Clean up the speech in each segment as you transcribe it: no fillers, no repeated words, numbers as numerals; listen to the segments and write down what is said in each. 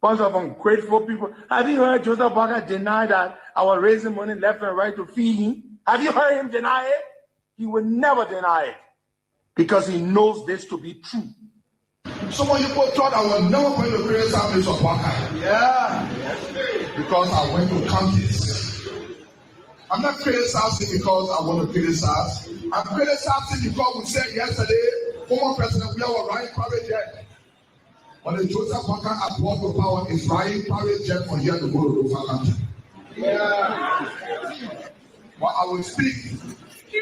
bunch of ungrateful people. Have you heard Joseph Parker deny that I was raising money left and right to feed him? Have you heard him deny it? He will never deny it because he knows this to be true. Some of you thought I was never going to criticize Mr. Parker. Yeah. Because I went to counties. I'm not criticizing because I want to criticize. I'm criticizing because we said yesterday, former President we are riding private jet. But the Joseph Parker at brought to power is riding private jet for here to go to the country. Yeah. But I will speak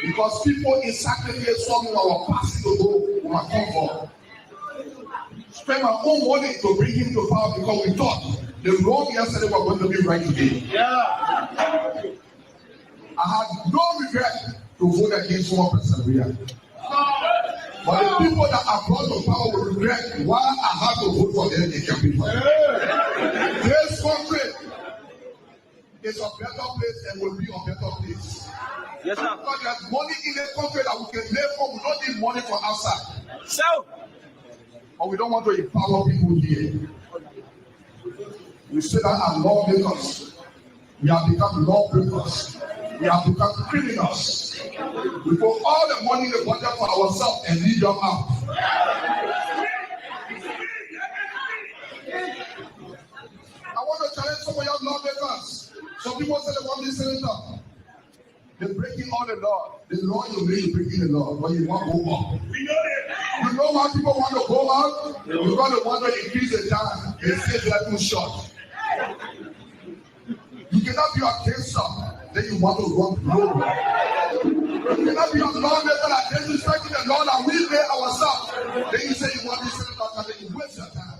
because people in sacrifice from our past to go my comfort. Spend my own money to bring him to power because we thought the wrong yesterday was going to be right today. Yeah. I had no regret to vote against former President Ria. But the people that are brought to power will regret why I had to vote for them in people. This country is a better place and will be a better place. Yes, sir. Because there's money in the country that we can live for. We don't need money from outside. So, but we don't want to empower people here. We say that as lawmakers, we have become lawbreakers. We have become criminals. We put all the money in the budget for ourselves and leave them out. I want to challenge some of your lawmakers. Some people say they want this senator. They're breaking all the law. The law you really breaking the law, but you want to go up. You know why people want to go out? Because they want to increase the time. They say they are too short. You cannot be a gangster, then you want to run global. You cannot be a lawmaker that disrespecting the law that we made ourselves. Then you say you want this senator, and then you waste your time.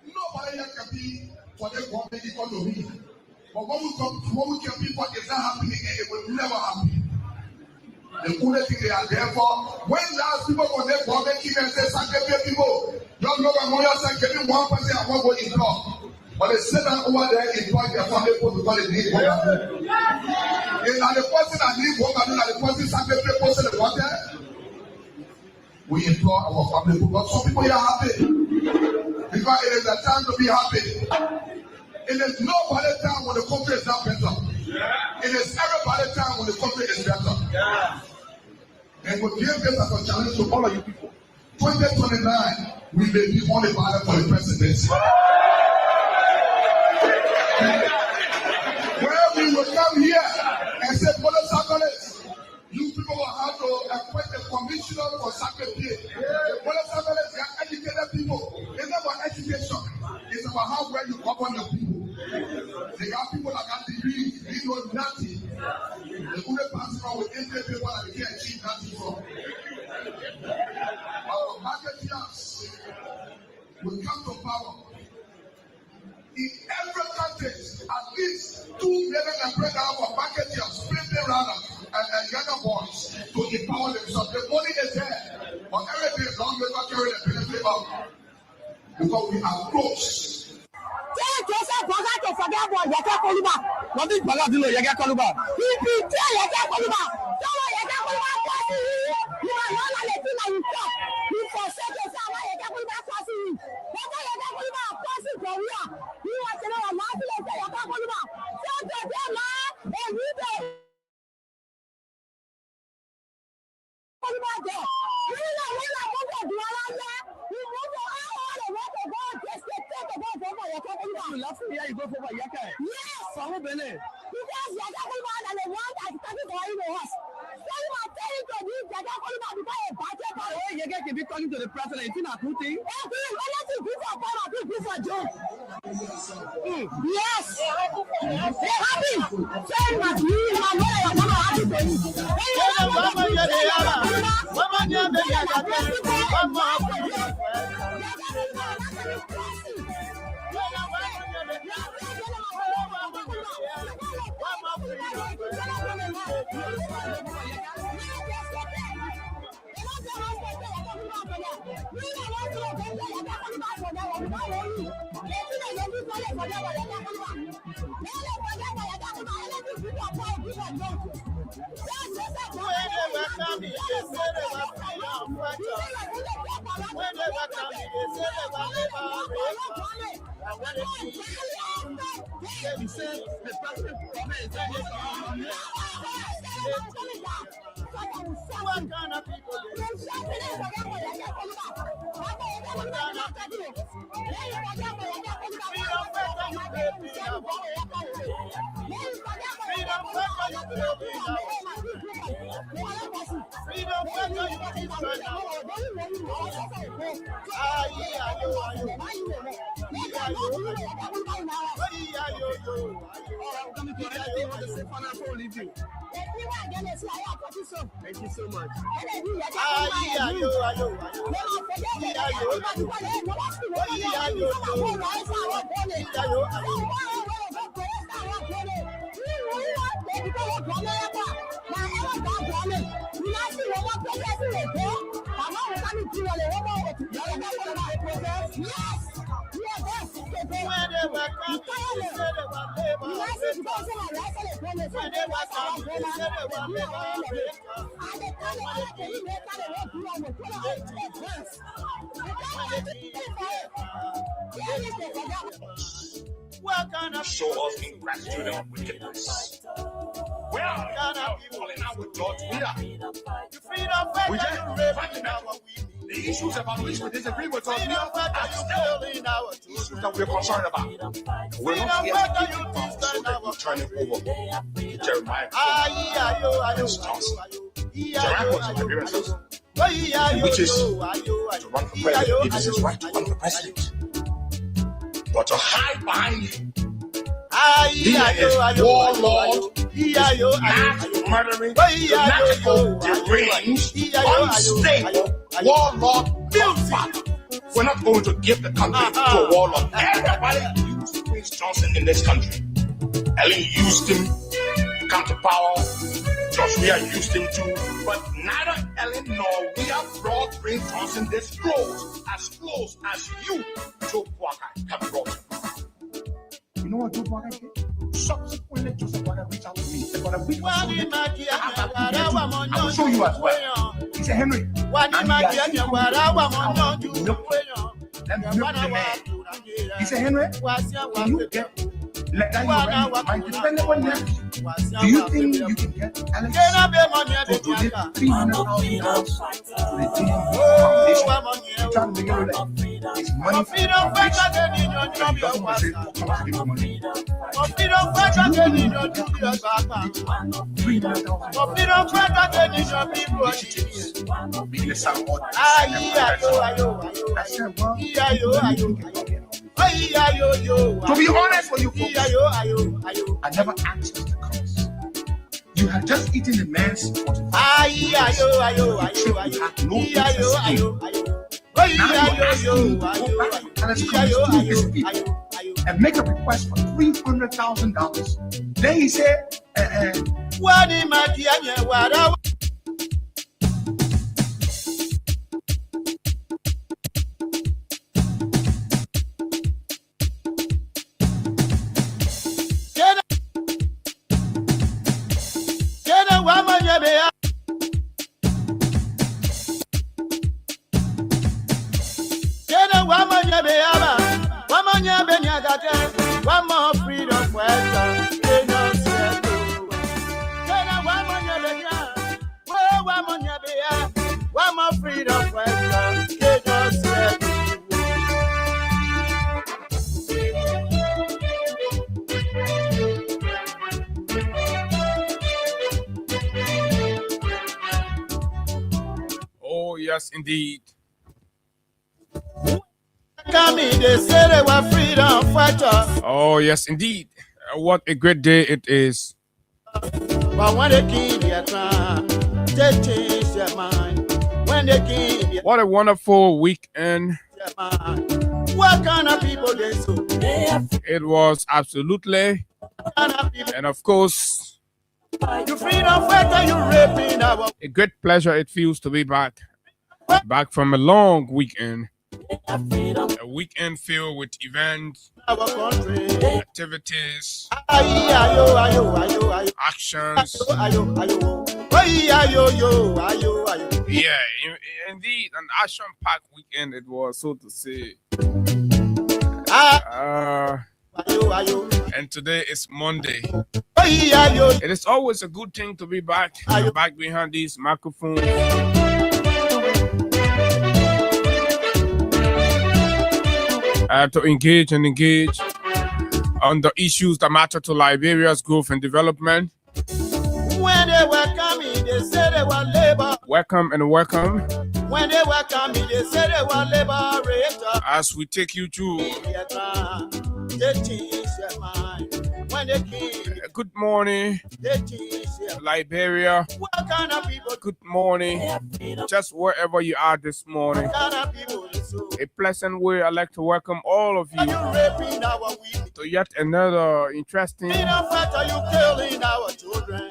Nobody here can be for the government equal to me. But when we can be what is not happening, and it will never happen. The only thing they are there for, when last people go there, government even say, sanctify people. Young know when you say, give me 1% I won't go in block. But they sit down over there in point their family because they need work. And the person that needs work, and the person sanctify person that want there, we employ our family because some people are happy. Because it is a time to be happy. It is nobody time when the country is not better. It is everybody time when the country is better. And we give this as a challenge to all of you people. 2029, we may be on the ballot for the presidency. Where we will come here and say, Brother Sacraments, you people will have to appoint a commissioner for sacrifice. Brother Sacraments, they are educated people. It's not about education. It's about how well you govern your people. They got people that got degrees, they know nothing. The only person with entry people that they can't achieve nothing from. Our marketeers will come to power. In every country, at least 2 million and break out for marketeers, sprinting runners, and younger boys to empower themselves. The money is there, but everything is long without carrying the benefit out. Because we are close. Joseph Parker to forget about Yaka Koluba. What is Parker doing? Yaka Koluba. He be there, Yaka Koluba. Don't Yaka Koluba passing you. You are not letting you talk. You forsake yourself. Yaka Koluba passing you. Yaka Koluba passing from here. You want to know a lot of Yaka Koluba. Don't do that, man. And we do. Koluba there. You know when I want to do all that. You want to all the work of God. Just take about Yaka Koluba. You love here, you go for Yaka. Yes. For who Bene? Because Yaka Koluba and the one that is talking to us. So you are telling to me Yaka Koluba because a budget. Oh, Yaka can be talking to the president. It's not a good thing. Okay, well, let's do for power, do for Joe. Yes. They're happy. Say what you are not happy for you. coming, they say they were freedom fighters. When they were coming, they say they were liberators. And when they came, they said the president what kind of people they Thank you so much. Show us ingratitude and wickedness. Where are people in our church? We just fighting the issues about which we disagree with us. Are still issues that we're concerned about. We're not here to keep it so that we turn it over to Jeremiah and Johnson. Jeremiah was my grandson, which is to run for president. It is his right to run for president. But to hide behind him, he is warlord, he is not murdering, fanatical, deranged, unstable, warlord, father. We're not going to give the country to a warlord. Everybody used Prince Johnson in this country. Ellen used him to come to power. Joshua used him too. But neither Ellen nor we have brought Prince Johnson this close as you, Joe Walker, have brought him. You know what Joe Walker did? Subsequently, Joseph Walker reached out to me. They're going to reach out to me. I will show you as well. He said, Henry, let me the man. He said, Henry, can you get let that my dependent on them? Do you think you can get Alex to donate $300,000 to the team foundation? Trying to make it it's money for the foundation. He doesn't want to say for money. To be honest with you folks, I never asked Mr. Collins. You had just eaten the man's 45 years. You had no interest in. Now you're asking me to go back to Collins to his people and make a request for $300,000. Then he said, one more freedom fighter. One more freedom fighter. Oh, yes, indeed. They say they were freedom fighters. Oh, yes, indeed. What a great day it is. But when they kill their time, they change their mind. When they kill their What a wonderful weekend. mind. What kind of people they so? It was absolutely, and of course, You freedom fighter, you raping our a great pleasure it feels to be back from a long weekend. A weekend filled with events, country. activities, Ayo. actions, Yeah, indeed, an action-packed weekend it was, so to say. And today is Monday. It is always a good thing to be back behind these microphones. To engage on the issues that matter to Liberia's growth and development. When they were coming, they said they were labor. Welcome and welcome. When they were coming, they said they were liberators. As we take you through. Good morning, Liberia. What kind of people? Good morning, just wherever you are this morning. What kind of people? A pleasant way. I'd like to welcome all of you to yet another interesting freedom fighter, you killing our children.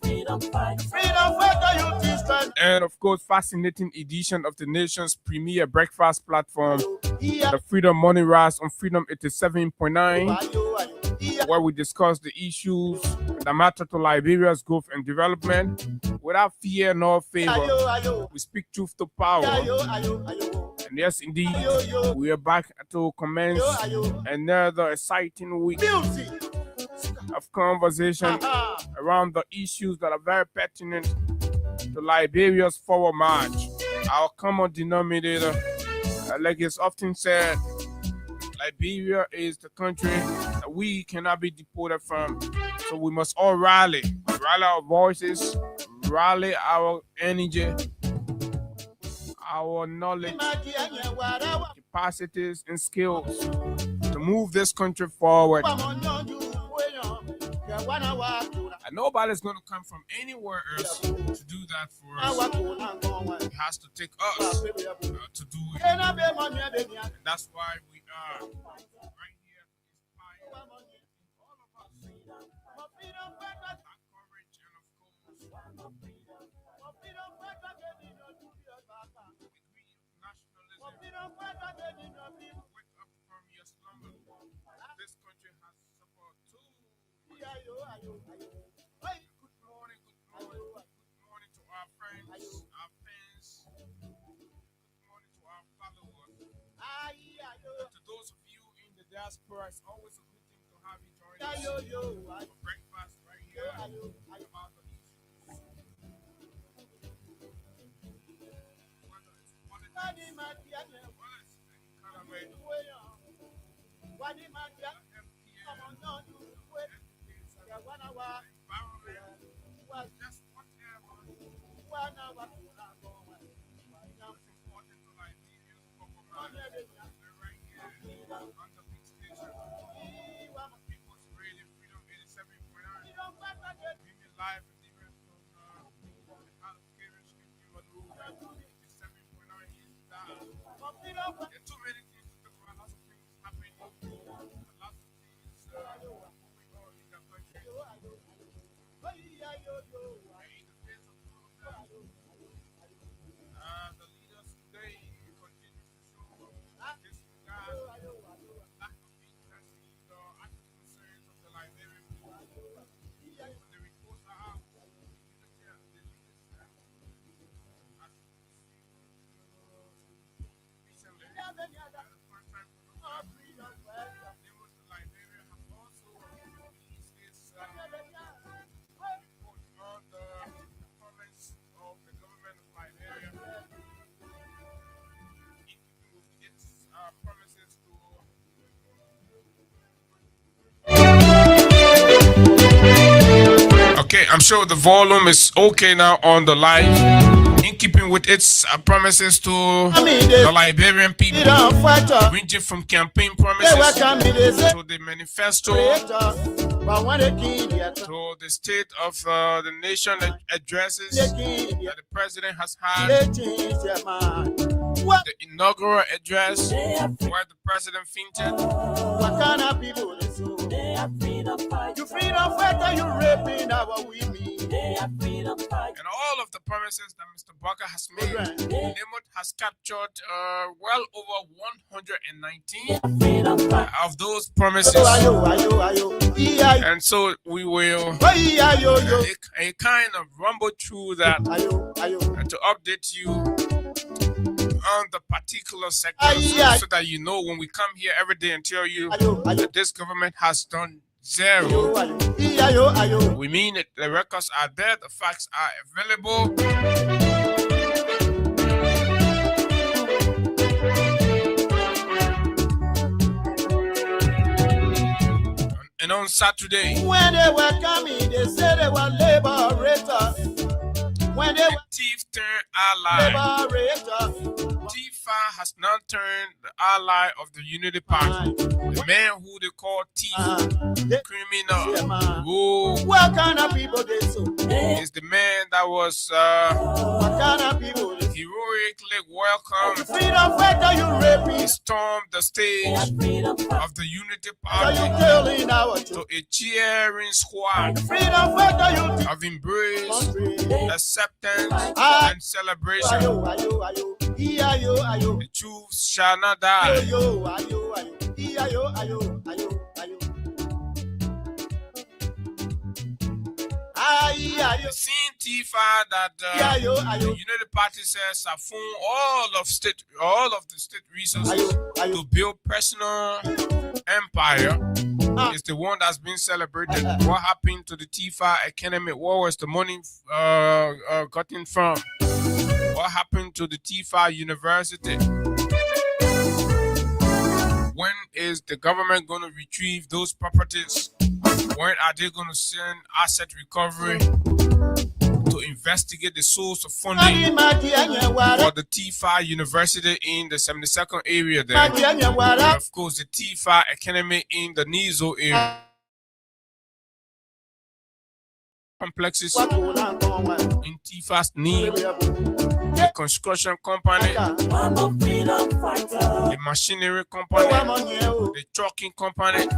Freedom fighter, you teach. And of course, fascinating edition of the nation's premier breakfast platform, the Freedom Morning Rise on Freedom 87.9, where we discuss the issues that matter to Liberia's growth and development without fear nor favor. We speak truth to power. And yes, indeed, we are back to commence another exciting week of conversation around the issues that are very pertinent to Liberia's forward march. Our common denominator, like it's often said, Liberia is the country that we cannot be deported from. So we must all rally our voices, rally our energy, our knowledge, capacities, and skills to move this country forward. And nobody's going to come from anywhere else to do that for us. It has to take us to do it. And that's why we are right here to inspire all of us, our courage, and of course, degree of nationalism. Wake up from your slumber. This country has suffered too much. Good morning to our friends, our fans. Good morning to our followers. To those of you in the diaspora, it's always a good thing to have you join us for breakfast right here about the issues. Whether it's politics, just whatever. What's important to Liberia's performance right here on the big station. People's Radio Freedom 87.9. Being live and different from the out of Karish and Human Road. 87.9 is down. There are too many things to talk about, lots of things happening, lots of things moving on in the country. In the face of all of that, the leaders today continue to show disregard, lack of interest in the actual concerns of the Liberian people. When the reports are out, the leaders has recently, the first time for the members of Liberia have also released this report on the performance of the government of Liberia in keeping with its promises to Okay, I'm sure the volume is okay now on the live. In keeping with its promises to the Liberian people, ranging from campaign promises to the manifesto, to the State of the Nation addresses that the president has had, the inaugural address where the president fainted, kind of people they so? They are freedom fighters. You freedom fighter, you raping our women. They are freedom fighters. And all of the promises that Mr. Barker has made, Nimut has captured well over 119 of those promises. And so we will a kind of rumble through that to update you on the particular sector so that you know when we come here every day and tell you that this government has done zero. We mean it. The records are there. The facts are available. And on Saturday, when they were coming, they said they were liberators. When they were thief turned ally. liberators. Tifa has now turned the ally of the Unity Party. The man who they call thief, criminal, who What kind of people they so? is the man that was What kind of people they so? heroically welcomed. Freedom fighter, you raping. He stormed the stage of the Unity Are you Party killing our to children? a cheering squad Freedom fighter, you of embrace, country. acceptance, and celebration. Ayo. The truth shall not die. Ayo. The same Tifa that the Unity Party says have found all of the state resources to build personal empire is the one that's been celebrated. What happened to the Tifa Academy? What was the money gotten from? What happened to the Tifa University? When is the government going to retrieve those properties? When are they going to send asset recovery to investigate the source of funding for the Tifa University in the 72nd area there? And of course, the Tifa Academy in the Nizo area. Complexes in Tifa's need. The construction company, the machinery company, the trucking company.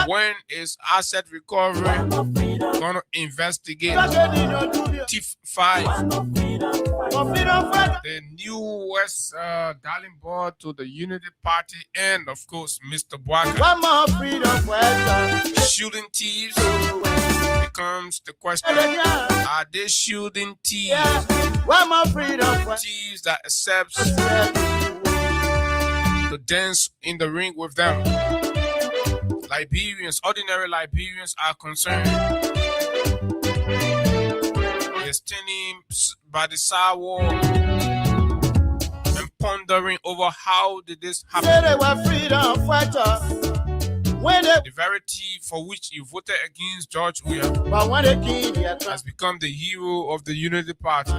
When is asset recovery going to investigate TIF 5? The new West Darling Board to the Unity Party and of course Mr. Bwaka. Shooting thieves becomes the question. Are they shooting thieves? Thieves that accepts to dance in the ring with them. Liberians, ordinary Liberians are concerned. They're standing by the sidewalk and pondering over how did this happen. The very thief for which he voted against George Weah has become the hero of the Unity Party.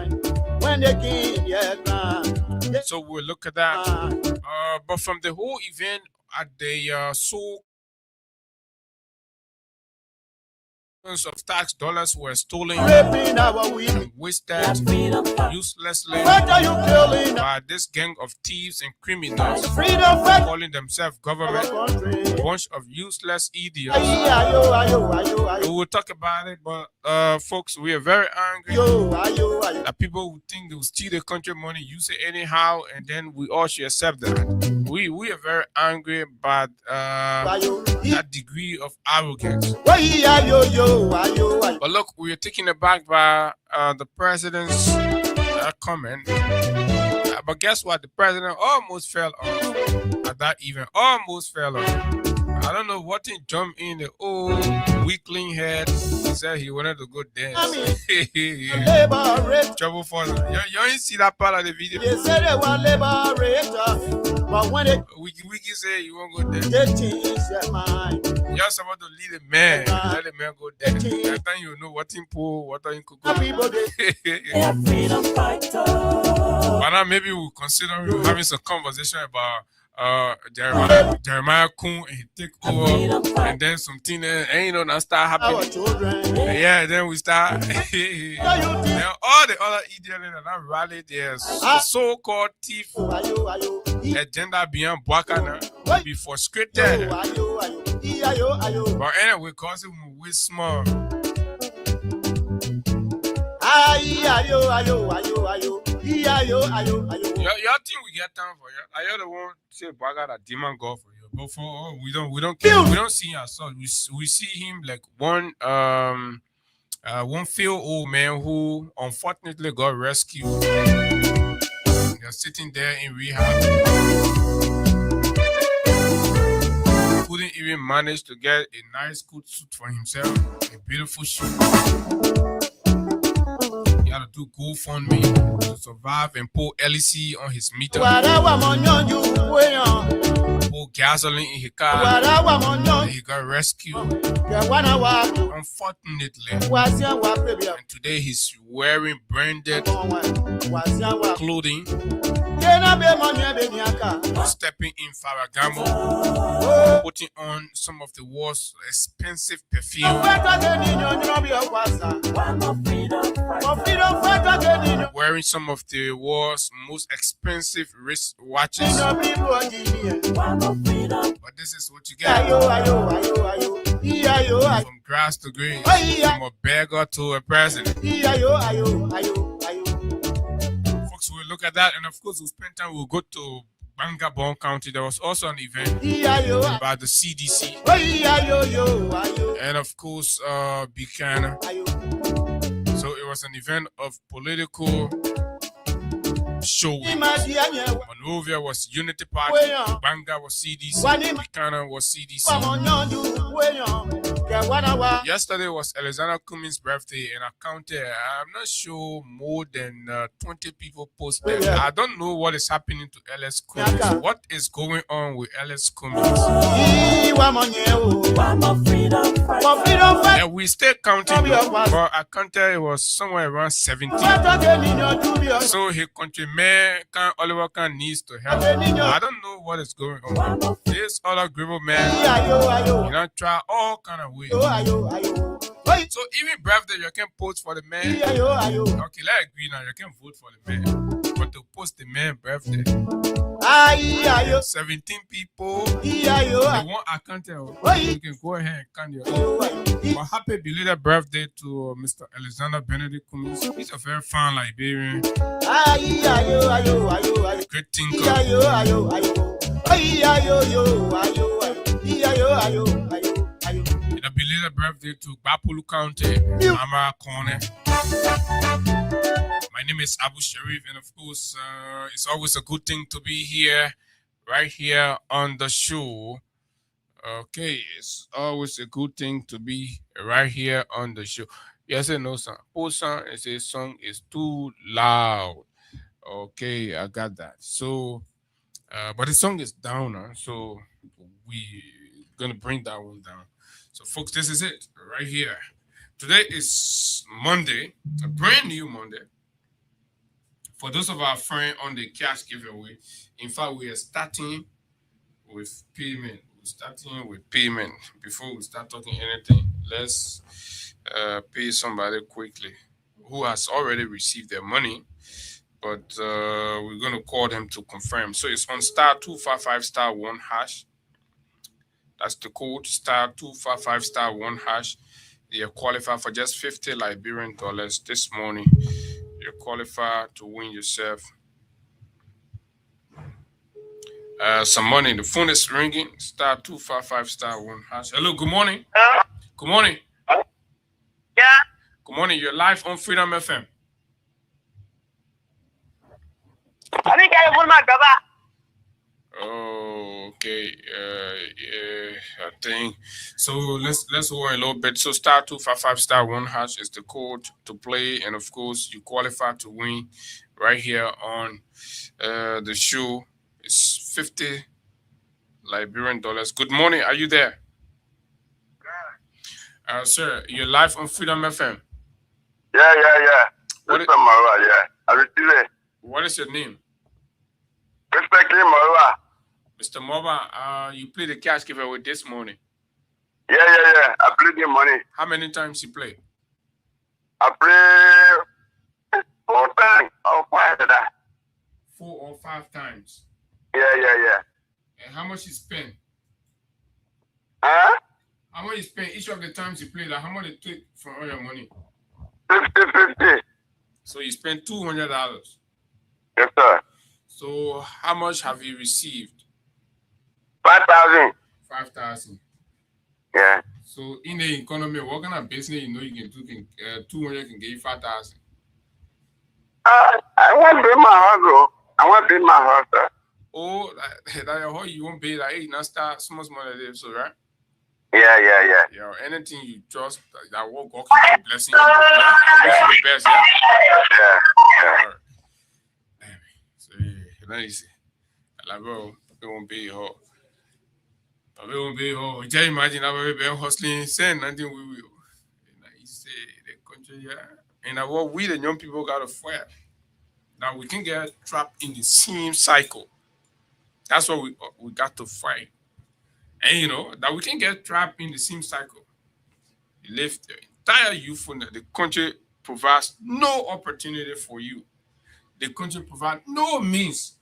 So we'll look at that. But from the whole event at the of tax dollars were stolen and wasted uselessly by this gang of thieves and criminals calling themselves government, a bunch of useless idiots. We will talk about it, but folks, we are very angry that people who think they will steal the country money use it anyhow, and then we all should accept that. We are very angry about that degree of arrogance. But look, we are taken aback by the president's comment. But guess what? The president almost fell off at that event. Almost fell off. I don't know what he jumped in the old weakling head. He said he wanted to go dance. Trouble for them. You ain't see that part of the video. They said they were liberator, but when they Wiki say you won't go dance. they change their mind. You're supposed to lead a man. Let the man go dance. That time you know what in pool, what in cook. People they freedom fighter. But now maybe we'll consider having some conversation about Jeremiah Kuhn and take over, and then something that start our happening. children. Yeah, then we start. Then all the other idiots that rallied there, so-called thief agenda beyond Wakana be frustrated. But anyway, cause we small. Y'all think we get time for you? I the one say Baga that demon God for you, but for we don't care. We don't see ourselves. We see him like one field old man who unfortunately got rescued. They're sitting there in rehab. Couldn't even manage to get a nice good suit for himself, a beautiful shoe. He had to do GoFundMe to survive and pour LEC on his meter. Pour gasoline in his car. And he got rescued. Unfortunately. And today he's wearing branded clothing. Stepping in Faragamo, putting on some of the world's expensive perfume, wearing some of the world's most expensive wrist watches. But this is what you get. From grass to green, from a beggar to a president. We'll look at that, and of course, we'll spend time. We'll go to Bangabon County. There was also an event about the CDC, and of course, Buchanan. So it was an event of political show. Monrovia was Unity Party, Banga was CDC, Buchanan was CDC. Yesterday was Alexander Cummings' birthday, and I counted, I'm not sure, more than 20 people posted. I don't know what is happening to LS Cummings. What is going on with LS Cummings? Yeah, we still counting, but I counted it was somewhere around 17. So his countryman, Oliver Khan, needs to help. I don't know what is going on. This other Gribble man, you know, try all kind of ways. So even birthday, you can post for the man. Okay, let's agree now. You can vote for the man, but to post the man birthday, 17 people. The one I can't tell. You can go ahead and count your own. But happy belated birthday to Mr. Alexander Benedict Cummings. He's a very fine Liberian. Great thinker. A belated birthday to Bapulu County, Amara Corner. My name is Abu Sharif, and of course, it's always a good thing to be here, right here on the show. Okay, it's always a good thing to be right here on the show. Yes and no, son. Post son, it says song is too loud. Okay, I got that. So, but the song is down, so we gonna bring that one down. So, folks, this is it right here. Today is Monday, a brand new Monday. For those of our friends on the cash giveaway, in fact, we are starting with payment. We're starting with payment. Before we start talking anything, let's pay somebody quickly who has already received their money, but we're going to call them to confirm. So it's on *255*1#. That's the code, *255*1#. You're qualified for just $50 Liberian this morning. You're qualified to win yourself some money. The phone is ringing, *255*1#. Hello, good morning. Hello? Good morning. Yeah. Good morning. You're live on Freedom FM. I think I will my brother. Oh, okay. Yeah, I think so. Let's wait a little bit. So *255*1# is the code to play, and of course you qualify to win right here on the show. It's $50 Liberian. Good morning. Are you there? Sir, you're live on Freedom FM. Yeah. This is Marwa, yeah. I received it. What is your name? Respectfully, Marwa. Mr. Moba, you played the cash giveaway this morning. Yeah. I played the money. How many times you play? I played 4 times. Oh, 5 of that. 4 or 5 times. Yeah. And how much you spend? Huh? How much you spend each of the times you play? Like how much they take from all your money? 50. So you spend $200. Yes, sir. So how much have you received? 5,000. 5,000. Yeah. So in the economy, what kind of business you know you can do? 200 can get you 5,000. I want to build my house, bro. I want to build my house, sir. Oh, that how you won't pay like, hey, now start small so right? Yeah. Yeah, anything you trust that will God can keep blessing you. Yeah? I wish you the best, yeah? Yeah. All right. So let me see. Like bro, it won't be hard. But it won't be hard. Just imagine that we been hustling, saying nothing we will. And I say the country, yeah. And what we the young people gotta fight. Now we can get trapped in the same cycle. That's what we got to fight. And you know, that we can get trapped in the same cycle. You live the entire youthfulness. The country provides no opportunity for you. The country provides no means.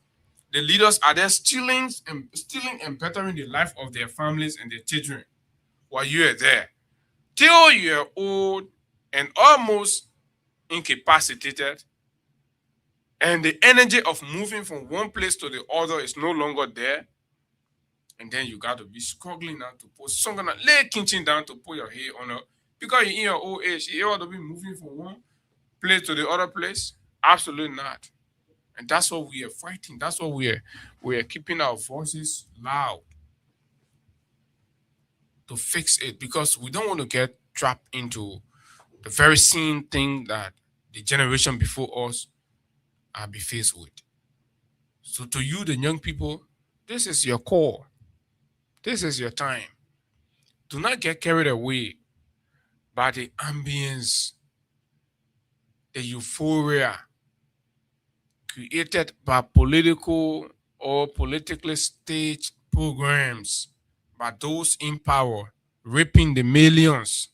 The leaders are there stealing and bettering the life of their families and their children while you are there. Till you are old and almost incapacitated, and the energy of moving from one place to the other is no longer there. And then you got to be struggling now to put something like lay kitchen down to put your head on it. Because you're in your old age, you ought to be moving from one place to the other place. Absolutely not. And that's what we are fighting. That's what we are keeping our voices loud to fix it, because we don't want to get trapped into the very same thing that the generation before us are be faced with. So to you, the young people, this is your call. This is your time. Do not get carried away by the ambience, the euphoria created by political or politically staged programs by those in power, reaping the millions.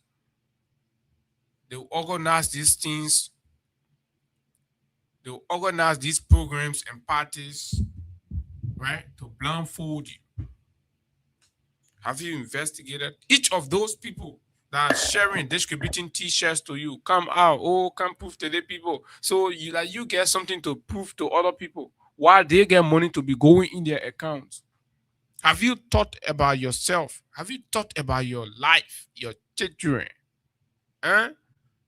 They organize these things, they organize these programs and parties, right, to blindfold you. Have you investigated each of those people that are sharing, distributing t-shirts to you? Come out, come prove to the people. So you get something to prove to other people while they get money to be going in their accounts. Have you thought about yourself? Have you thought about your life, your children? Huh?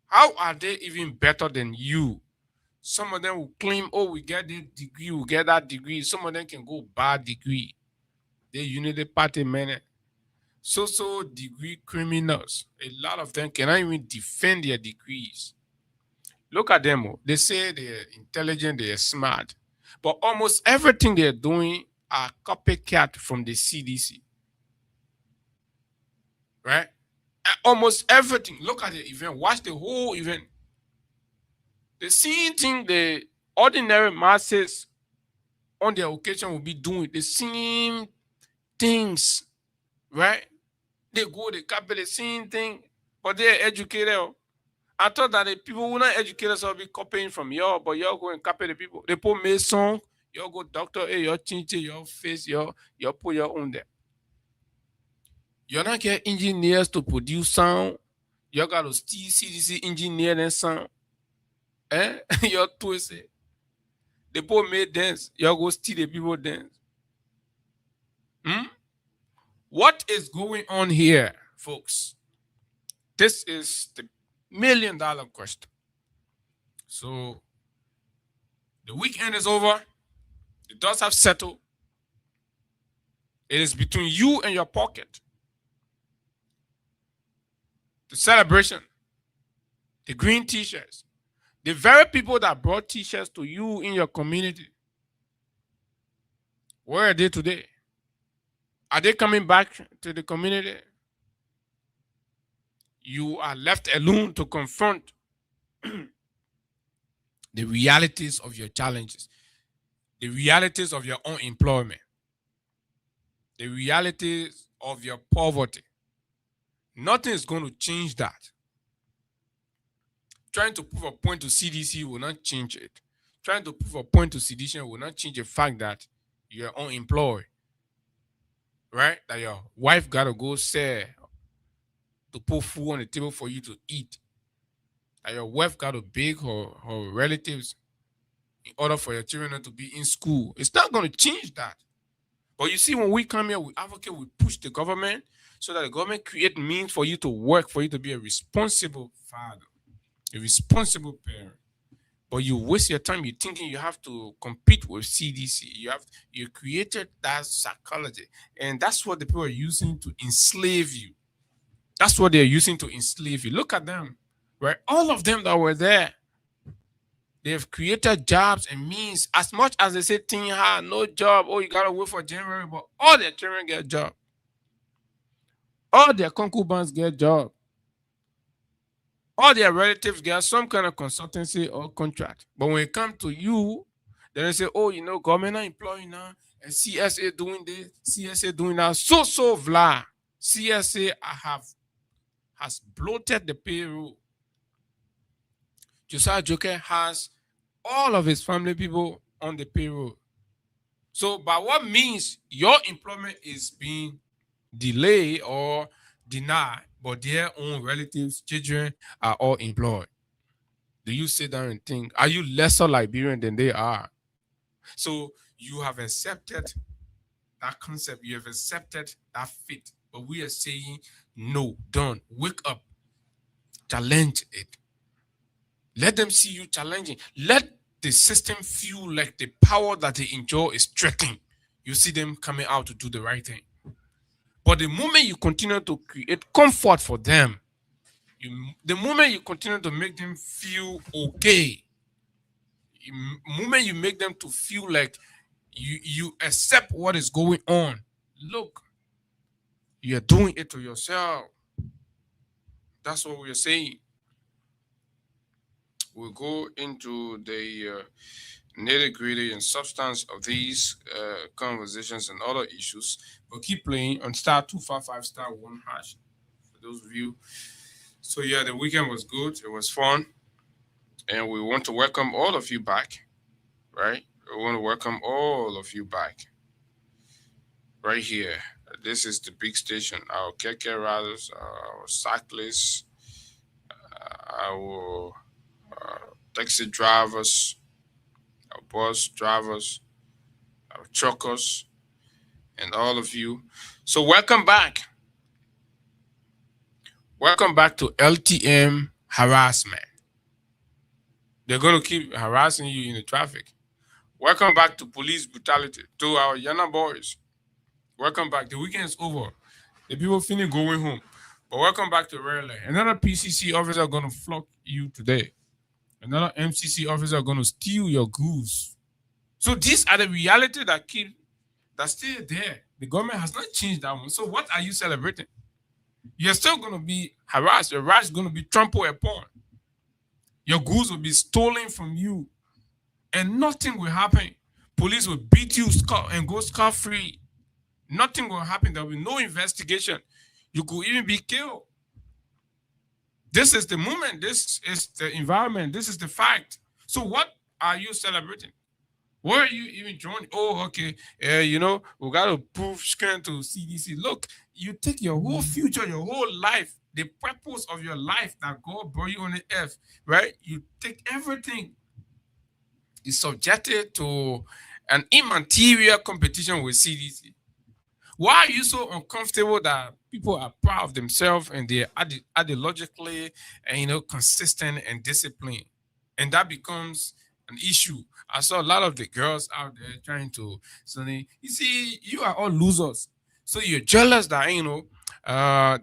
How are they even better than you? Some of them will claim, we get this degree, we get that degree. Some of them can go bad degree. They unity party men. So degree criminals. A lot of them cannot even defend their degrees. Look at them. They say they're intelligent, they're smart. But almost everything they're doing are copycat from the CDC. Right? Almost everything. Look at the event. Watch the whole event. The same thing the ordinary masses on their occasion will be doing. The same things. Right? They go, they copy the same thing, but they're educated. I thought that the people who not educated will be copying from y'all, but y'all go and copy the people. They put Mason, y'all go doctor, your change your face, y'all put your own there. You're not get engineers to produce sound. You got to still CDC engineer and sound. You're twisted. The people made dance. Y'all go steal the people dance. What is going on here, folks? This is the $1 million question. So the weekend is over. The dust have settled. It is between you and your pocket. The celebration, the green t-shirts, the very people that brought t-shirts to you in your community. Where are they today? Are they coming back to the community? You are left alone to confront the realities of your challenges, the realities of your unemployment, the realities of your poverty. Nothing is going to change that. Trying to prove a point to CDC will not change it. Trying to prove a point to sedition will not change the fact that you're unemployed, right? That your wife gotta go sell to put food on the table for you to eat. That your wife gotta beg her relatives in order for your children not to be in school. It's not gonna change that. But you see, when we come here, we advocate, we push the government so that the government create means for you to work, for you to be a responsible father, a responsible parent. But you waste your time. You're thinking you have to compete with CDC. You created that psychology, and that's what the people are using to enslave you. That's what they're using to enslave you. Look at them, right? All of them that were there, they've created jobs and means. As much as they say, "Thing hard, no job. Oh, you gotta wait for January," but all their children get job. All their concubines get job. All their relatives get some kind of consultancy or contract. But when it comes to you, then they say, "Oh, government not employing now, and CSA doing this, CSA doing that." So vla. CSA has bloated the payroll. Josiah Joker has all of his family people on the payroll. So by what means your employment is being delayed or denied, but their own relatives, children are all employed? Do you sit down and think, are you lesser Liberian than they are? So you have accepted that concept, you have accepted that fate, but we are saying, no, don't. Wake up, challenge it. Let them see you challenging. Let the system feel like the power that they enjoy is threatening. You see them coming out to do the right thing. But the moment you continue to create comfort for them, the moment you continue to make them feel okay, the moment you make them to feel like you accept what is going on, look, you're doing it to yourself. That's what we're saying. We'll go into the nitty-gritty and substance of these conversations and other issues. But keep playing on *255 *1# for those of you. So yeah, the weekend was good. It was fun, and we want to welcome all of you back. Right? We want to welcome all of you back. Right here. This is the big station. Our keke riders, our cyclists, our taxi drivers, our bus drivers, our truckers, and all of you. So welcome back. Welcome back to LTM harassment. They're going to keep harassing you in the traffic. Welcome back to police brutality, to our Yana boys. Welcome back. The weekend is over. The people feeling going home. But welcome back to Rare Land. Another PCC officer going to flock you today. Another MCC officer going to steal your goods. So these are the reality that's still there. The government has not changed that one. So what are you celebrating? You're still going to be harassed. Your rights going to be trampled upon. Your goods will be stolen from you. And nothing will happen. Police will beat you and go scot-free. Nothing will happen. There will be no investigation. You could even be killed. This is the moment. This is the environment. This is the fact. So what are you celebrating? Where are you even joining? Oh, okay. We got to prove scan to CDC. Look, you take your whole future, your whole life, the purpose of your life that God brought you on the earth, right? You take everything. It's subjected to an immaterial competition with CDC. Why are you so uncomfortable that people are proud of themselves and they're ideologically and consistent and disciplined? And that becomes an issue. I saw a lot of the girls out there trying to say, you see, you are all losers. So you're jealous that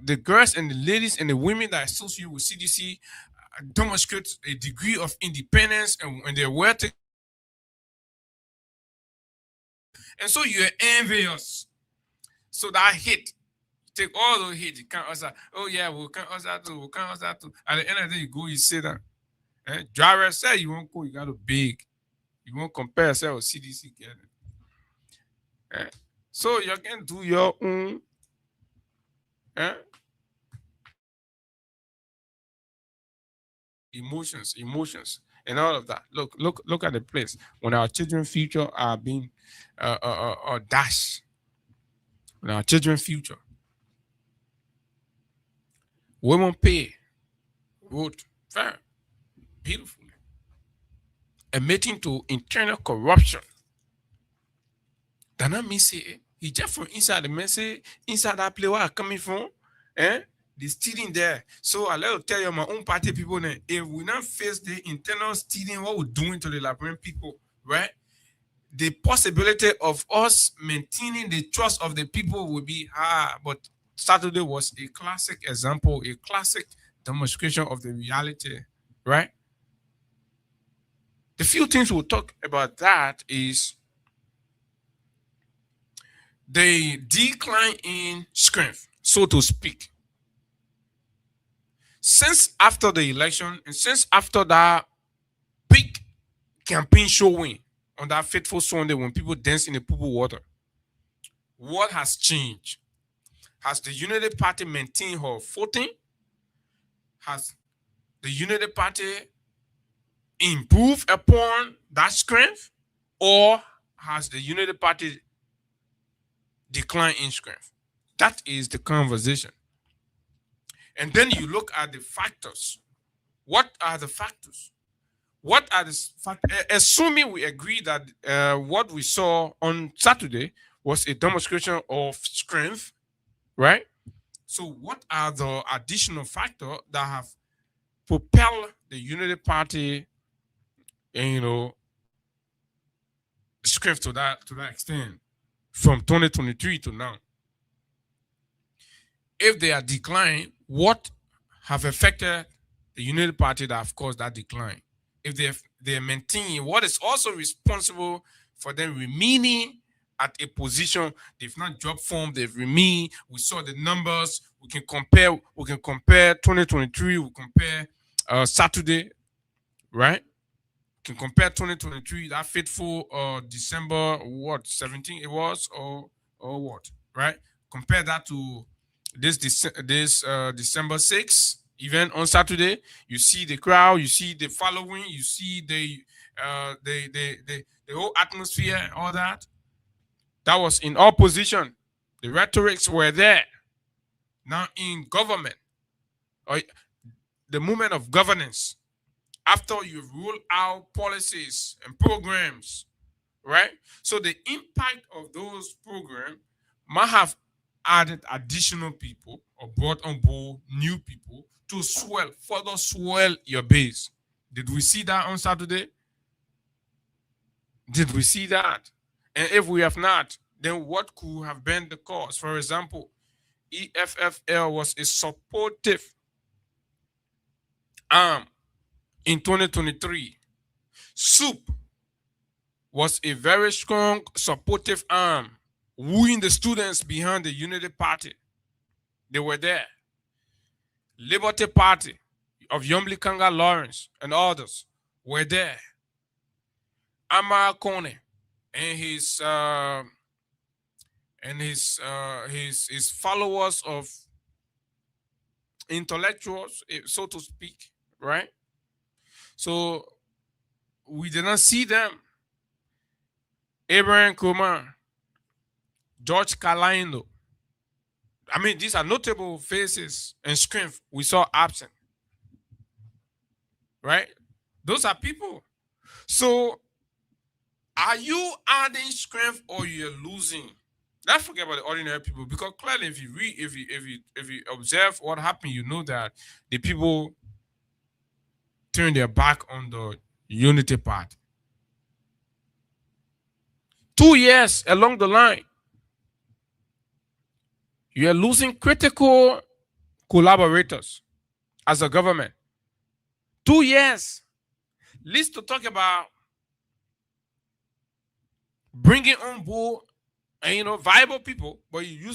the girls and the ladies and the women that associate with CDC demonstrate a degree of independence and they're well taken. And so you're envious. So that hit, take all those hits, you can't answer. Oh yeah, we can't answer too. We can't answer too. At the end of the day, you go, you sit down. Driver said you won't go, you got to big. You won't compare yourself with CDC. So you can do your own. Emotions. and all of that. Look at the place when our children's future are being dashed. When our children's future, women pay wrote very beautifully, admitting to internal corruption. That not mean say he just from inside the message, inside that place where I coming from, eh? The stealing there. So I let you tell you my own party people then, if we not face the internal stealing, what we're doing to the Liberian people, right? The possibility of us maintaining the trust of the people will be high. But Saturday was a classic example, a classic demonstration of the reality, right? The few things we'll talk about that is the decline in strength, so to speak. Since after the election and since after that big campaign showing on that fateful Sunday when people dance in the poo water, what has changed? Has the Unity Party maintained her footing? Has the Unity Party improved upon that strength? Or has the Unity Party declined in strength? That is the conversation. And then you look at the factors. What are the factors? What are the factors? Assuming we agree that what we saw on Saturday was a demonstration of strength, right? So what are the additional factors that have propelled the Unity Party, strength to that extent from 2023 to now? If they are declining, what have affected the Unity Party that have caused that decline? If they're maintaining, what is also responsible for them remaining at a position? They've not dropped form, they've remained. We saw the numbers. We can compare 2023, we compare Saturday, right? We can compare 2023, that fateful December 17 it was, or what, right? Compare that to this December 6th event on Saturday. You see the crowd, you see the following, you see the whole atmosphere, all that. That was in opposition. The rhetorics were there. Now in government, or the movement of governance, after you've rolled out policies and programs, right? So the impact of those programs might have added additional people or brought on board new people to further swell your base. Did we see that on Saturday? Did we see that? And if we have not, then what could have been the cause? For example, EFFL was a supportive arm in 2023. SOUP was a very strong supportive arm, wooing the students behind the Unity Party. They were there. Liberty Party of Yomli Kanga Lawrence and others were there. Amara Kone and his followers of intellectuals, so to speak, right? So we did not see them. Abraham Kumar, George Kalaindo. I mean, these are notable faces and strength we saw absent. Right? Those are people. So are you adding strength or you're losing? Don't forget about the ordinary people, because clearly if you observe what happened, you know that the people turn their back on the Unity Party. 2 years along the line, you are losing critical collaborators as a government. 2 years, least to talk about bringing on board viable people, but you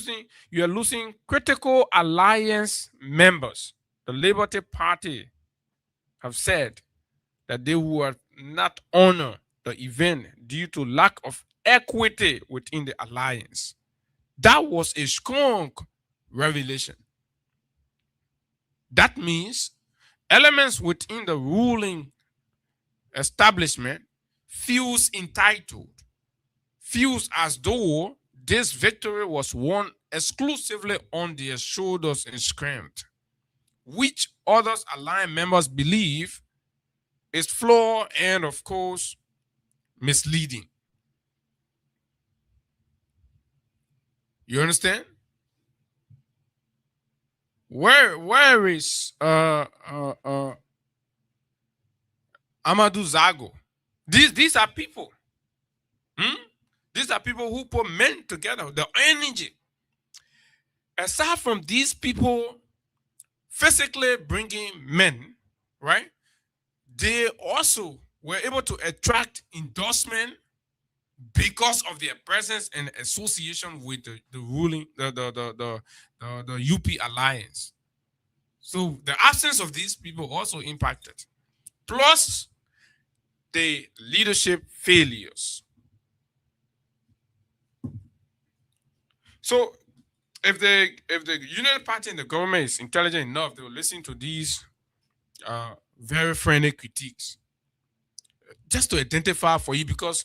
are losing critical alliance members. The Liberty Party have said that they will not honor the event due to lack of equity within the alliance. That was a strong revelation. That means elements within the ruling establishment feels entitled, feels as though this victory was won exclusively on their shoulders and strength, which others aligned members believe is flawed and, of course, misleading. You understand? Where is Amadou Zago? These are people. These are people who put men together, the energy. Aside from these people physically bringing men, right? They also were able to attract endorsement because of their presence and association with the ruling the UP alliance. So the absence of these people also impacted. Plus the leadership failures. So if the United Party and the government is intelligent enough, they will listen to these very friendly critiques just to identify for you, because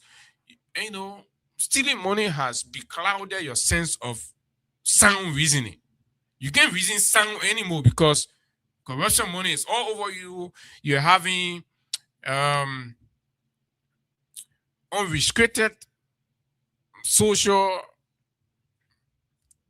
stealing money has beclouded your sense of sound reasoning. You can't reason sound anymore because corruption money is all over you. You're having unrestricted social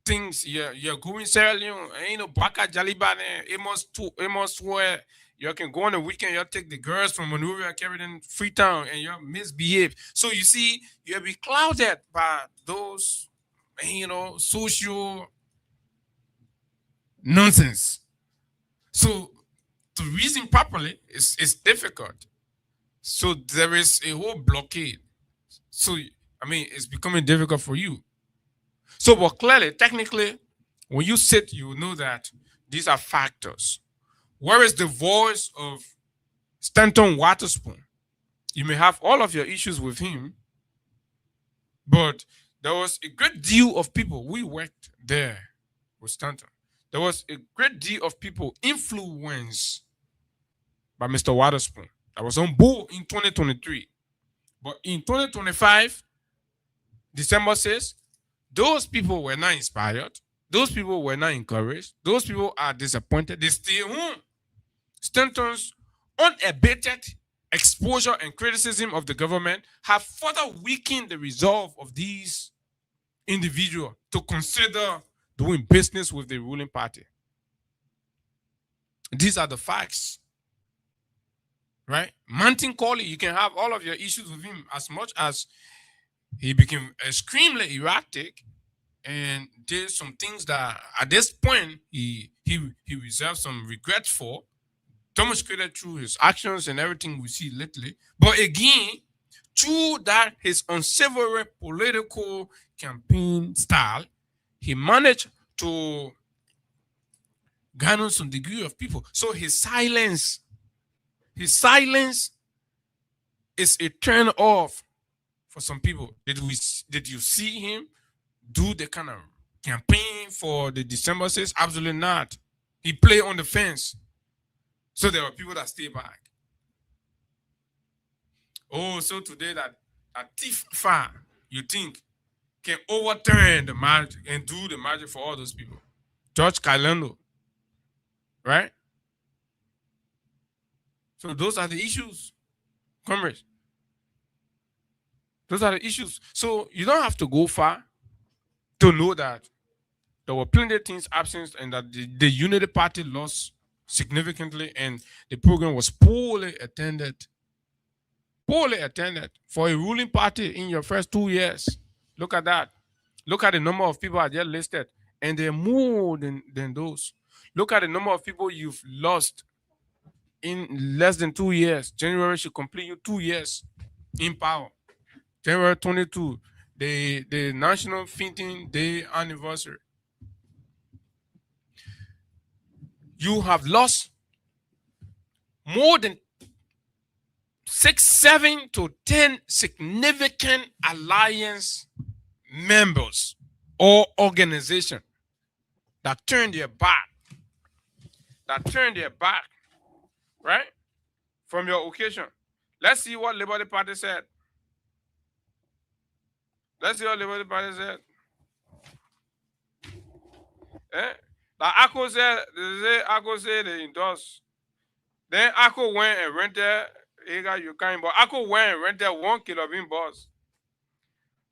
things. You're going Sierra Leone, Baka Jalibane, Amos where you can go on the weekend, you take the girls from Monrovia, carry them Freetown, and you misbehave. So you see, you'll be clouded by those, social nonsense. So to reason properly is difficult. So there is a whole blockade. So it's becoming difficult for you. So, but clearly, technically, when you sit, you know that these are factors. Where is the voice of Stanton Waterspoon? You may have all of your issues with him, but there was a great deal of people. We worked there with Stanton. There was a great deal of people influenced by Mr. Waterspoon. I was on board in 2023. But in 2025, December says, those people were not inspired. Those people were not encouraged. Those people are disappointed. They stay home. Stanton's unabated exposure and criticism of the government have further weakened the resolve of these individuals to consider doing business with the ruling party. These are the facts. Right? Martin Colley, you can have all of your issues with him as much as he became extremely erratic and did some things that at this point he reserved some regrets for, demonstrated through his actions and everything we see lately. But again, through that his unsavory political campaign style, he managed to garner some degree of people. So his silence is a turn off for some people. Did you see him do the kind of campaign for the December 6th? Absolutely not. He played on the fence. So there were people that stay back. Oh, so today that a thief fire, you think, can overturn the magic and do the magic for all those people. George Kailando. Right? So those are the issues, comrades. Those are the issues. So you don't have to go far to know that there were plenty of things absent and that the Unity Party lost significantly and the program was poorly attended. Poorly attended for a ruling party in your first 2 years. Look at that. Look at the number of people I just listed. And they're more than those. Look at the number of people you've lost in less than 2 years. January should complete you 2 years in power. January 22, the National Fainting Day anniversary. You have lost more than 6, 7 to 10 significant alliance members or organization that turned their back, right, from your occasion. Let's see what Liberty Party said. Let's see what Liberty Party said. Like Akko said, Akko said they endorse. Then Akko went and rented. You can't, but Akko went and rented 1 kilobin bus.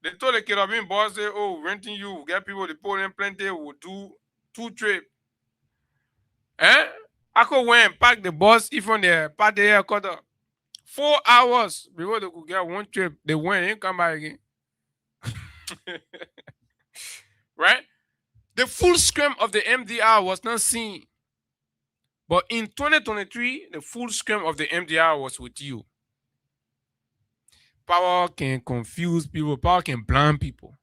They told the kilobin boss, say, "Oh, renting you, get people to put in plenty, will do 2 trips." Akko went and packed the bus even the party headquarters. 4 hours before they could get 1 trip. They went and come back again. Right? The full scrum of the MDR was not seen. But in 2023, the full scrum of the MDR was with you. Power can confuse people. Power can blind people.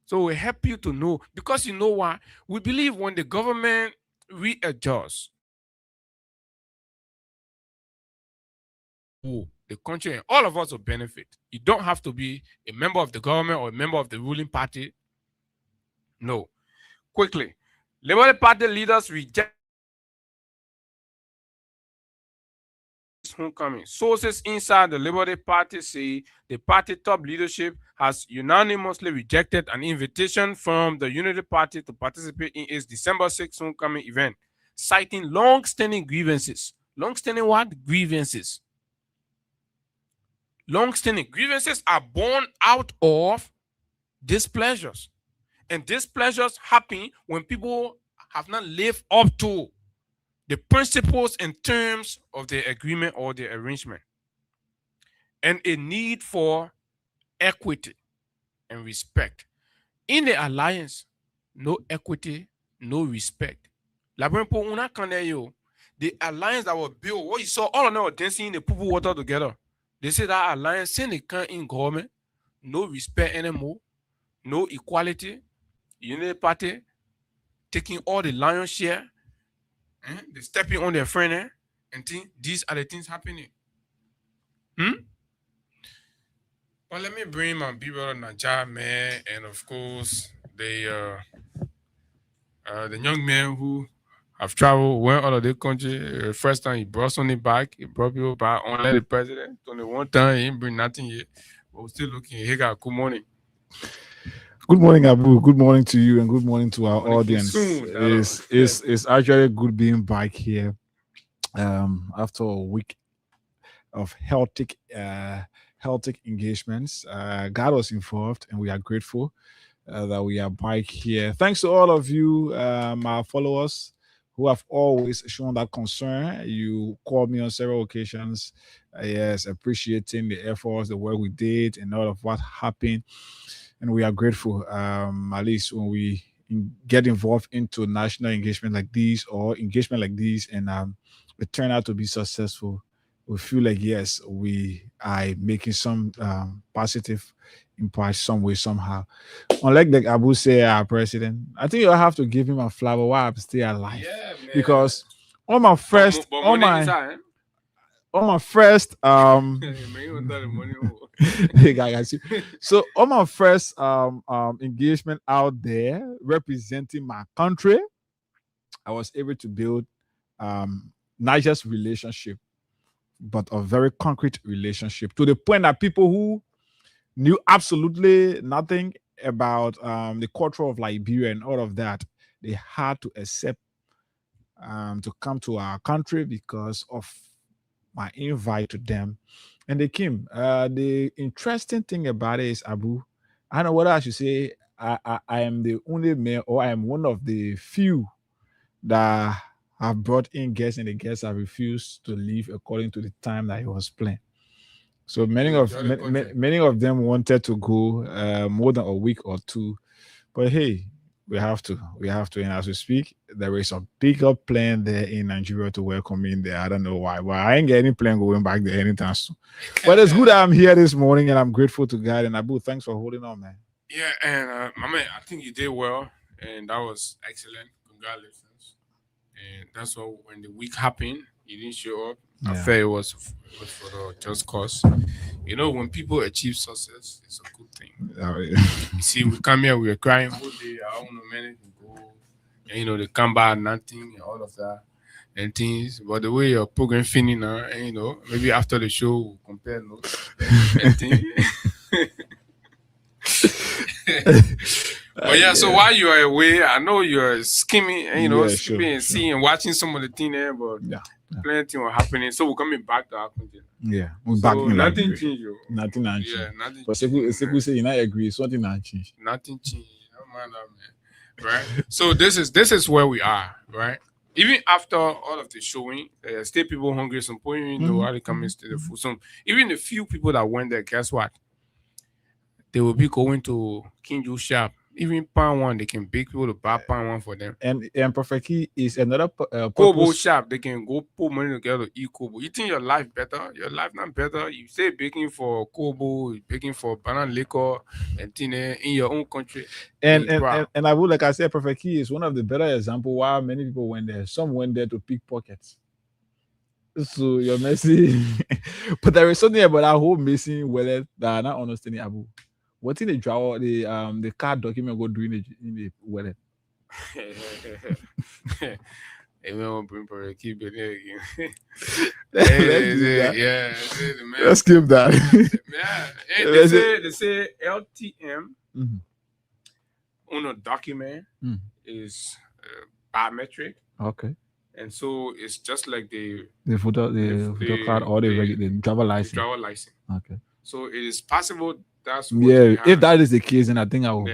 So we help you to know. Because you know why? We believe when the government readjusts, the country and all of us will benefit. You don't have to be a member of the government or a member of the ruling party. No. Quickly. Liberal Party leaders reject homecoming. Sources inside the Liberty Party say the party top leadership has unanimously rejected an invitation from the Unity Party to participate in its December 6th homecoming event, citing long-standing grievances. Long-standing what? Grievances. Long-standing grievances are born out of displeasures. And displeasures happen when people have not lived up to the principles and terms of the agreement or the arrangement. And a need for equity and respect. In the alliance, no equity, no respect. The alliance that was built, what you saw, all of them were dancing in the poo water together. They say that alliance, since they can't in government, no respect anymore, no equality, Unity Party taking all the lion's share, they stepping on their friend, and think these are the things happening. But let me bring my big brother Najah, man, and of course the young man who have traveled, went out of the country. First time he brought something back, he brought people back, only the president. Only one time he didn't bring nothing yet. But we're still looking. Haggai, good morning. Good morning, Abu. Good morning to you, and good morning to our audience. Soon, It's actually good being back here after a week of healthy engagements. God was involved, and we are grateful that we are back here. Thanks to all of you, our followers, who have always shown that concern. You called me on several occasions, yes, appreciating the efforts, the work we did, and all of what happened. And we are grateful, at least when we get involved into national engagement like these or engagement like these, and it turned out to be successful. We feel like, yes, we are making some positive impact some way, somehow. Unlike like Abu say, our president, I think you'll have to give him a flower while I'm still alive. Yeah, man. Because on my first, on my first, so on my first engagement out there representing my country, I was able to build not just relationship, but a very concrete relationship, to the point that people who knew absolutely nothing about the culture of Liberia and all of that, they had to accept to come to our country because of my invite to them, and they came. The interesting thing about it is, Abu, I don't know whether I should say I am the only man, or I am one of the few that have brought in guests, and the guests have refused to leave according to the time that he was playing. So many of them wanted to go more than a week or two, but hey, we have to. And as we speak, there is a bigger plan there in Nigeria to welcome me in there. I don't know why, but I ain't getting any plan going back there anytime soon. But it's good that I'm here this morning, and I'm grateful to God. And Abu, thanks for holding on, man. Yeah, and my man, I think you did well, and that was excellent. Congratulations. And that's why when the week happened, you didn't show up. I felt it was for the just cause. You know, when people achieve success, it's a good thing. You see, we come here, we are crying whole day. I don't know, man, can go. And, they come by nothing and all of that. and things. But the way your program finished now, and, you know, maybe after the show we'll compare notes and things. But yeah, so while you are away, I know you're skimming, and, you know, skipping and seeing, watching some of the thing there, but plenty were happening. So we're coming back to our content. Yeah, we're So back in nothing Liberia. changed, yo. Nothing changed. Yeah, nothing But changed. Sekou say you not agree, something not changed. Nothing changed. Don't mind that, man. Right? So this is where we are, right? Even after all of the showing, still people hungry. Some point, you know, how they come into the food. Some even the few people that went there, guess what? They will be going to King Juice shop. Even pound one, they can beg people to buy pound one for them. And Prophet Key is another Kobo shop, they can go put money together to eat Kobo. You think your life better? Your life not better. You say begging for Kobo, begging for banana liquor and thing in your own country. And I would, like I said, Prophet Key is one of the better examples why many people went there. Some went there to pick pockets. So you're messy. But there is something about that whole missing wallet that I'm not understanding about. What in the drawer, the card document go do in the wallet? Everyone bring Prophet Key back there again. Let's skip that. Yeah, they say LTM on a document is biometric. Okay. And so it's just like the photo card or the driver license. Driver license. Okay. So it is possible that's what if that is the case, then I think I will.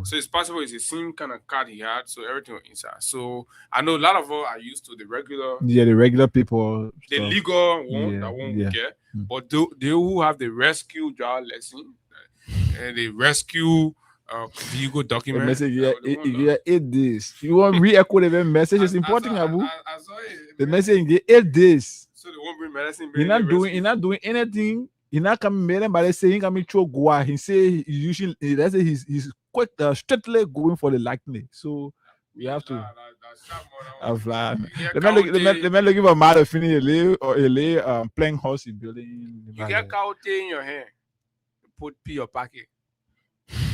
So it's possible it's the same kind of card he had, so everything was inside. So I know a lot of us are used to the regular. Yeah, the regular people. The legal one, that one we get. But they who have the rescue driver license and the rescue vehicle document. The message, 8 days. You want to re-echo the message? It's important, Abu. I saw it. The message, 8 days. So they won't bring medicine. You're not doing anything. He not coming made but they say he coming through Goa. He say he usually let's say he's quite straightly going for the lightning. So we have to fly. The man looking for mother finish playing horse in building. You get coyote in your hair. Put your pocket.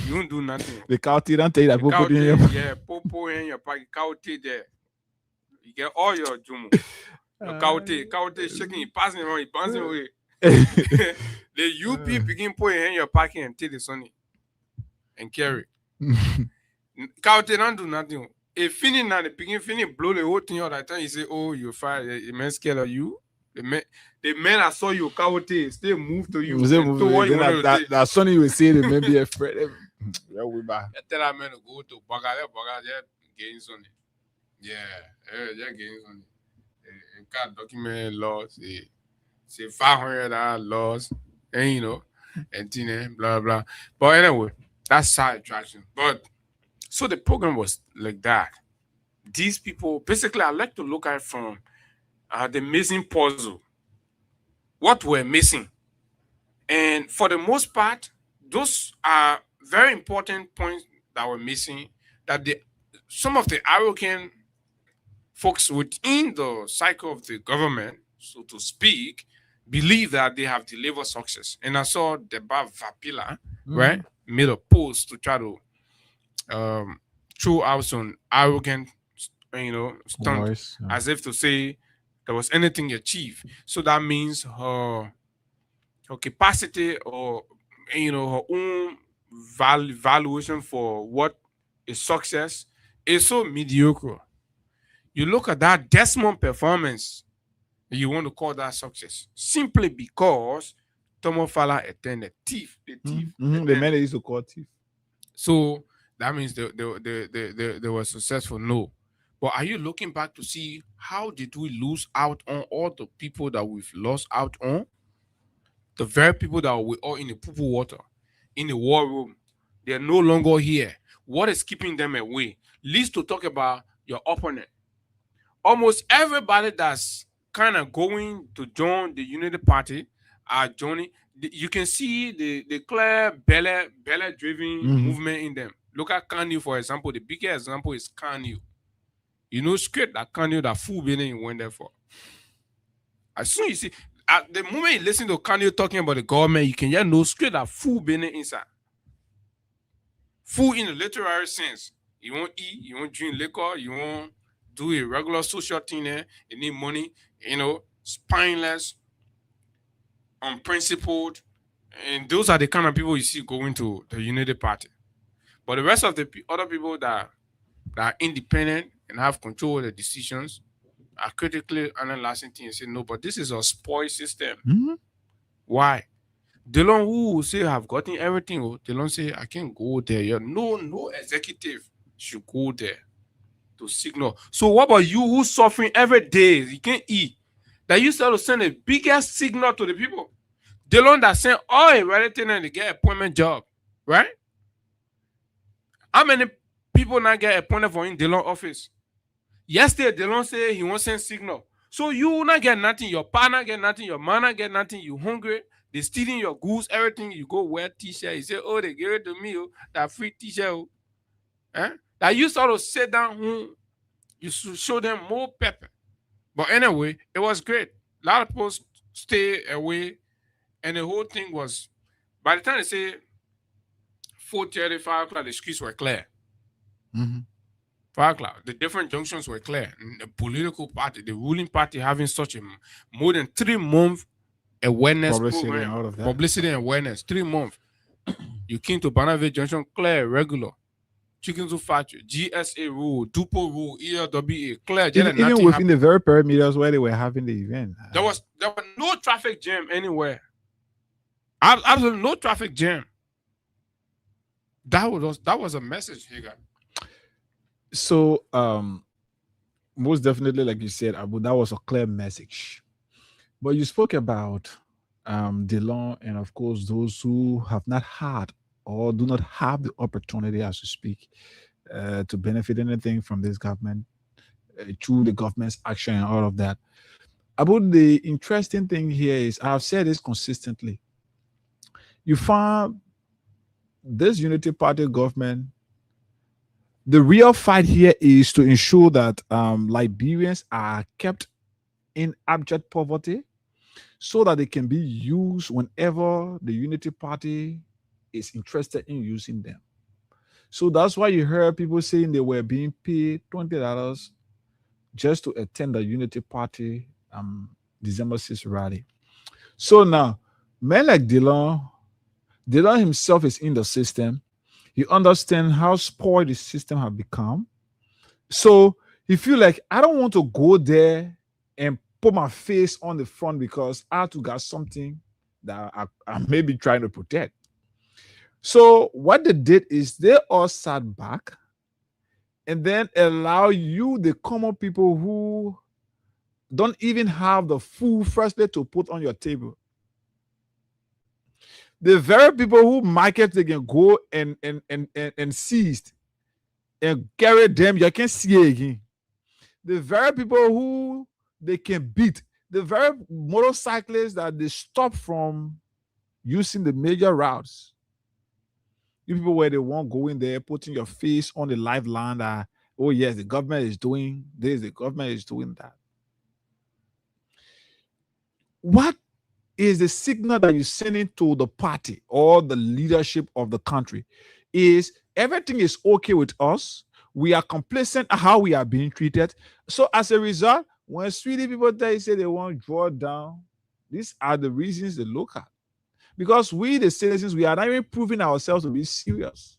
You don't do nothing. The coyote don't tell you that put in your popo in your pocket. Coyote there. You get all your jumu. Coyote shaking, passing around, he bouncing away. The UP begin put in your pocket and take the sunny and carry. Coyote don't do nothing. If finish now, the begin finish blow the whole thing out. That time you say, "Oh, you fired." The man scared of you. The man I saw you coyote still move to you. That sunny will say the man be afraid. Yeah, we back. Tell that man to go to Bagale, getting sunny. Yeah, getting sunny. And got document laws. Say $500 laws, and you know, and blah blah. But anyway, that's side attraction. But so the program was like that. These people, basically, I like to look at from the missing puzzle. What we're missing, and for the most part, those are very important points that were missing. That some of the arrogant folks within the cycle of the government, so to speak, believe that they have delivered success. And I saw Deba Vapila, right, made a post to try to throw out some arrogant, stunt, as if to say there was anything achieved. So that means her capacity or her own valuation for what is success is so mediocre. You look at that Desmond performance, you want to call that success simply because Tomo Fala attended the thief. The man they used to call thief. So that means they were successful. No. But are you looking back to see how did we lose out on all the people that we've lost out on? The very people that were all in the poo water, in the war room, they're no longer here. What is keeping them away? Least to talk about your opponent. Almost everybody that's kind of going to join the Unity Party are joining. You can see the clear belly-driven movement in them. Look at Kanye, for example. The biggest example is Kanye. You know, straight that Kanye, that fool Benin went there for. As soon as you see, at the moment you listen to Kanye talking about the government, you can just know straight that fool Benin inside. Fool in the literary sense. You won't eat, you won't drink liquor, you won't do a regular social thing there. They need money, spineless, unprincipled. And those are the kind of people you see going to the Unity Party. But the rest of the other people that are independent and have control of the decisions are critically analyzing things and say, no, but this is a spoiled system. Mhm. Why? The one who say have gotten everything, they don't say I can't go there. No executive should go there to signal. So what about you who's suffering every day? You can't eat. That you start to send the biggest signal to the people. The one that send all everything and they get appointment job, right? How many people now get appointed for in Delon office? Yesterday, Delon say he won't send signal. So you not get nothing, your partner get nothing, your man not get nothing, you hungry, they stealing your goods, everything, you go wear t-shirt, you say, oh, they gave it to me, that free t-shirt. That you sort of sit down, you should show them more pepper. But anyway, it was great. A lot of people stay away, and the whole thing was, by the time they say 4:30, 5 o'clock, the streets were clear. Mhm. 5 o'clock, the different junctions were clear. And the political party, the ruling party, having such a more than 3-month awareness Publicity program, and all of that. publicity and awareness, 3 months. You came to Banaville Junction, clear, regular. Chicken to factory, GSA rule, Dupo rule, ELWA, clear. Even within the very perimeters where they were having the event. There was no traffic jam anywhere. Absolutely no traffic jam. That was a message, Haggai. So most definitely, like you said, Abu, that was a clear message. But you spoke about Delon and of course those who have not had or do not have the opportunity, as you speak, to benefit anything from this government through the government's action and all of that. About the interesting thing here is, I've said this consistently. You find this Unity Party government, the real fight here is to ensure that Liberians are kept in abject poverty so that they can be used whenever the Unity Party is interested in using them. So that's why you heard people saying they were being paid $20 just to attend the Unity Party December 6th rally. So now, men like Delon himself is in the system. He understands how spoiled the system has become. So he feel like, I don't want to go there and put my face on the front because I too got something that I may be trying to protect. So what they did is they all sat back and then allow you, the common people who don't even have the food firstly to put on your table. The very people who market they can go and seize and carry them, you can't see it again. The very people who they can beat, the very motorcyclists that they stop from using the major routes. You people where they won't go in there, putting your face on the live land. Oh yes, the government is doing this, the government is doing that. What is the signal that you're sending to the party or the leadership of the country? Is everything is okay with us? We are complacent at how we are being treated. So as a result, when sweetie people they say they want to draw down, these are the reasons they look at. Because we, the citizens, we are not even proving ourselves to be serious.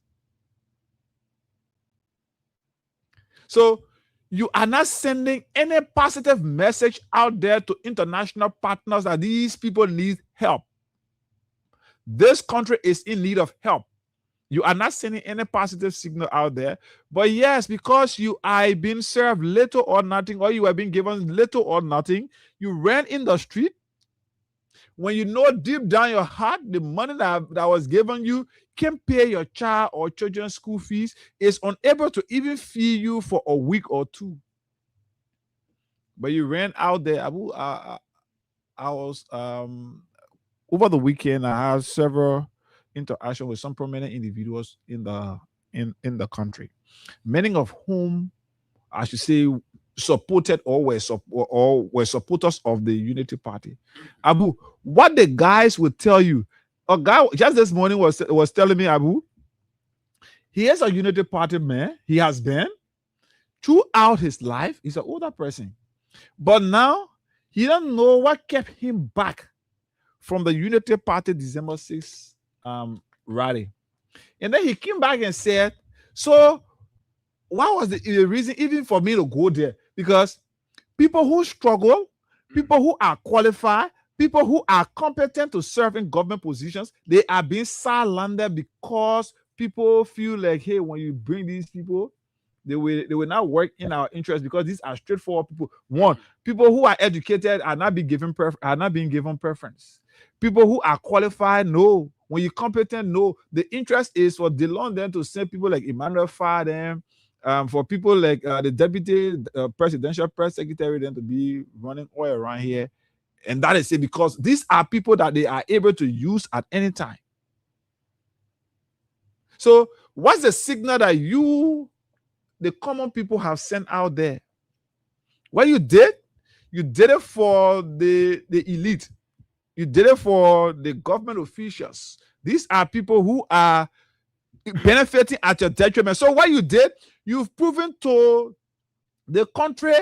So you are not sending any positive message out there to international partners that these people need help. This country is in need of help. You are not sending any positive signal out there. But yes, because you are being served little or nothing, or you are being given little or nothing, you ran in the street. When you know deep down your heart, the money that was given you can't pay your child or children's school fees, is unable to even feed you for a week or two. But you ran out there. I was over the weekend, I had several interactions with some prominent individuals in the country, many of whom, I should say, supported or were supporters of the Unity Party. Abu, what the guys would tell you, a guy just this morning was telling me, Abu, he is a Unity Party man. He has been throughout his life, he's an older person. But now, he doesn't know what kept him back from the Unity Party December 6th rally. And then he came back and said, so what was the reason even for me to go there? Because people who struggle, people who are qualified, people who are competent to serve in government positions, they are being sidelined because people feel like, hey, when you bring these people, they will not work in our interest because these are straightforward people. One, people who are educated are not being given preference. People who are qualified, no. When you're competent, no. The interest is for DeLon then to send people like Emmanuel Faden, for people like the deputy presidential press secretary then to be running oil around here. And that is it, because these are people that they are able to use at any time. So what's the signal that the common people have sent out there? What you did it for the elite. You did it for the government officials. These are people who are benefiting at your detriment. So what you did, you've proven to the country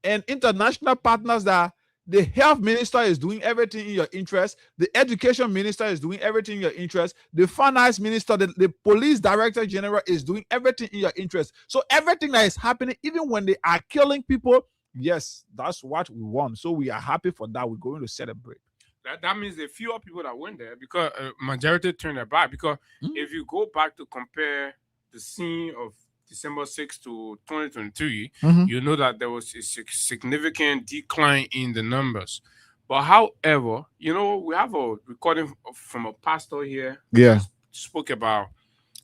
and international partners that the health minister is doing everything in your interest. The education minister is doing everything in your interest. The finance minister, the police director general is doing everything in your interest. So everything that is happening, even when they are killing people, yes, that's what we want. So we are happy for that. We're going to celebrate. That means the fewer people that went there, because majority turned their back. Because if you go back to compare the scene of December 6th to 2023, you know that there was a significant decline in the numbers. But however, you know, we have a recording from a pastor here. Yeah. Spoke about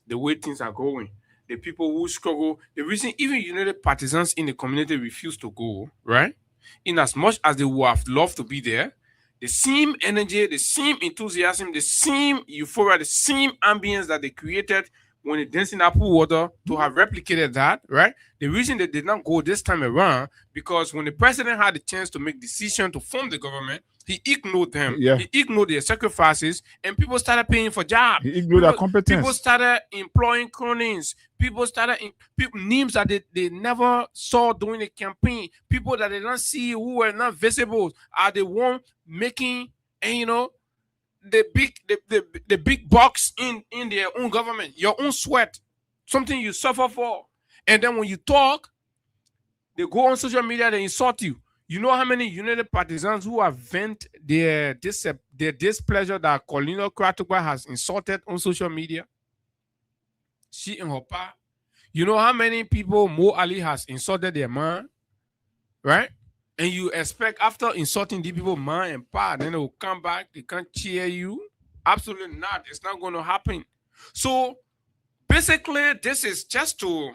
the way things are going. The people who struggle, the reason even United partisans in the community refuse to go, right? In as much as they would have loved to be there, the same energy, the same enthusiasm, the same euphoria, the same ambience that they created when they danced in Apple water to have replicated that, right? The reason they did not go this time around, because when the president had the chance to make decision to form the government, he ignored them. Yeah. He ignored their sacrifices, and people started paying for jobs. He ignored their competence. People started employing cronies. People started names that they never saw during the campaign. People that they don't see, who were not visible, are the one making, and you know, the big bucks in their own government, your own sweat, something you suffer for. And then when you talk, they go on social media, they insult you. You know how many United partisans who have vent their displeasure that Colino Kratuba has insulted on social media? She and her pa. You know how many people Mo Ali has insulted their man? Right? And you expect after insulting the people, man and pa, then they will come back, they can't cheer you? Absolutely not. It's not going to happen. So basically, this is just to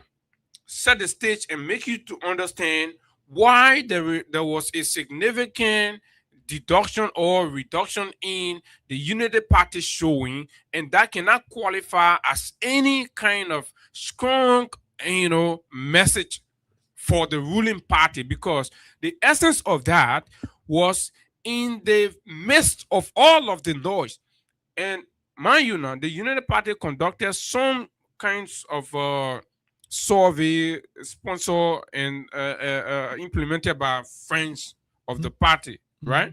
set the stage and make you to understand why there was a significant deduction or reduction in the Unity Party showing, and that cannot qualify as any kind of strong, message for the ruling party, because the essence of that was in the midst of all of the noise. And mind you now, the Unity Party conducted some kinds of survey sponsored and implemented by friends of the party, right?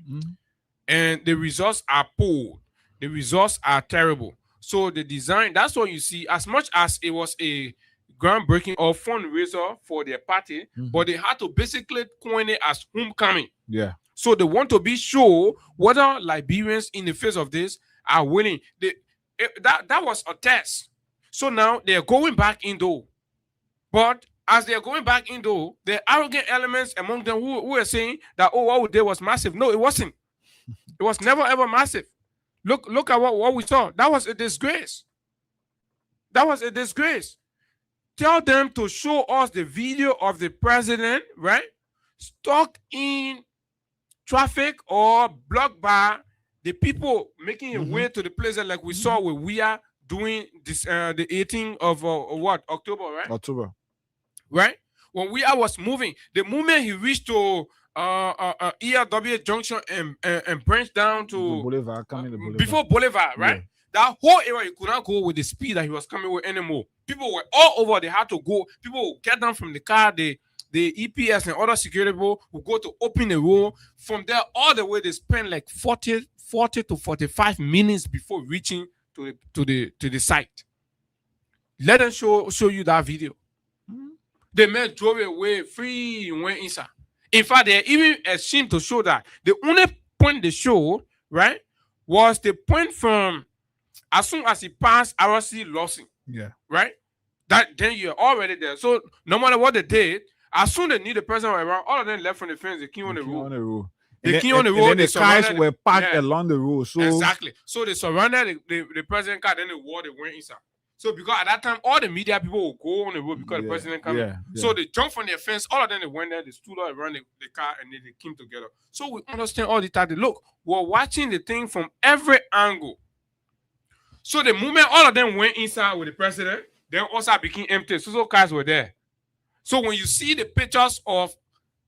And the results are poor. The results are terrible. So the design, that's what you see, as much as it was a groundbreaking or fundraiser for their party, but they had to basically coin it as homecoming. Yeah. So they want to be sure whether Liberians in the face of this are willing. That was a test. So now they're going back in though. But as they're going back in though, the arrogant elements among them who are saying that, oh, what we did was massive. No, it wasn't. It was never ever massive. Look at what we saw. That was a disgrace. That was a disgrace. Tell them to show us the video of the president, right? Stuck in traffic or blocked by the people making a way to the places like we saw where we are doing this the 18th of October, right? October. Right? When we was moving, the moment he reached to ERW Junction and branched down to Boulevard, Boulevard. Before Boulevard, right? Yeah. That whole area, you could not go with the speed that he was coming with anymore. People were all over. They had to go. People would get down from the car. They the EPS and other security people will go to open the road. From there, all the way they spend like 40 to 45 minutes before reaching to the site. Let them show you that video. The man drove away free and went inside. In fact, they're even ashamed to show that. The only point they show, right, was the point from as soon as he passed RC Lawson. Yeah. Right? That then you're already there. So no matter what they did, as soon as they need the person around, all of them left from the fence, they came on the road. They came on the road. And the cars were parked along the road. So exactly. So they surrounded the president car, then they went inside. So because at that time, all the media people will go on the road because the president came. Yeah. So they jumped from their fence. All of them, they went there, they stood up around the car, and then they came together. So we understand all the time. Look, we're watching the thing from every angle. So the moment all of them went inside with the president, then also became empty. So cars were there. So when you see the pictures of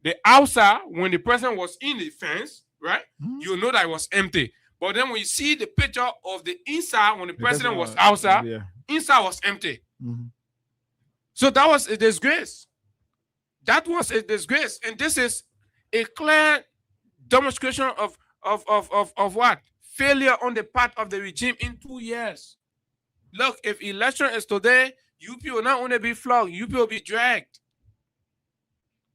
the outside, when the president was in the fence, right, you know that it was empty. But then when you see the picture of the inside, when the president was outside, inside was empty. So that was a disgrace. That was a disgrace. And this is a clear demonstration of what? Failure on the part of the regime in 2 years. Look, if election is today, UP will not only be flogged, UP will be dragged.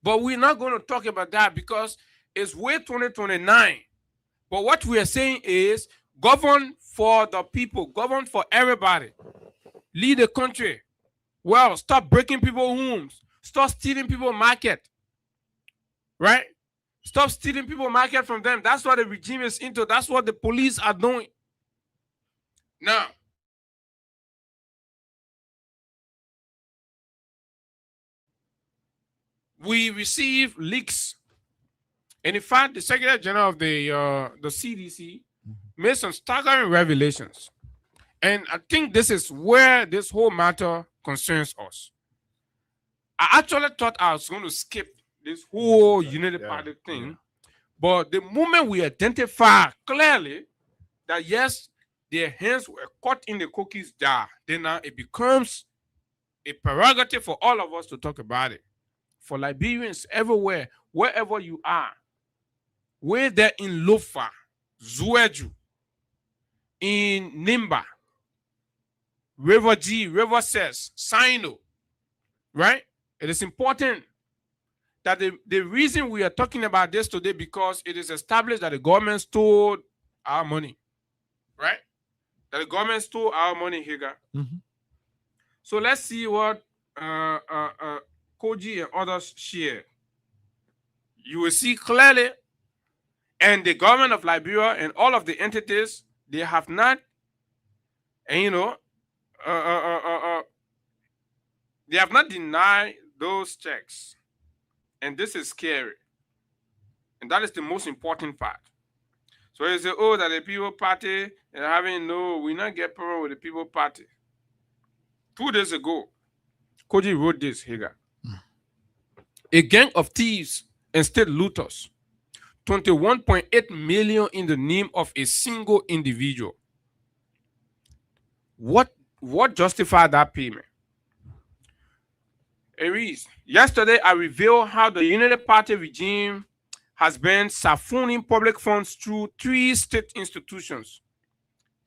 But we're not going to talk about that because it's way 2029. But what we are saying is govern for the people, govern for everybody. Lead the country. Well, stop breaking people's homes. Stop stealing people's market. Right? Stop stealing people's market from them. That's what the regime is into. That's what the police are doing. Now, we receive leaks. And in fact, the Secretary General of the CDC made some staggering revelations. And I think this is where this whole matter concerns us. I actually thought I was going to skip this whole Unity Party thing. But the moment we identify clearly that, yes, their hands were caught in the cookies jar, then now it becomes a prerogative for all of us to talk about it. For Liberians everywhere, wherever you are, whether they're in Lofa, Zueju, in Nimba, River G, River Ses, Sino, right? It is important that the reason we are talking about this today because it is established that the government stole our money, right? That the government stole our money, Haggai. So let's see what Koji and others share. You will see clearly, and the government of Liberia and all of the entities, they have not, and they have not denied those checks. And this is scary. And that is the most important part. So you say, oh, that the People Party and having we not get problem with the People Party. 2 days ago, Koji wrote this, Haggai. A gang of thieves and state looters, 21.8 million in the name of a single individual. What justified that payment? Aries, yesterday I revealed how the Unity Party regime has been siphonning public funds through 3 state institutions: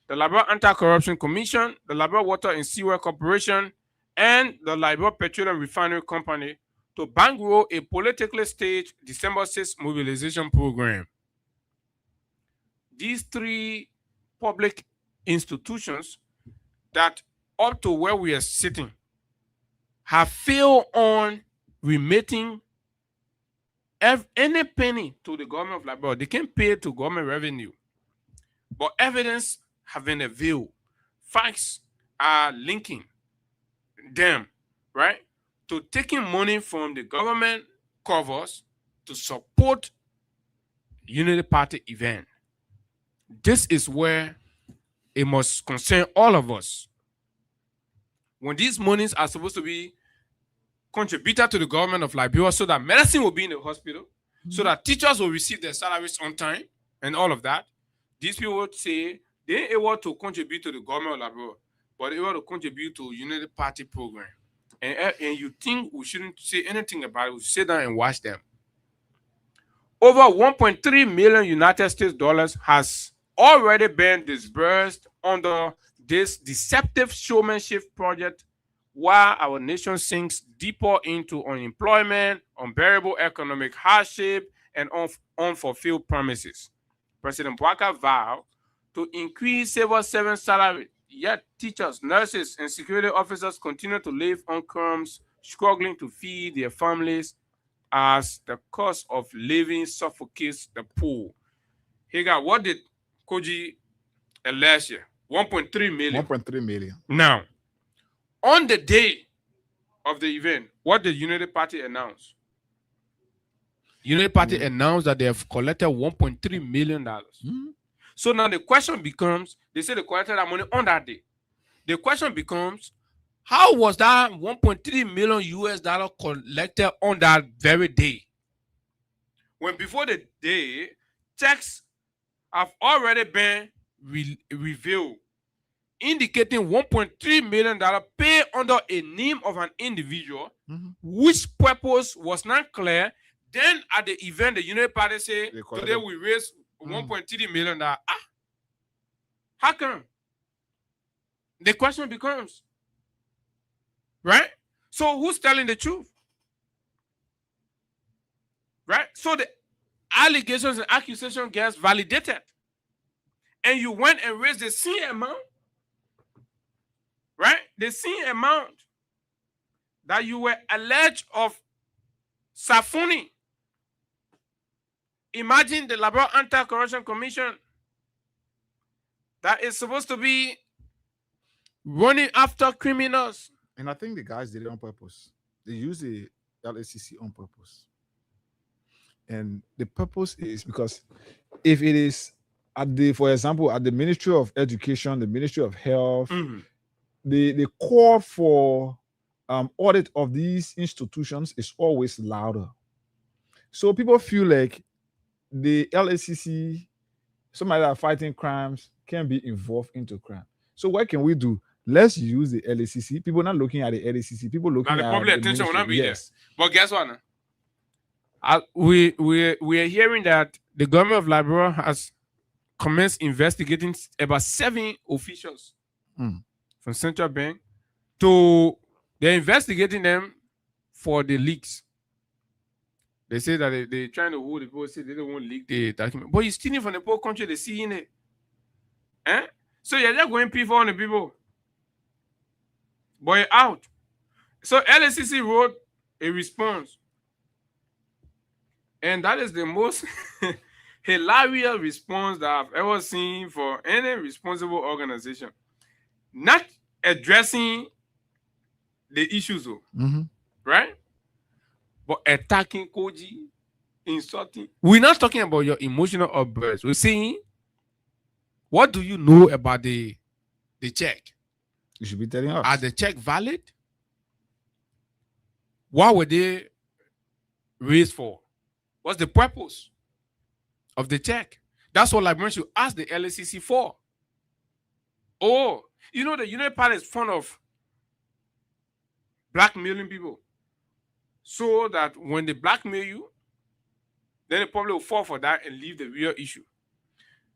the Liberia Anti-Corruption Commission, the Liberia Water and Sewer Corporation, and the Liberia Petroleum Refinery Company to bankroll a politically staged December 6th mobilization program. These 3 public institutions that up to where we are sitting have failed on remitting any penny to the government of Liberia. They can't pay to government revenue. But evidence have been availed. Facts are linking them, right, to taking money from the government covers to support Unity Party event. This is where it must concern all of us. When these monies are supposed to be contributed to the government of Liberia so that medicine will be in the hospital, so that teachers will receive their salaries on time and all of that, these people would say they ain't able to contribute to the government of Liberia, but they able to contribute to Unity Party program. and you think we shouldn't say anything about it, we sit down and watch them. Over 1.3 million United States dollars has already been disbursed under this deceptive showmanship project while our nation sinks deeper into unemployment, unbearable economic hardship, and unfulfilled promises. President Bwaka vowed to increase civil servant salary, yet teachers, nurses, and security officers continue to live on crumbs, struggling to feed their families as the cost of living suffocates the poor. Haggai, what did Koji last year? 1.3 million. 1.3 million. Now, on the day of the event, what did United Party announce? United Party announced that they have collected $1.3 million. So now the question becomes, they say they collected that money on that day. The question becomes, how was that 1.3 million US dollar collected on that very day? When before the day, checks have already been revealed, indicating $1.3 million paid under a name of an individual, which purpose was not clear. Then at the event, the United Party say, today we raised $1.3 million. How come? The question becomes, right? So who's telling the truth? Right? So the allegations and accusation gets validated. And you went and raised the same amount, right? The same amount that you were alleged of Safuni. Imagine the Liberal Anti-Corruption Commission that is supposed to be running after criminals. And I think the guys did it on purpose. They use the LACC on purpose. And the purpose is because if it is at the, for example, at the Ministry of Education, the Ministry of Health, the call for audit of these institutions is always louder. So people feel like the LACC, somebody that are fighting crimes, can be involved into crime. So what can we do? Let's use the LACC. People not looking at the LACC. People looking now, the at public the attention will not be yes. there. But guess what? We are hearing that the government of Liberia has commenced investigating about 7 officials from Central Bank. They're investigating them for the leaks. They say that they're trying to hold the people, say they don't want to leak the document. But you're stealing from the poor country, they see in it. So you're just going people on the people. But you're out. So LACC wrote a response. And that is the most hilarious response that I've ever seen for any responsible organization. Not addressing the issues, right? But attacking Koji, insulting. We're not talking about your emotional outbursts. We're saying, what do you know about the check? You should be telling us. Are the check valid? What were they raised for? What's the purpose of the check? That's what Liberians should ask the LACC for. Oh, you know, the United Party is fond of blackmailing people. So that when they blackmail you, then they probably will fall for that and leave the real issue.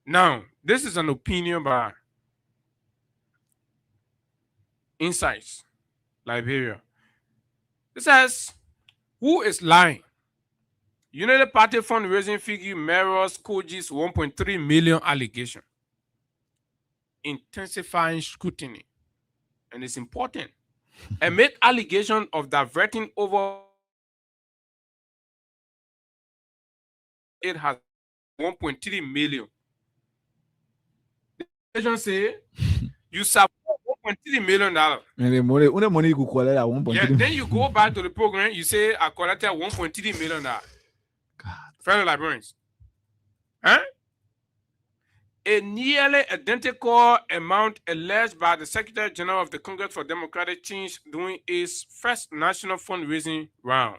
Now, this is an opinion by Insights, Liberia. It says, who is lying? United Party fundraising figure mirrors Koji's 1.3 million allegation. Intensifying scrutiny. And it's important. Amid allegation of diverting over, it has 1.3 million. The allegation say you support $1.3 million. And the money you could collect at 1.3 Yeah, then you go back to the program, you say I collected $1.3 million. God. Fellow Librarians. A nearly identical amount alleged by the Secretary General of the Congress for Democratic Change during its first national fundraising round.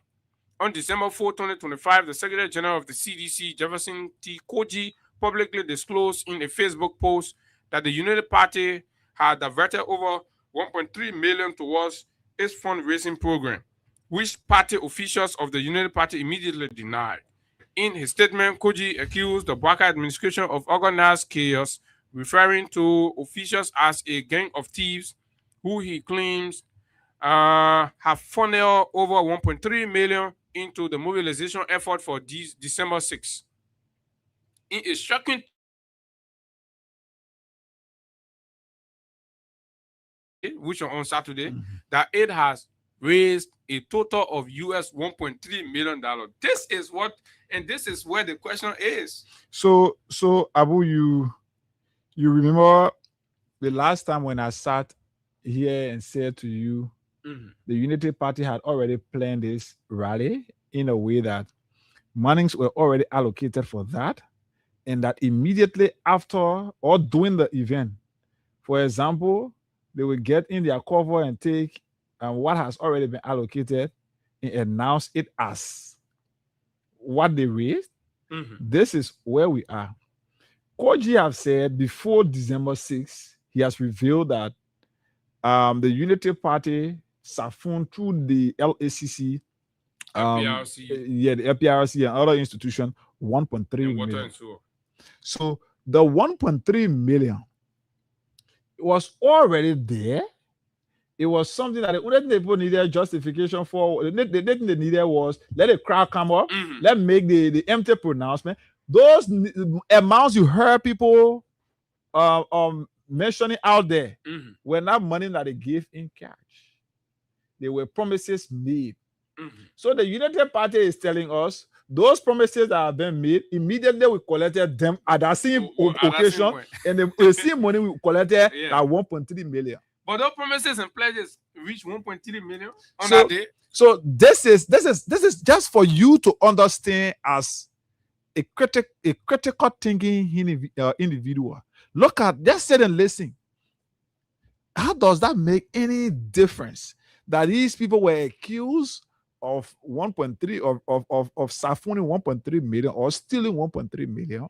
On December 4, 2025, the Secretary General of the CDC, Jefferson T. Koji, publicly disclosed in a Facebook post that the United Party had diverted over $1.3 million towards its fundraising program, which party officials of the United Party immediately denied. In his statement, Koji accused the Baka administration of organized chaos, referring to officials as a gang of thieves who he claims have funneled over 1.3 million into the mobilization effort for December 6. In a shocking which on Saturday, that it has raised a total of US $1.3 million. This is what, and this is where the question is. So Abu, you remember the last time when I sat here and said to you, the Unity Party had already planned this rally in a way that monies were already allocated for that, and that immediately after or during the event, for example, they will get in their cover and take what has already been allocated and announce it as what they raised. This is where we are. Koji have said before December 6th, he has revealed that the Unity Party siphoned through the LACC, the FPRC and other institutions, 1.3 million. So the 1.3 million was already there. It was something that the people needed justification for. The thing they needed was let the crowd come up, let make the empty pronouncement. Those amounts you heard people mentioning out there were not money that they gave in cash. They were promises made. So the United Party is telling us those promises that have been made, immediately we collected them at that same occasion, and the same money we collected at 1.3 million. But those promises and pledges reached 1.3 million on that day. So this is just for you to understand as a critical thinking individual. Look at, just sit and listen. How does that make any difference that these people were accused of 1.3 of siphoning 1.3 million or stealing 1.3 million,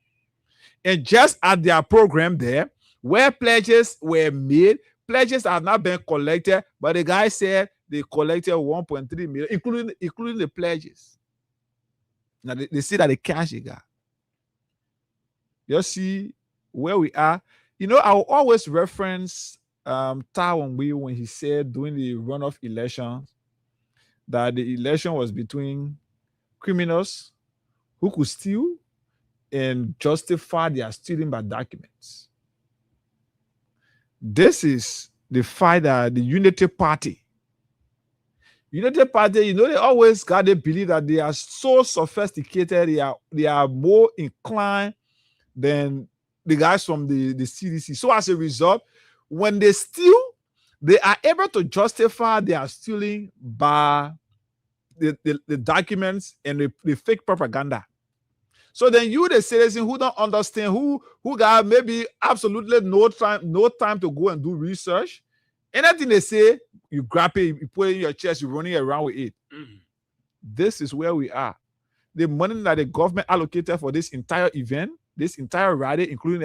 and just at their program there, where pledges were made, pledges have not been collected, but the guy said they collected 1.3 million, including the pledges. Now they see that the cash they got. You see where we are. You know, I will always reference Taiwan when he said during the runoff elections that the election was between criminals who could steal and justify their stealing by documents. This is the fight that the Unity Party, you know, they always got to believe that they are so sophisticated, they are more inclined than the guys from the CDC. So as a result, when they steal, they are able to justify their stealing by the documents and the fake propaganda. So then you, the citizen who don't understand, who got maybe absolutely no time to go and do research, anything they say, you grab it, you put it in your chest, you're running around with it. This is where we are. The money that the government allocated for this entire event, this entire rally, including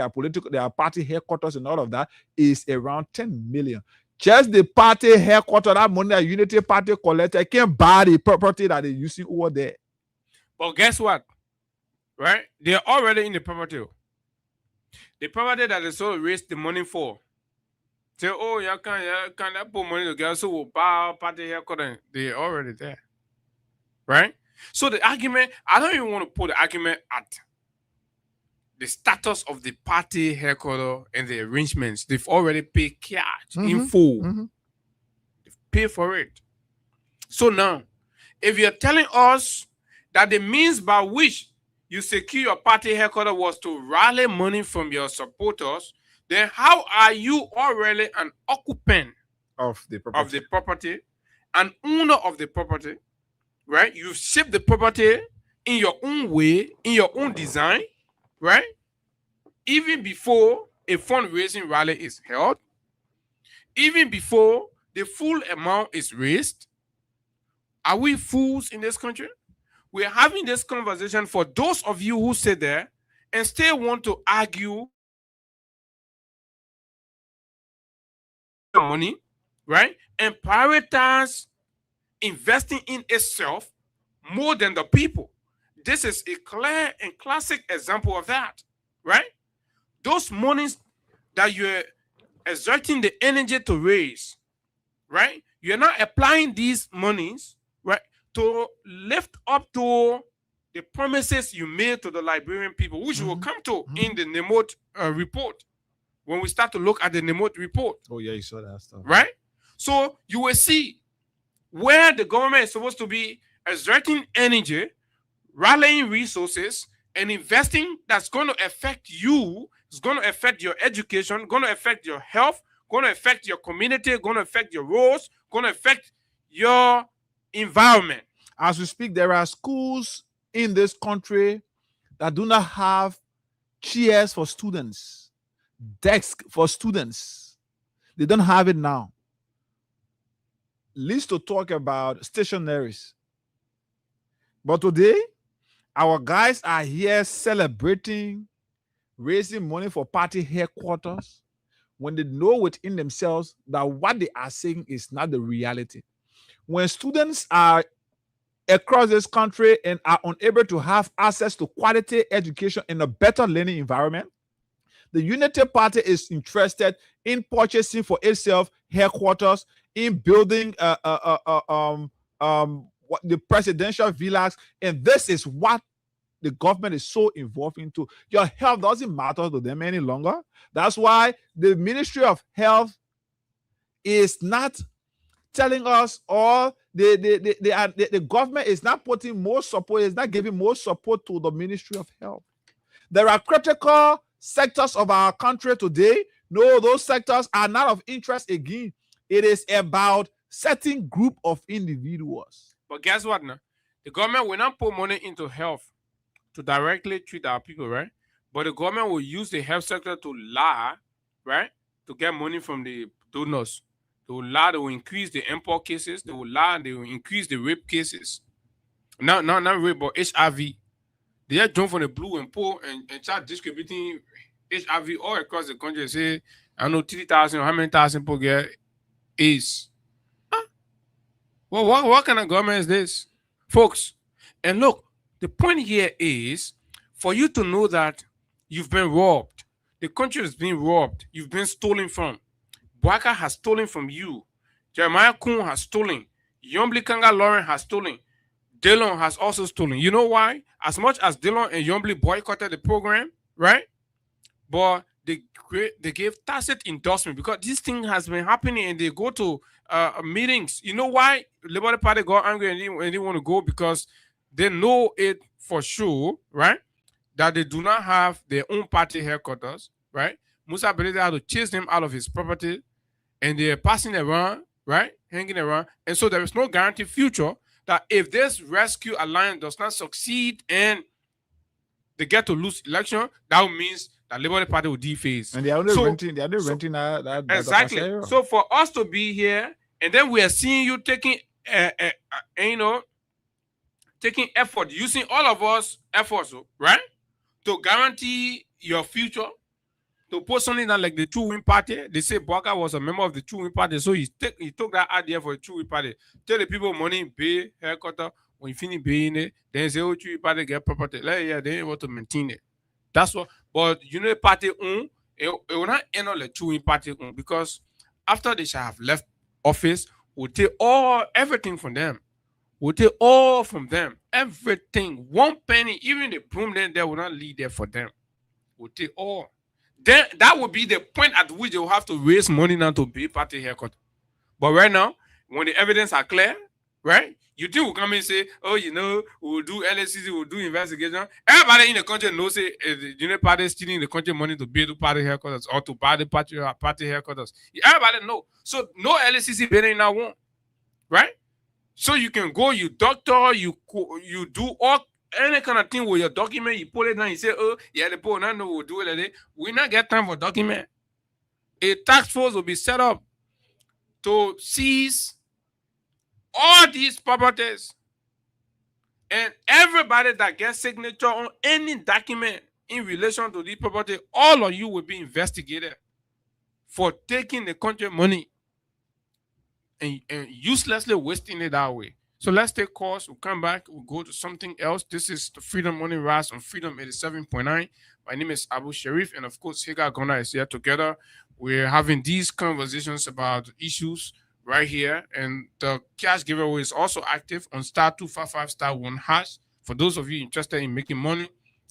their party headquarters and all of that, is around 10 million. Just the party headquarters, that money that Unity Party collected can't buy the property that they're using over there. But guess what? Right? They're already in the property. The property that they so raised the money for. Say, oh, you can't put money together, so we'll buy party headquarters. They're already there. Right? So the argument, I don't even want to put the argument at the status of the party headquarters and the arrangements. They've already paid cash in full. They've paid for it. So now, if you're telling us that the means by which you secure your party headquarters was to rally money from your supporters, then how are you already an occupant of the property, an owner of the property, right? You've shaped the property in your own way, in your own design, right? Even before a fundraising rally is held, even before the full amount is raised. Are we fools in this country? We're having this conversation for those of you who sit there and still want to argue money, right? And prioritize investing in itself more than the people. This is a clear and classic example of that, right? Those monies that you're exerting the energy to raise, right? You're not applying these monies, right, to lift up to the promises you made to the Liberian people, which will come to in the Nemot report when we start to look at the Nemot report. Oh yeah, you saw that stuff, right? So you will see where the government is supposed to be exerting energy, rallying resources, and investing that's going to affect you. It's going to affect your education, going to affect your health, going to affect your community, going to affect your roads, going to affect your environment. As we speak, there are schools in this country that do not have chairs for students, desks for students. They don't have it now. Least to talk about stationaries. But today, our guys are here celebrating, raising money for party headquarters when they know within themselves that what they are saying is not the reality. When students are across this country and are unable to have access to quality education in a better learning environment, the Unity Party is interested in purchasing for itself headquarters, in building the presidential villas, and this is what the government is so involved into. Your health doesn't matter to them any longer. That's why the Ministry of Health is not telling us, or the government is not putting more support, is not giving more support to the Ministry of Health. There are critical sectors of our country today. No, those sectors are not of interest again. It is about certain group of individuals. But guess what now? The government will not put money into health to directly treat our people, right? But the government will use the health sector to lie, right? To get money from the donors. They will lie, they will increase the import cases. They will lie, they will increase the rape cases. Not rape, but HIV. They just jump from the blue and pull and start distributing HIV all across the country and say, I know 3,000 or how many thousand people get AIDS. Huh? Well, what kind of government is this? Folks, and look, the point here is for you to know that you've been robbed. The country has been robbed. You've been stolen from. Boaka has stolen from you. Jeremiah Kuhn has stolen. Yombli Kanga Lauren has stolen. Dillon has also stolen. You know why? As much as Dillon and Yombli boycotted the program, right? But they gave tacit endorsement because this thing has been happening and they go to meetings. You know why Liberty Party got angry and they didn't want to go? Because they know it for sure, right? That they do not have their own party headquarters, right? Musa Beleza had to chase them out of his property and they're passing around, right? Hanging around. And so there is no guaranteed future that if this rescue alliance does not succeed and they get to lose election, that means that Liberty Party will deface. And they are only renting that exactly. So for us to be here, and then we are seeing you taking taking effort, using all of us efforts, right? To guarantee your future, to put something that like the True Win Party. They say Boaka was a member of the True Win Party, so he took that idea for the True Win Party. Tell the people money, pay, haircut. When you finish paying it, then say, oh, True Win Party get property. Like, yeah, they ain't want to maintain it. That's what. But you know, the party it will not end on the True Win Party because after they shall have left office, we'll take everything from them. We'll take all from them. Everything. One penny, even the broom then they will not leave there for them. We'll take all. Then that would be the point at which they will have to raise money now to pay party haircut. But right now, when the evidence are clear, right? You think we'll come and say, oh, you know, we'll do LSCC, we'll do investigation. Everybody in the country knows the Unity Party is stealing the country money to pay the party haircutters or to buy the party haircutters. Everybody know. So no LSCC bidding in that one, right? So you can go, you doctor, you do all any kind of thing with your document, you put it down, you say, oh, yeah, the poor, no, we'll do it like that. We not get time for document. A task force will be set up to seize all these properties. And everybody that gets signature on any document in relation to this property, all of you will be investigated for taking the country money. and uselessly wasting it that way. So let's take course. We'll come back. We'll go to something else. This is the Freedom Money Rise on Freedom 87.9. My name is Abu Sharif, and of course, Haggai Ghana is here together. We're having these conversations about issues right here, and the cash giveaway is also active on *255*1#. For those of you interested in making money,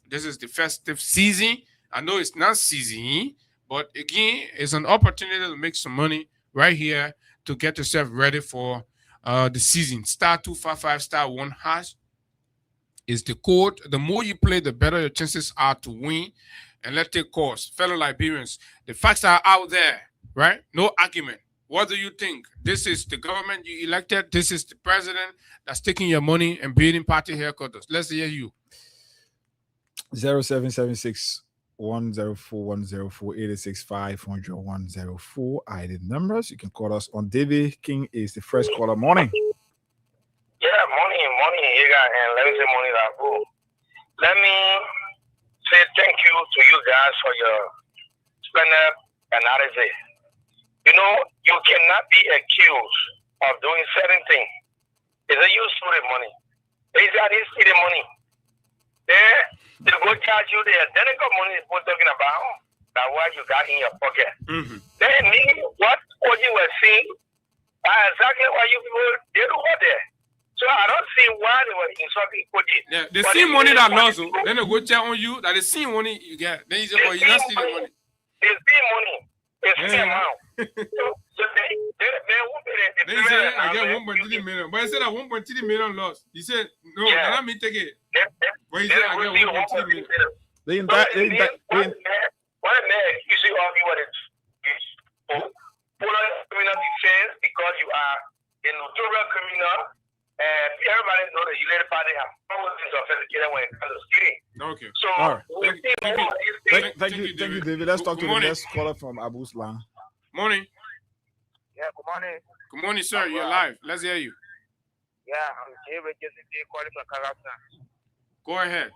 this is the festive season. I know it's not season, but again, it's an opportunity to make some money right here to get yourself ready for the season. *255*1# is the code. The more you play, the better your chances are to win. And let's take course. Fellow Liberians, the facts are out there, right? No argument. What do you think? This is the government you elected. This is the president that's taking your money and building party headquarters. Let's hear you. 0776 104 104 865 104 ID numbers. You can call us on. David King is the first caller. Morning. Yeah, morning, Haggai, and let me say morning, Abu. Let me say thank you to you guys for your splendid analysis. You know, you cannot be accused of doing certain things. It's a you stole the money. They didn't steal the money. They go charge you the identical money people talking about that what you got in your pocket. Mm-hmm. Then what you were seeing exactly what you people did over there. So I don't see why they were insulting Koji. Yeah, they see money that lost, then they go check on you that they see money you get. Then you say, well, you're not stealing money. They see money. They see amount. So they won't be the Then he said, I get 1.3 million. But he said that 1.3 million lost. He said, no, let me take it. But he said, I get 1.3 million. One man usually argue what it is. Pull on criminal defense because you are a notorious criminal. And everybody know that you let a party have thousands of education when it comes to stealing. Okay. So All right. Thank you, David. Let's talk to the next caller from Abu's line. Morning. Yeah, good morning. Good morning, sir. You're live. Let's hear you. Yeah, I'm Jay Richardson calling from Kazakhstan. Go ahead.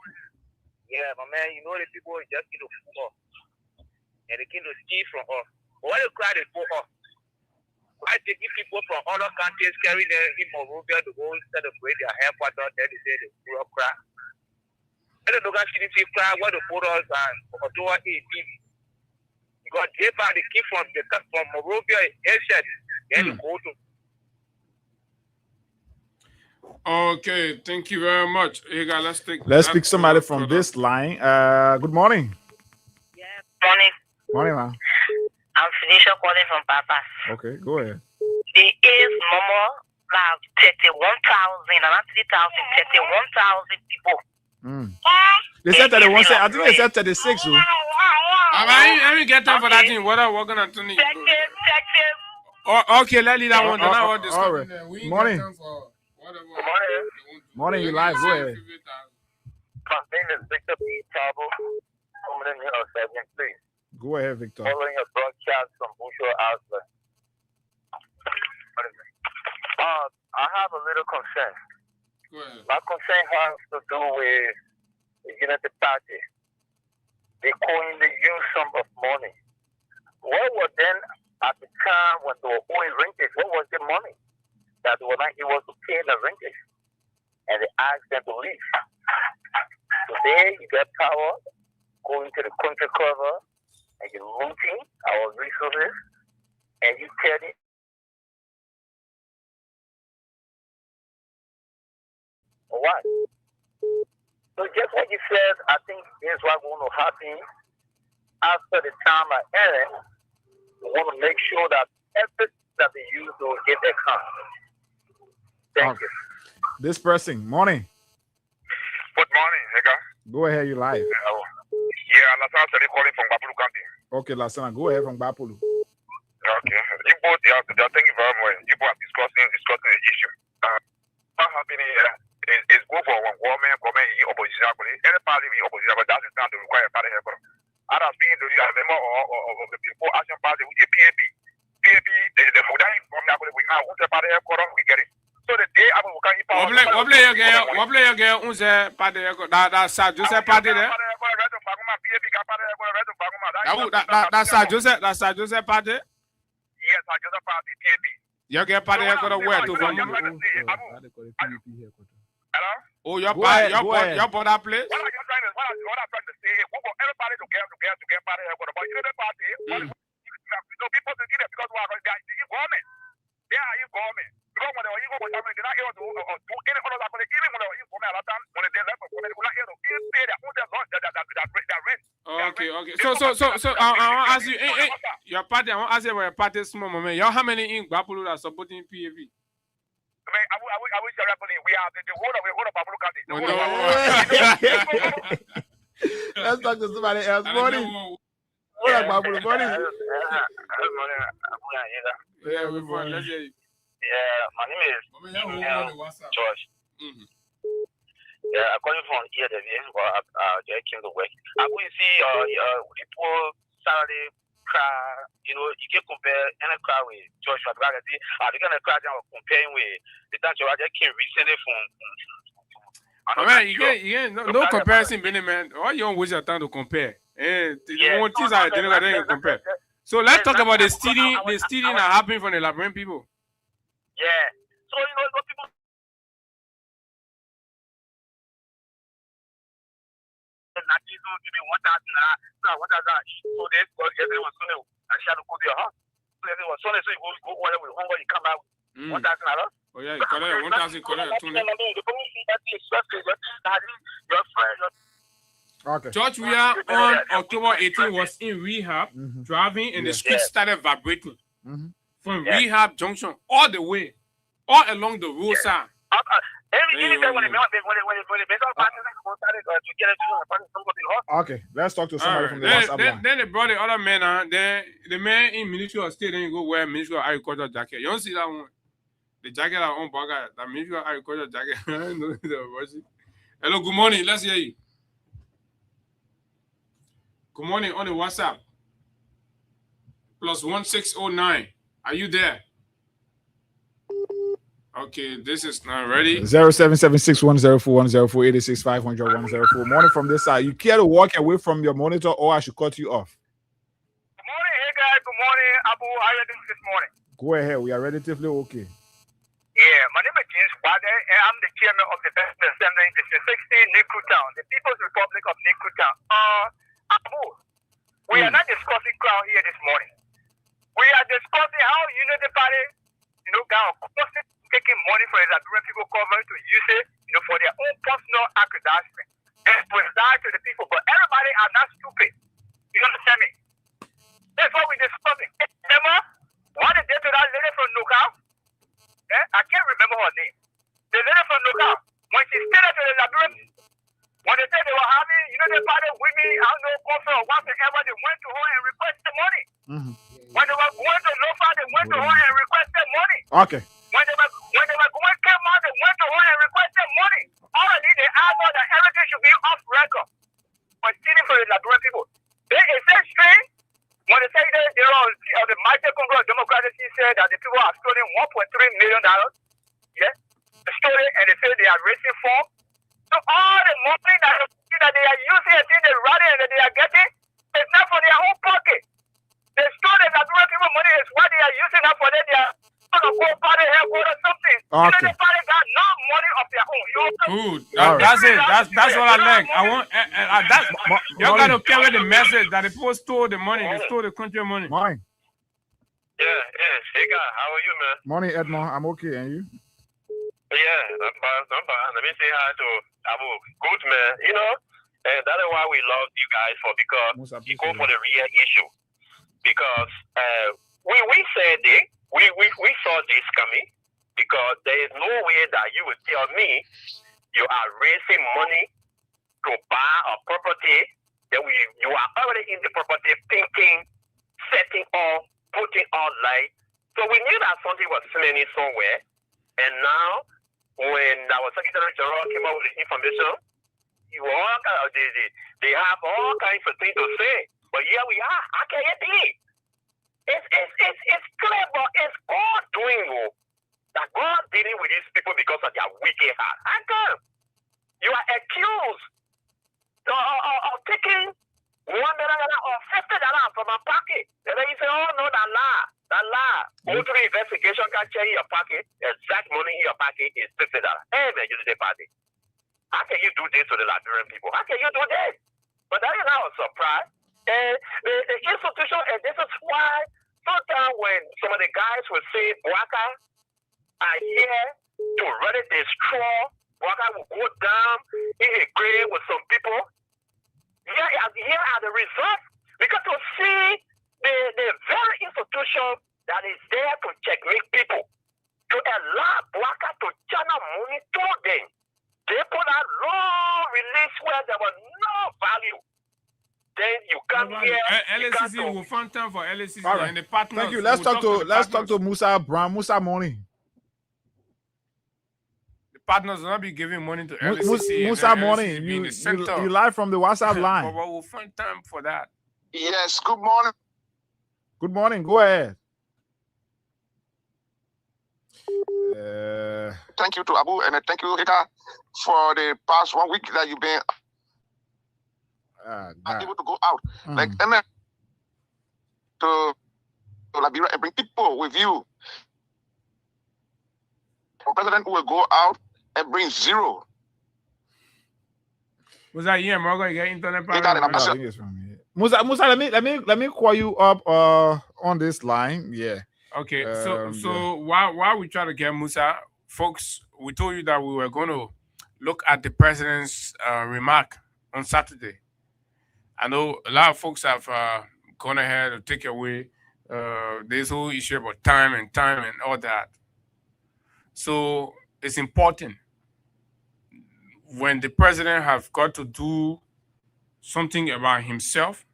Yeah, my man, you know the people just need to fool us. And they came to steal from us. What the crowd is for us? Why taking people from other countries, carrying them in Monrovia to go celebrate their headquarters, then they say they grew up crowd. And the local city crowd, what the photos and October 18. Because they found the key from Monrovia, Asia, then they go to. Okay, thank you very much. Haggai, let's pick somebody from this line. Good morning. Yeah, morning. Morning, man. I'm Felicia calling from Papas. Okay, go ahead. The is Momo now 31,000 and 31,000 people. They said 31. I think they said 36. So. I didn't get time for that thing. What are we working on, Anthony? Check it. Oh, okay, let's leave that one. All right. Morning. Morning, you live. Go ahead. My name is Victor P. Tabo. Coming in here on 73. Go ahead, Victor. Following a broadcast from Bushel Outlet. I have a little concern. Go ahead. My concern has to do with the Unity Party. They coined the huge sum of money. What was then at the time when they were owing renters? What was the money that they were not able to pay the renters? And they asked them to leave. Today you get power, going to the country cover, and you're looting our resources, and you tell it. What? So just what you said, I think is what's going to happen after the time I end. We want to make sure that everything that they use will get their count. Thank you. This person, morning. Good morning, Haggai. Go ahead, you live. Yeah, Lasana Seri calling from Bapulu County. Okay, Lasana, go ahead from Bapulu. Okay. You both, thank you very much. You both are discussing the issue. What's happening here is good for one government in opposition. Any party in opposition, but that's the time to require a party here. I was speaking to you, I remember of the People Action Party, which is PAP. PAP, the food we have, who's the party here, we get it. So the day after we can't eat power. What play your girl? Who's the party? That's Joseph party there. That's Joseph party. Yes, Joseph party, PAP. You get party headquarters where to from? Hello? Oh, your Go ahead, go ahead. your bought that place? What I'm trying to say is, we want everybody to get party headquarters. But you know the party, people to see that because they are government. They are government. Because when they were government, they're not able to do any other thing. Even when they were government, a lot of times, when they left, they were not able to pay their own rent. Okay. So I want to ask you, your party, I want to ask you about your party small moment. Y'all how many in Guapulu are supporting PAV? I wish we are the whole of County. Let's talk to somebody else. Morning. Yeah, we're fine. Let's hear you. Yeah, my name is George. Yeah, I'm calling from here. I came to work. I will see people Saturday crowd. You know, you can compare any crowd with George. I think the crowd I'm comparing with the time I just came recently from. No comparison, Benny, man. Why you don't waste your time to compare? One things I didn't compare. So let's talk about the stealing that happened from the Liberian people. Yeah. So you know people. Not give me 1,000 so they was Sunday. I shall go to your house. So it was Sunday, so you go whatever you hunger, you come out. $1,000. Oh yeah, you collect 1,000, collect 20. Okay. George, we are on October 18 was in rehab, driving, and the street started vibrating from rehab junction all the way, all along the roadside. Okay, let's talk to somebody from the WhatsApp line. Then they brought the other man, then the man in Ministry of State, then you go wear Ministry of Agriculture jacket. You don't see that one? The jacket I own, the Ministry of Agriculture jacket. Hello, good morning. Let's hear you. Good morning on the WhatsApp. +1609. Are you there? Okay, this is not ready. 077610410486510104. Morning from this side. You care to walk away from your monitor, or I should cut you off? Good morning, hey guys. Good morning, Abu. How are you doing this morning? Go ahead. We are relatively okay. Yeah, my name is James Wade, and I'm the chairman of the Best Assembly in District 16, Niku Town, the People's Republic of Niku Town. Abu, we are not discussing crowd here this morning. We are discussing how Unity Party, got taking money from the Liberian people government to use it, for their own personal aggrandizement and preside to the people. But everybody are not stupid. You understand me? That's what we're discussing. Remember what they did to that lady from Nukau? I can't remember her name. The lady from Nukau, when she stated to the Liberian, when they said they were having, the party with me, I don't know, concert or whatever, they went to her and requested money. When they were going to Lofa, they went to her and requested money. Okay. When they were going came out, they went to her and requested money. Already they asked her that everything should be off record. But stealing from the Liberian people. They say strange when they say they are the mighty Congress Democratic said that the people are stealing $1.3 million. Yeah. They stole it and they say they are raising funds. So all the money that they are using and the rally and that they are getting is not for their own pocket. They stole the Liberian people money is what they are using that for them. They are party headquarters something. Okay. The party got no money of their own. That's it. That's what I like. I want you gotta carry the message that the people stole the money. They stole the country money. Morning. Yeah. Hey guy, how are you, man? Morning, Edmond. I'm okay, and you? Yeah, I'm fine. Let me say hi to Abu. Good, man. And that is why we love you guys because you go for the real issue. Because we said it. We saw this coming because there is no way that you would tell me you are raising money to buy a property that you are already in the property thinking, setting up, putting out light. So we knew that something was smelling somewhere. And now, when our Secretary General came out with the information, they have all kinds of things to say. But here we are. I can't be. It's clever. It's God doing that. God dealing with these people because of their wicked heart. And God, you are accused of taking $1 million or $50 from my pocket. And then you say, oh no, that lie. Go to the investigation, can check in your pocket. Exact money in your pocket is $50. And then you say party. How can you do this to the Liberian people? How can you do this? But that is not a surprise. And the institution, and this is why sometimes when some of the guys will say Waka are here to really destroy, Waka will go down in a grave with some people. Here are the results. Because to see the very institution that is there to checkmate people, to allow Waka to channel money to them. They put out long release where there was no value. Then you come here. LSCC will find time for LSCC All right. and the partners. Thank you. Let's talk to Musa Brown. Musa morning. The partners will not be giving money to LSCC. Musa morning. You live from the WhatsApp line. But we'll find time for that. Yes, good morning. Good morning. Go ahead. Thank you to Abu and thank you, Hika, for the past 1 week that you've been able to go out. Like, and then to Liberia and bring people with you. The president will go out and bring zero. Was that you, Morgan? You got internet He got it. problem? I think it's from here. Musa, let me call you up on this line. Yeah. Okay, so while we try to get Musa, folks, we told you that we were going to look at the president's remark on Saturday. I know a lot of folks have gone ahead to take away this whole issue about time and all that. So it's important when the president have got to do something about himself,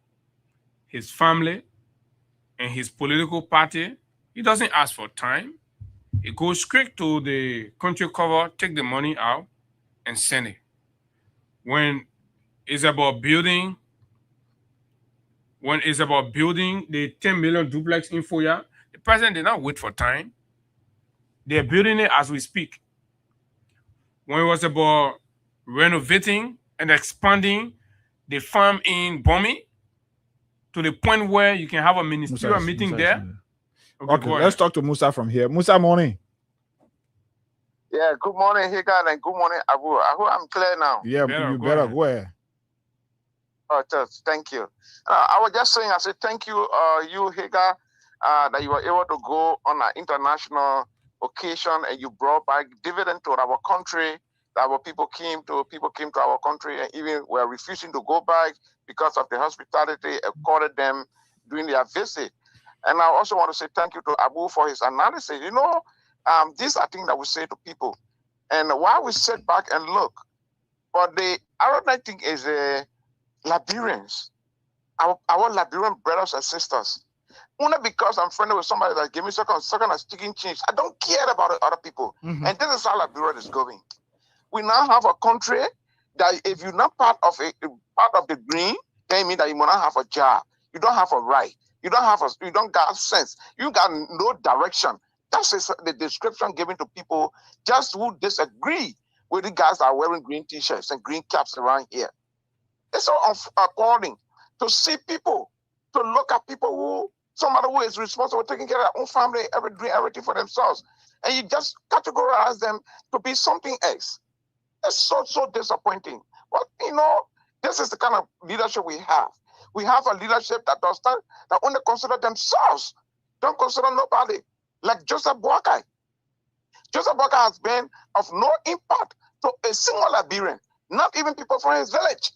his family, and his political party. He doesn't ask for time. He goes straight to the country cover, take the money out, and send it. When it's about building the 10 million duplex in Foya, the president did not wait for time. They're building it as we speak. When it was about renovating and expanding the farm in Bomi to the point where you can have a ministerial meeting there. Okay, let's talk to Musa from here. Musa, morning. Yeah, good morning, Higan, and good morning, Abu. I hope I'm clear now. Yeah, you better go ahead. Oh, just thank you. I was just saying, I said thank you, you Higa, that you were able to go on an international occasion and you brought back dividend to our country. That our people came to our country and even were refusing to go back because of the hospitality accorded them during their visit. And I also want to say thank you to Abu for his analysis. You know, these are things that we say to people. And while we sit back and look, but the ironic thing is Liberians, our Liberian brothers and sisters, only because I'm friendly with somebody that gave me second as chicken change, I don't care about the other people. And this is how Liberia is going. We now have a country that if you're not part of the green, then mean that you will not have a job. You don't have a right. You don't got sense. You got no direction. That's the description given to people just who disagree with the guys that are wearing green t-shirts and green caps around here. It's so according to see people, to look at people who, somebody who is responsible for taking care of their own family, doing everything for themselves. And you just categorize them to be something else. It's so disappointing. But, you know, this is the kind of leadership we have. We have a leadership that only consider themselves, don't consider nobody, like Joseph Boakai. Joseph Boakai has been of no impact to a single Liberian, not even people from his village,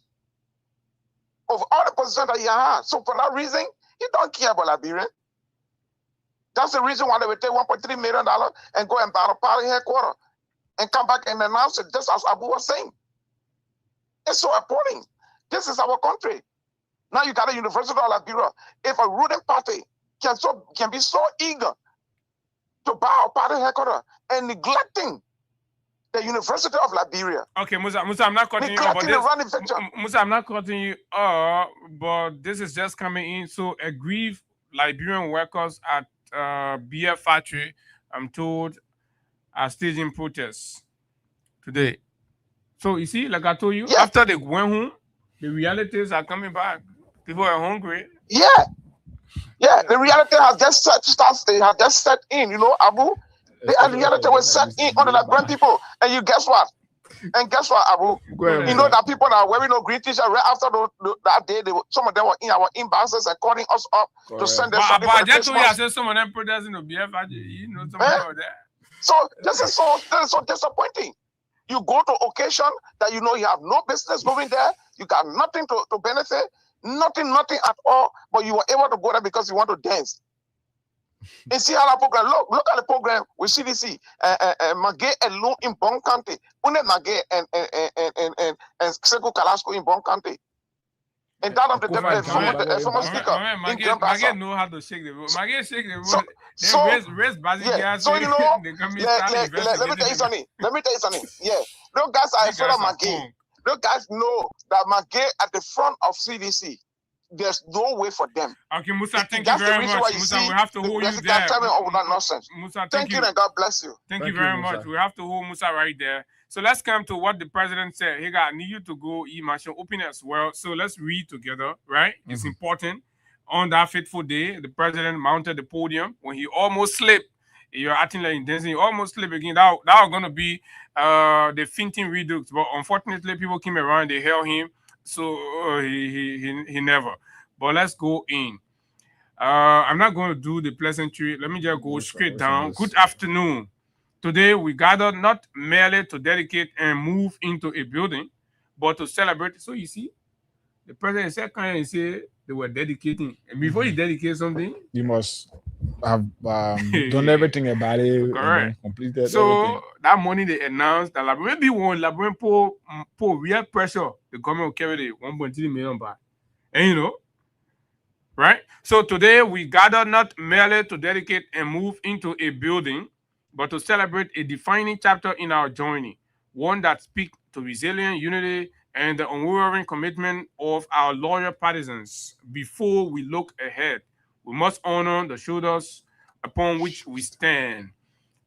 of all the positions that he has. So for that reason, he don't care about Liberian. That's the reason why they will take $1.3 million and go and battle party headquarters and come back and announce it, just as Abu was saying. It's so appalling. This is our country. Now you got a University of Liberia. If a ruling party can be so eager to buy our party headquarters and neglecting the University of Liberia. Okay, Musa, I'm not cutting you off, but Musa, I'm not cutting you off, but this is just coming in. So aggrieved Liberian workers at beer factory, I'm told, are staging protests today. So you see, like I told you, after they went home, the realities are coming back. People are hungry. Yeah. Yeah, the reality has just set in, you know, Abu. The reality was set in under the grand people. And you guess what? Abu? You know that people that are wearing no green t-shirt right after that day, some of them were in our inboxes and calling us up to send them something for the Christmas. I said some of them protesting the BF, you know, some of them are there. So this is so disappointing. You go to occasion that you know you have no business going there, you got nothing to benefit, nothing at all, but you were able to go there because you want to dance. And see how that program look at the program with CDC Magé alone in Bon County, Une Magé and Seko Kalasco in Bon County. And that of the former speaker in Magé know how to shake the boat. Magé shake the boat. Raise basic gas. So you know, let me tell you something. Yeah, those guys are afraid of Magé. Those guys know that Magé at the front of CDC. There's no way for them. Okay, Musa, thank you very much. Musa, we have to hold you there. Musa, thank you and God bless you. Thank you very much. We have to hold Musa right there. So let's come to what the president said. Haggai, I need you to go e-machine open as well. So let's read together, right? It's important. On that fateful day, the president mounted the podium when he almost slipped. You're acting like dancing. He almost slipped again. That was going to be the fainting redux. But unfortunately, people came around. They held him. So he never. But let's go in. I'm not going to do the pleasantry. Let me just go straight down. Good afternoon. Today we gathered not merely to dedicate and move into a building, but to celebrate. So you see, the president said, "Can you say they were dedicating?" And before you dedicate something, you must have done everything about it. Correct. Completed. So everything. that morning they announced that maybe one Labrador put real pressure. The government will carry the 1.3 million back, and you know, right? So today we gather not merely to dedicate and move into a building, but to celebrate a defining chapter in our journey, one that speaks to resilience, unity, and the unwavering commitment of our loyal partisans. Before we look ahead, we must honor the shoulders upon which we stand.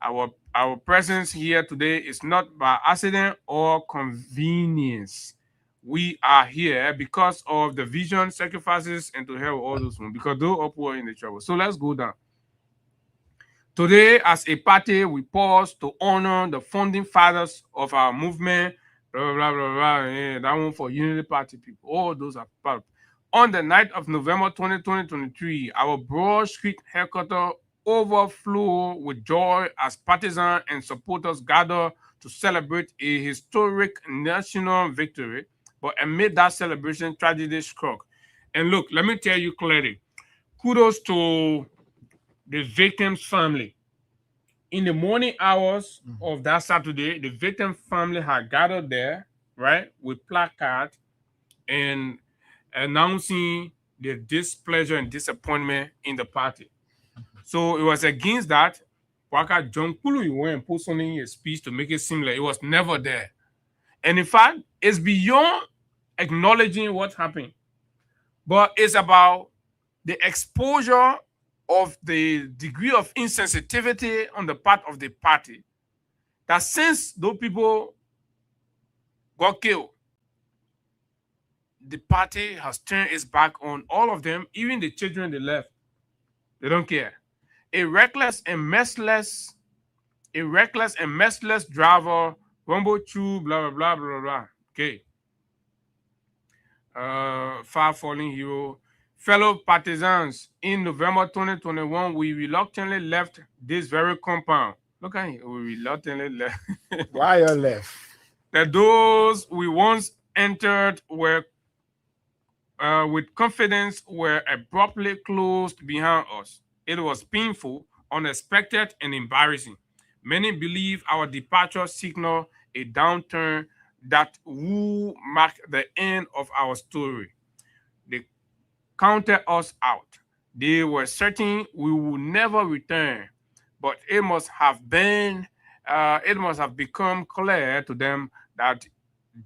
Our presence here today is not by accident or convenience. We are here because of the vision, sacrifices, and to help all those ones, because those up were in the trouble. So let's go down. Today, as a party, we pause to honor the founding fathers of our movement. Blah, blah, blah, blah. Yeah, that one for Unity Party people. All those are part. On the night of November 2023, our Broad Street headquarters overflow with joy as partisans and supporters gather to celebrate a historic national victory. But amid that celebration, tragedy struck. And look, let me tell you clearly, kudos to the victim's family. In the morning hours of that Saturday, the victim family had gathered there, right, with placards and announcing their displeasure and disappointment in the party. So it was against that. Waka John Kulu went and put something in his speech to make it seem like it was never there. And in fact, it's beyond acknowledging what happened, but it's about the exposure of the degree of insensitivity on the part of the party, that since those people got killed, the party has turned its back on all of them, even the children they left. They don't care. A reckless and messless driver rumbled through blah, blah, blah, blah, blah. Okay. Far falling hero. Fellow partisans, in November 2021, we reluctantly left this very compound. Look at it. We reluctantly left. Why you left? That those we once entered were with confidence were abruptly closed behind us. It was painful, unexpected, and embarrassing. Many believe our departure signaled a downturn that will mark the end of our story. They counted us out. They were certain we would never return, but it must have become clear to them that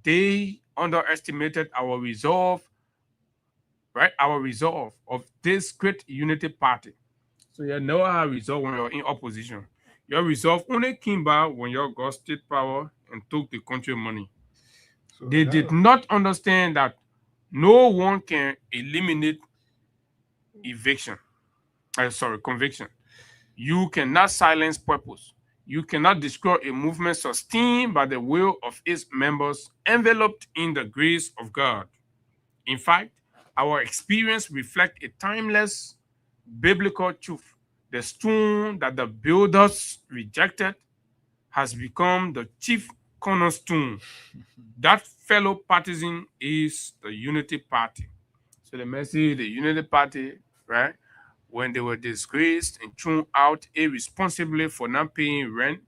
they underestimated our resolve, right? Our resolve of this great unity party. So you know how resolve when you're in opposition. Your resolve only came back when you got state power and took the country money. So they did not understand that no one can eliminate eviction. conviction. You cannot silence purpose. You cannot destroy a movement sustained by the will of its members, enveloped in the grace of God. In fact, our experience reflects a timeless biblical truth. The stone that the builders rejected has become the chief cornerstone. That fellow partisan is the Unity Party. So the message, the Unity Party, right? When they were disgraced and thrown out irresponsibly for not paying rent,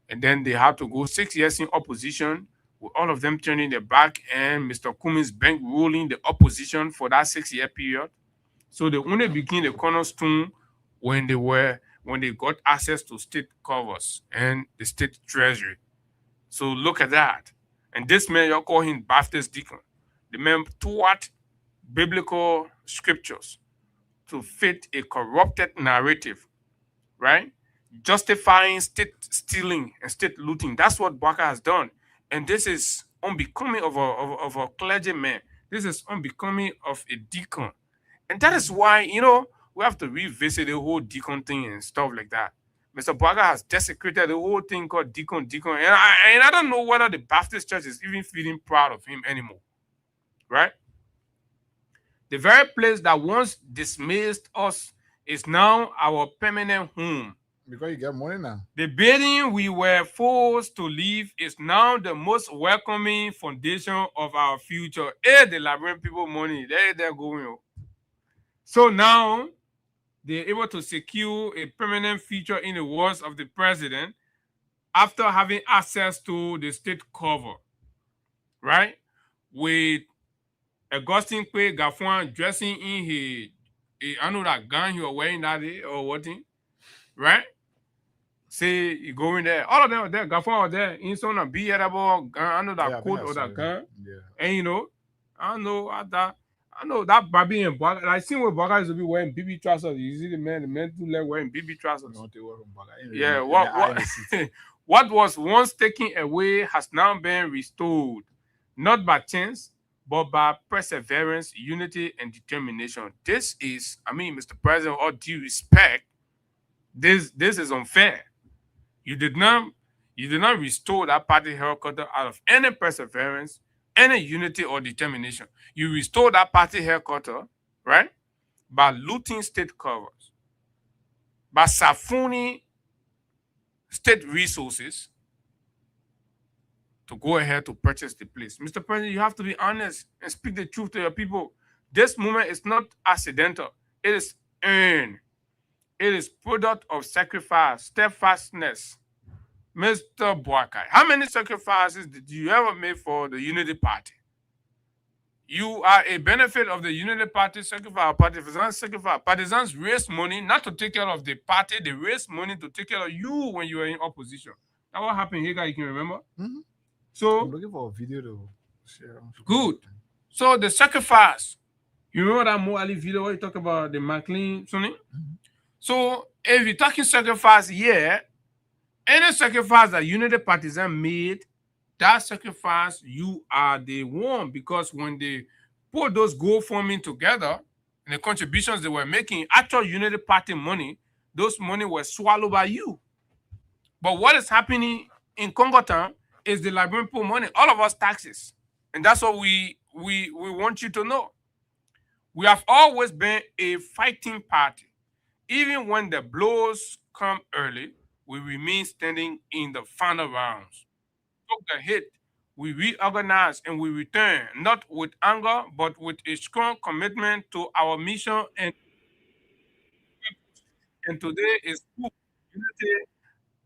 and then they had to go 6 years in opposition, with all of them turning their back and Mr. Cummings Bank ruling the opposition for that 6-year period. So they only became the cornerstone when they got access to state covers and the state treasury. So look at that. And this man, you call him Baptist deacon. The man taught biblical scriptures to fit a corrupted narrative, right? Justifying state stealing and state looting. That's what Baka has done. And this is unbecoming of a clergyman. This is unbecoming of a deacon. And that is why, we have to revisit the whole deacon thing and stuff like that. Mr. Baka has desecrated the whole thing called deacon. And I don't know whether the Baptist church is even feeling proud of him anymore, right? The very place that once dismissed us is now our permanent home. Because you get money now. The building we were forced to leave is now the most welcoming foundation of our future. Hey, the Liberian people money, they're going. So now they're able to secure a permanent feature in the words of the president after having access to the state cover, right? With Augustine Quay Gafuan dressing in his, I know that gun he was wearing that day or what thing, right? Say you go in there, all of them were there. Gafuan was there in some beatable gun. I know that coat or that gun, and I know that Bobby and Baka. I seen where Baka used to be wearing BB trousers. You see the men too like wearing BB trousers. Yeah, what was once taken away has now been restored, not by chance, but by perseverance, unity, and determination. This is, Mr. President, all due respect, this is unfair. You did not restore that party headquarters out of any perseverance, any unity or determination. You restored that party headquarters, right, by looting state covers, by siphoning state resources to go ahead to purchase the place. Mr. President, you have to be honest and speak the truth to your people. This movement is not accidental. It is earned. It is product of sacrifice, steadfastness. Mr. Boakai, how many sacrifices did you ever make for the Unity Party? You are a benefit of the Unity Party, sacrifice. Partisans raise money not to take care of the party, they raise money to take care of you when you were in opposition. Now what happened here, you can remember? Mm-hmm. So I'm looking for a video to share. Good. So the sacrifice. You remember that Mo Ali video where you talk about the McLean, Sonny? Mm-hmm. So if you're talking sacrifice here, any sacrifice that Unity Partisan made, that sacrifice, you are the one, because when they put those GoFundMe together and the contributions they were making, actual Unity Party money, those money were swallowed by you. But what is happening in Congo Town is the Liberian people money, all of us taxes. And that's what we want you to know. We have always been a fighting party. Even when the blows come early, we remain standing in the final rounds. Took the hit, we reorganize and we return, not with anger, but with a strong commitment to our mission. And today is unity,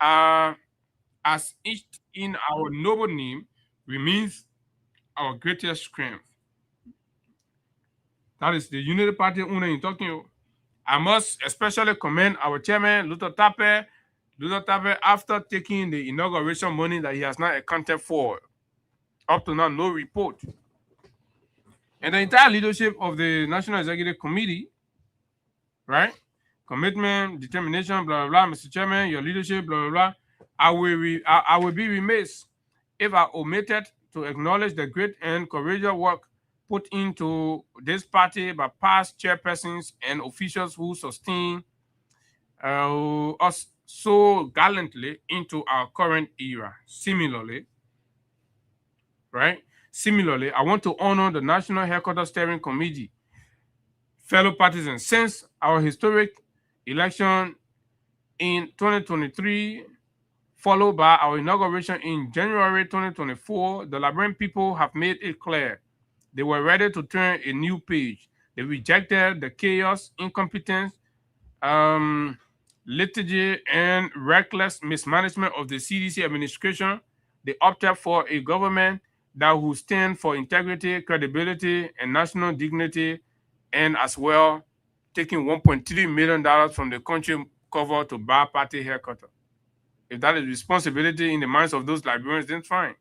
as each in our noble name remains our greatest strength. That is the Unity Party owner in talking. I must especially commend our chairman, Luther Tappe, after taking the inauguration money that he has not accounted for. Up to now, no report. And the entire leadership of the National Executive Committee, right? Commitment, determination, blah, blah, blah. Mr. Chairman, your leadership, blah, blah, blah. I will be remiss if I omitted to acknowledge the great and courageous work put into this party by past chairpersons and officials who sustain us so gallantly into our current era. Similarly, right? Similarly, I want to honor the National Headquarters Steering Committee, fellow partisans. Since our historic election in 2023, followed by our inauguration in January 2024, the Liberian people have made it clear they were ready to turn a new page. They rejected the chaos, incompetence, liturgy, and reckless mismanagement of the CDC administration. They opted for a government that will stand for integrity, credibility, and national dignity, and as well taking $1.3 million from the country cover to buy party headquarters. If that is responsibility in the minds of those Liberians, then fine.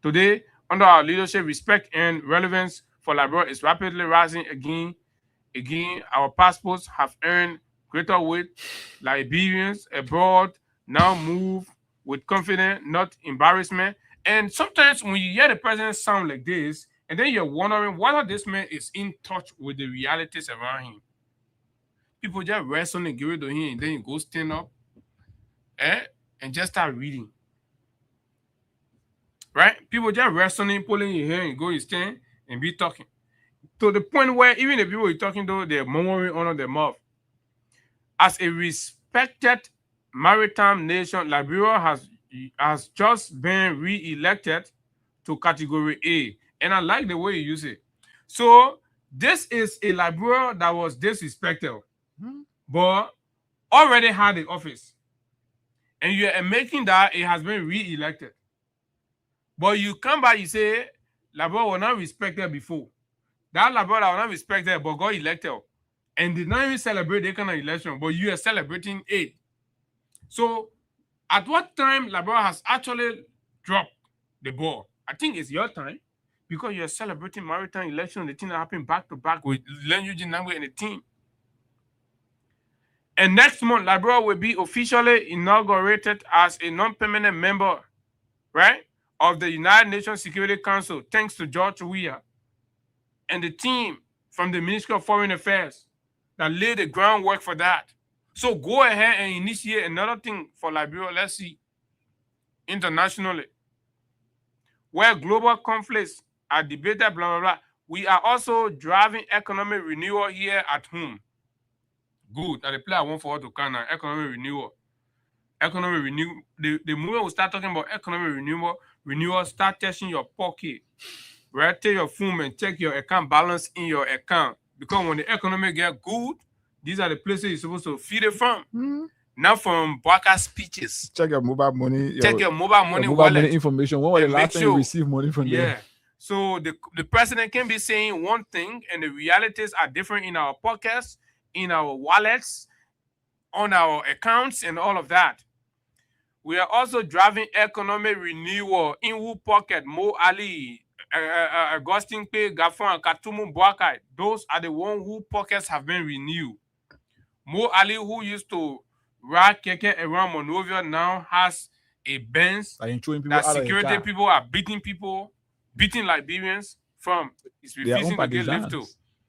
Today, under our leadership, respect and relevance for Liberia is rapidly rising again. Our passports have earned greater weight. Liberians abroad now move with confidence, not embarrassment. And sometimes when you hear the president sound like this, and then you're wondering whether this man is in touch with the realities around him. People just rest on and give it to him, and then you go stand up and just start reading. Right? People just rest on him, pulling your hair, and go and stand and be talking. To the point where even the people you're talking to, they're murmuring under their mouth. As a respected maritime nation, Liberia has just been re-elected to Category A. And I like the way you use it. So this is a Liberia that was disrespected, but already had the office. And you're making that it has been re-elected. But you come back, you say, Liberia was not respected before. That Liberia was not respected, but got elected. And did not even celebrate the kind of election, but you are celebrating it. So, at what time Liberia has actually dropped the ball? I think it's your time, because you're celebrating maritime election, the thing that happened back to back with Len Eugene Nangwe and the team. And next month, Liberia will be officially inaugurated as a non-permanent member, right, of the United Nations Security Council, thanks to George Weah and the team from the Ministry of Foreign Affairs that laid the groundwork for that. So go ahead and initiate another thing for Liberia, let's see, internationally, where global conflicts are debated, blah, blah, blah. We are also driving economic renewal here at home. Good. And the play I want for us to count on economic renewal. Economic renewal. The moment we start talking about economic renewal, start testing your pocket. Right? Take your phone and check your account balance in your account. Because when the economy get good, these are the places you're supposed to feed it from. Not from broadcast speeches. Check your mobile money. Check your mobile money wallet. Money information. When was the last time you received money from them? Yeah. So the president can be saying one thing, and the realities are different in our pockets, in our wallets, on our accounts, and all of that. We are also driving economic renewal in who pocket Mo Ali, Augustine Pay, Gafon, and Katumu Boakai. Those are the ones whose pockets have been renewed. Mo Ali, who used to ride keke around Monrovia, now has a Benz that security people are beating Liberians from. It's refusing to get lift to.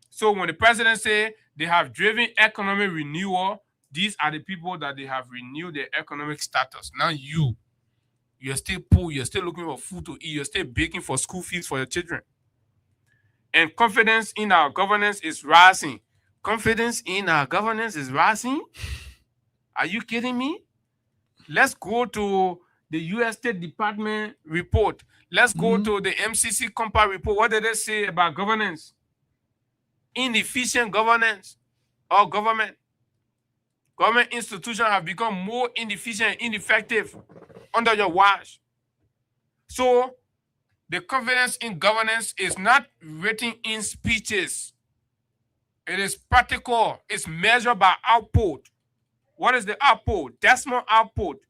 So when the president say they have driven economic renewal, these are the people that they have renewed their economic status. Now you're still poor, you're still looking for food to eat, you're still begging for school fees for your children. And confidence in our governance is rising. Confidence in our governance is rising? Are you kidding me? Let's go to the U.S. State Department report. Let's go to the MCC Compact report. What did they say about governance? Inefficient governance or government. Government institutions have become more inefficient and ineffective under your watch. So the confidence in governance is not written in speeches. It is practical. It's measured by output. What is the output? Decimal output.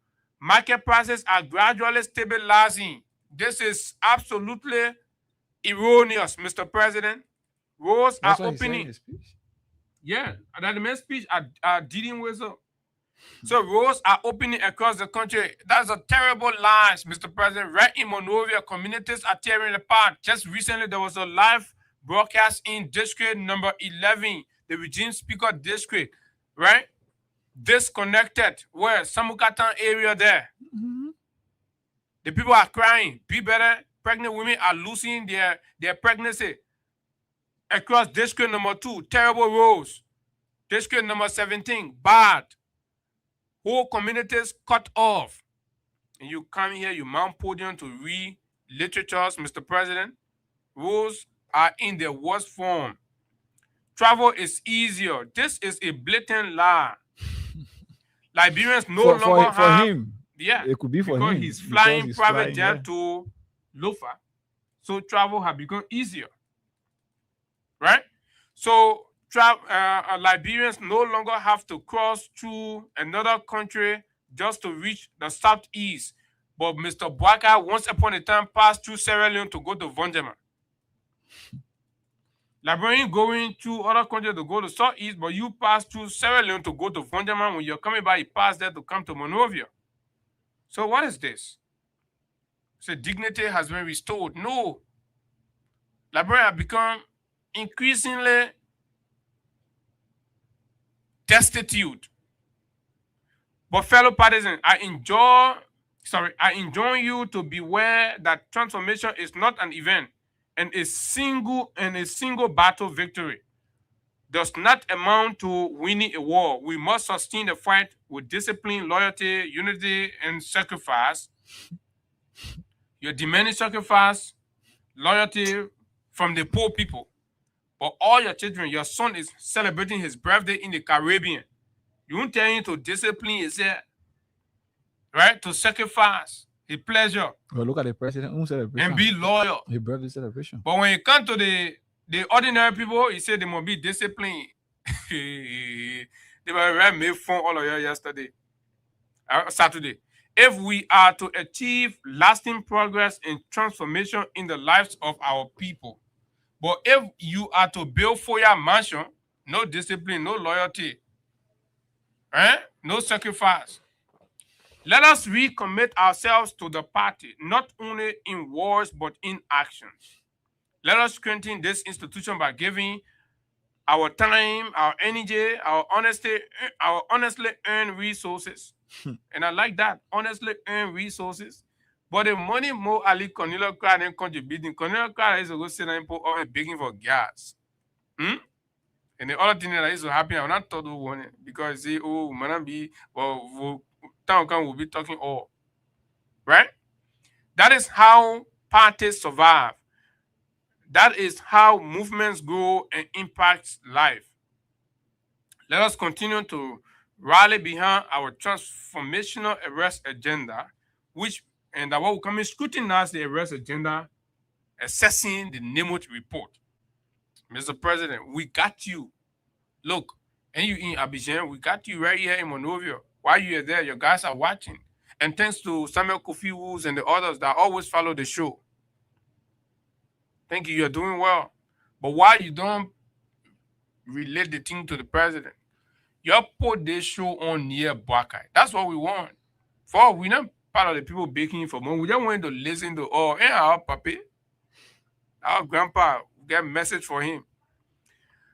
Market prices are gradually stabilizing. This is absolutely erroneous, Mr. President. Roads are opening. Yeah, that the main speech are dealing with. So roads are opening across the country. That's a terrible lie, Mr. President. Right in Monrovia, communities are tearing apart. Just recently, there was a live broadcast in district number 11, the regime speaker district, right? disconnected. Where Samukatan area there. The people are crying. Be better. Pregnant women are losing their pregnancy. Across district number 2, terrible roads. District number 17, bad. Whole communities cut off. And you come here, you mount podium to read literatures, Mr. President. Roads are in their worst form. Travel is easier. This is a blatant lie. Liberians no longer for have. him. Yeah, It could be for because him. he's flying he's private flying, jet yeah. to Lofa. So travel has become easier. Right? So Liberians no longer have to cross through another country just to reach the southeast. But Mr. Bwaka once upon a time passed through Sierra Leone to go to Vonjama. Liberian going through other countries to go to southeast, but you pass through Sierra Leone to go to Vonjama. When you're coming by, you pass there to come to Monrovia. So what is this? So dignity has been restored. No. Liberians have become increasingly destitute. But fellow partisans, I enjoin you to beware that transformation is not an event, and a single battle victory does not amount to winning a war. We must sustain the fight with discipline, loyalty, unity, and sacrifice. You're demanding sacrifice, loyalty from the poor people. But all your children, your son is celebrating his birthday in the Caribbean. You won't tell him to discipline yourself, right? To sacrifice his pleasure. Well, look at the president celebration. And be loyal. His birthday celebration. But when it comes to the ordinary people, he said they must be disciplined. They were made fun all of you yesterday, Saturday. If we are to achieve lasting progress and transformation in the lives of our people, but if you are to build for your mansion, no discipline, no loyalty, no sacrifice. Let us recommit ourselves to the party, not only in words, but in actions. Let us strengthen this institution by giving our time, our energy, our honestly earned resources. And I like that, honestly earned resources. But the money more Ali Cornelia crowd and contributing. Cornelia crowd is to go sit and put all begging for gas. And the other thing that is so happen, I'm not told who won it because they man be town will be talking all. Right? That is how parties survive. That is how movements grow and impact life. Let us continue to rally behind our transformational arrest agenda, and that what will come in scrutinize the arrest agenda, assessing the Nimut report. Mr. President, we got you. Look, and you in Abidjan, we got you right here in Monrovia. While you're there, your guys are watching. And thanks to Samuel Kofi Woods and the others that always follow the show. Thank you, you're doing well. But why you don't relate the thing to the president? You put this show on near Buckeye. That's what we want. We're not part of the people baking for money. We just want to listen to our papi, our grandpa, get a message for him.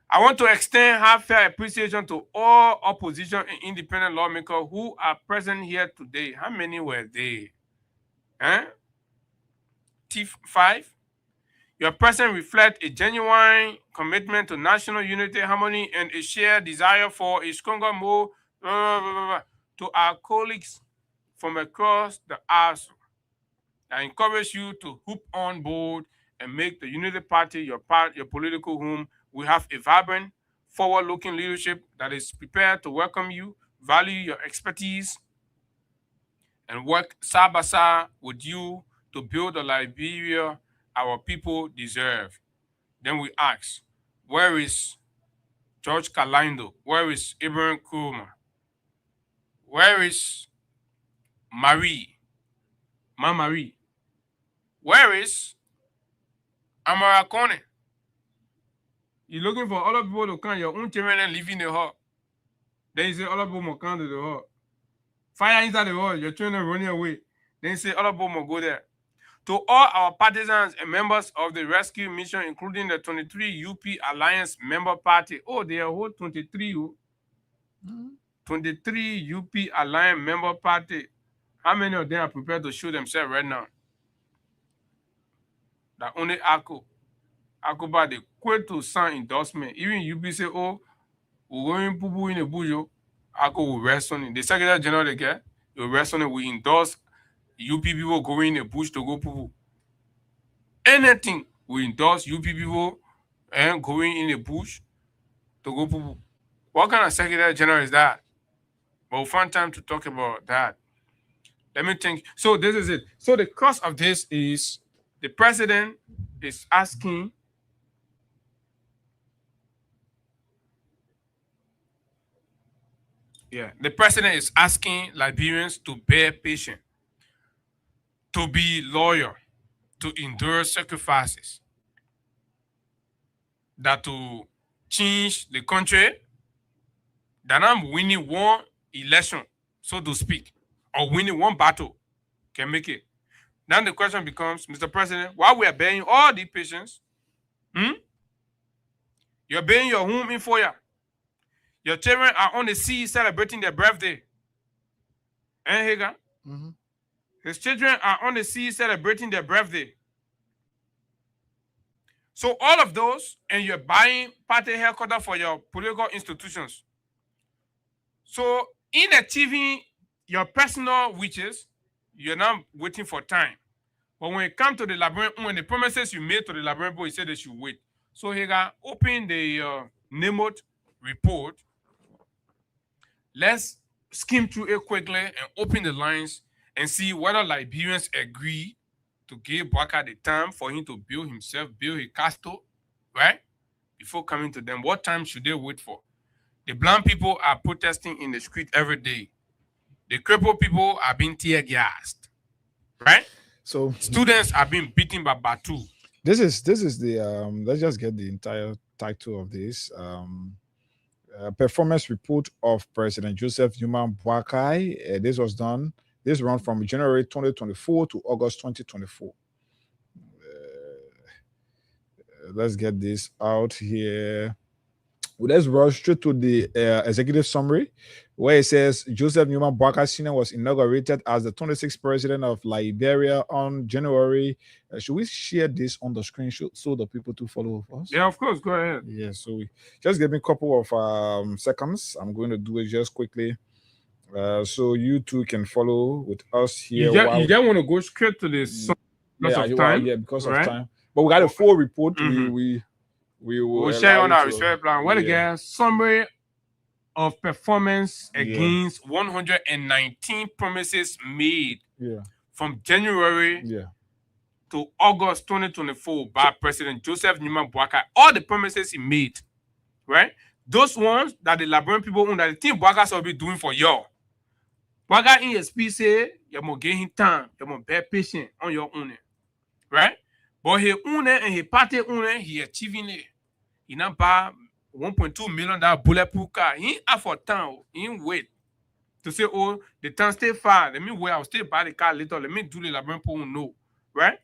I want to extend heartfelt appreciation to all opposition and independent lawmakers who are present here today. How many were they? T5. Your presence reflects a genuine commitment to national unity, harmony, and a shared desire for a stronger, more to our colleagues from across the aisle. I encourage you to hoop on board and make the Unity Party your political home. We have a vibrant, forward-looking leadership that is prepared to welcome you, value your expertise, and work side by side with you to build the Liberia our people deserve. Then we ask, where is George Kalindo? Where is Ibrahim Kuruma? Where is Marie? Where is Amara Kone? You're looking for other people to come, your own children and live in the hut. Then you say other people must come to the hut. Fire inside the hut, your children running away. Then you say other people must go there. To all our partisans and members of the rescue mission, including the 23 UP Alliance member party. Oh, they are whole 23. 23 UP Alliance member party. How many of them are prepared to show themselves right now? That only Akuba they quit to sign endorsement. Even UP say, oh, we're going poo in a bujo. Aku will rest on it. The Secretary General they get, will rest on it. We endorse UP people going in a bush to go poo. Anything we endorse UP people and going in a bush to go poo. What kind of Secretary General is that? But we'll find time to talk about that. Let me think. So this is it. So the crux of this is the president is asking the president is asking Liberians to bear patience, to be loyal, to endure sacrifices, that to change the country, that I'm winning one election, so to speak, or winning one battle can make it. Then the question becomes, Mr. President, while we are bearing all the patience, you're bearing your home in Foya. Your children are on the sea celebrating their birthday. And Haggai? His children are on the sea celebrating their birthday. So all of those, and you're buying party headquarters for your political institutions. So in achieving your personal wishes, you're not waiting for time. But when it comes to the Liberian, when the promises you made to the Liberian people, you said they should wait. So Haggai, open the NEMOT report. Let's skim through it quickly and open the lines and see whether Liberians agree to give Bwaka the time for him to build himself, build his castle, right? Before coming to them, what time should they wait for? The blind people are protesting in the street every day. The crippled people are being tear gassed, right? So students are being beaten by Batu. This is the let's just get the entire title of this. Performance report of President Joseph Newman Boakai. This run from January 2024 to August 2024. Let's get this out here. Let's rush straight to the executive summary, where it says Joseph Newman Boakai Sr. was inaugurated as the 26th president of Liberia on January. Should we share this on the screen so the people to follow us? Yeah, of course. Go ahead. Yeah, so just give me a couple of seconds. I'm going to do it just quickly. So you two can follow with us here. You just want to go straight to this because of time? Yeah, because of time. But we got a full report. We'll share on our research plan. Well, again, summary of performance against 119 promises made from January to August 2024 by President Joseph Newman Boakai. All the promises he made, right? Those ones that the Liberian people own, that the team Boakai will be doing for y'all. Boakai in his speech say, you must give him time, you must be patient on your own, right? But he own it and he party own it, he achieving it. He not buy $1.2 million bulletproof car. He ain't have for time. He ain't wait to say, oh, the time stay far. Let me wait. I'll still buy the car later. Let me do the Liberian people know, right?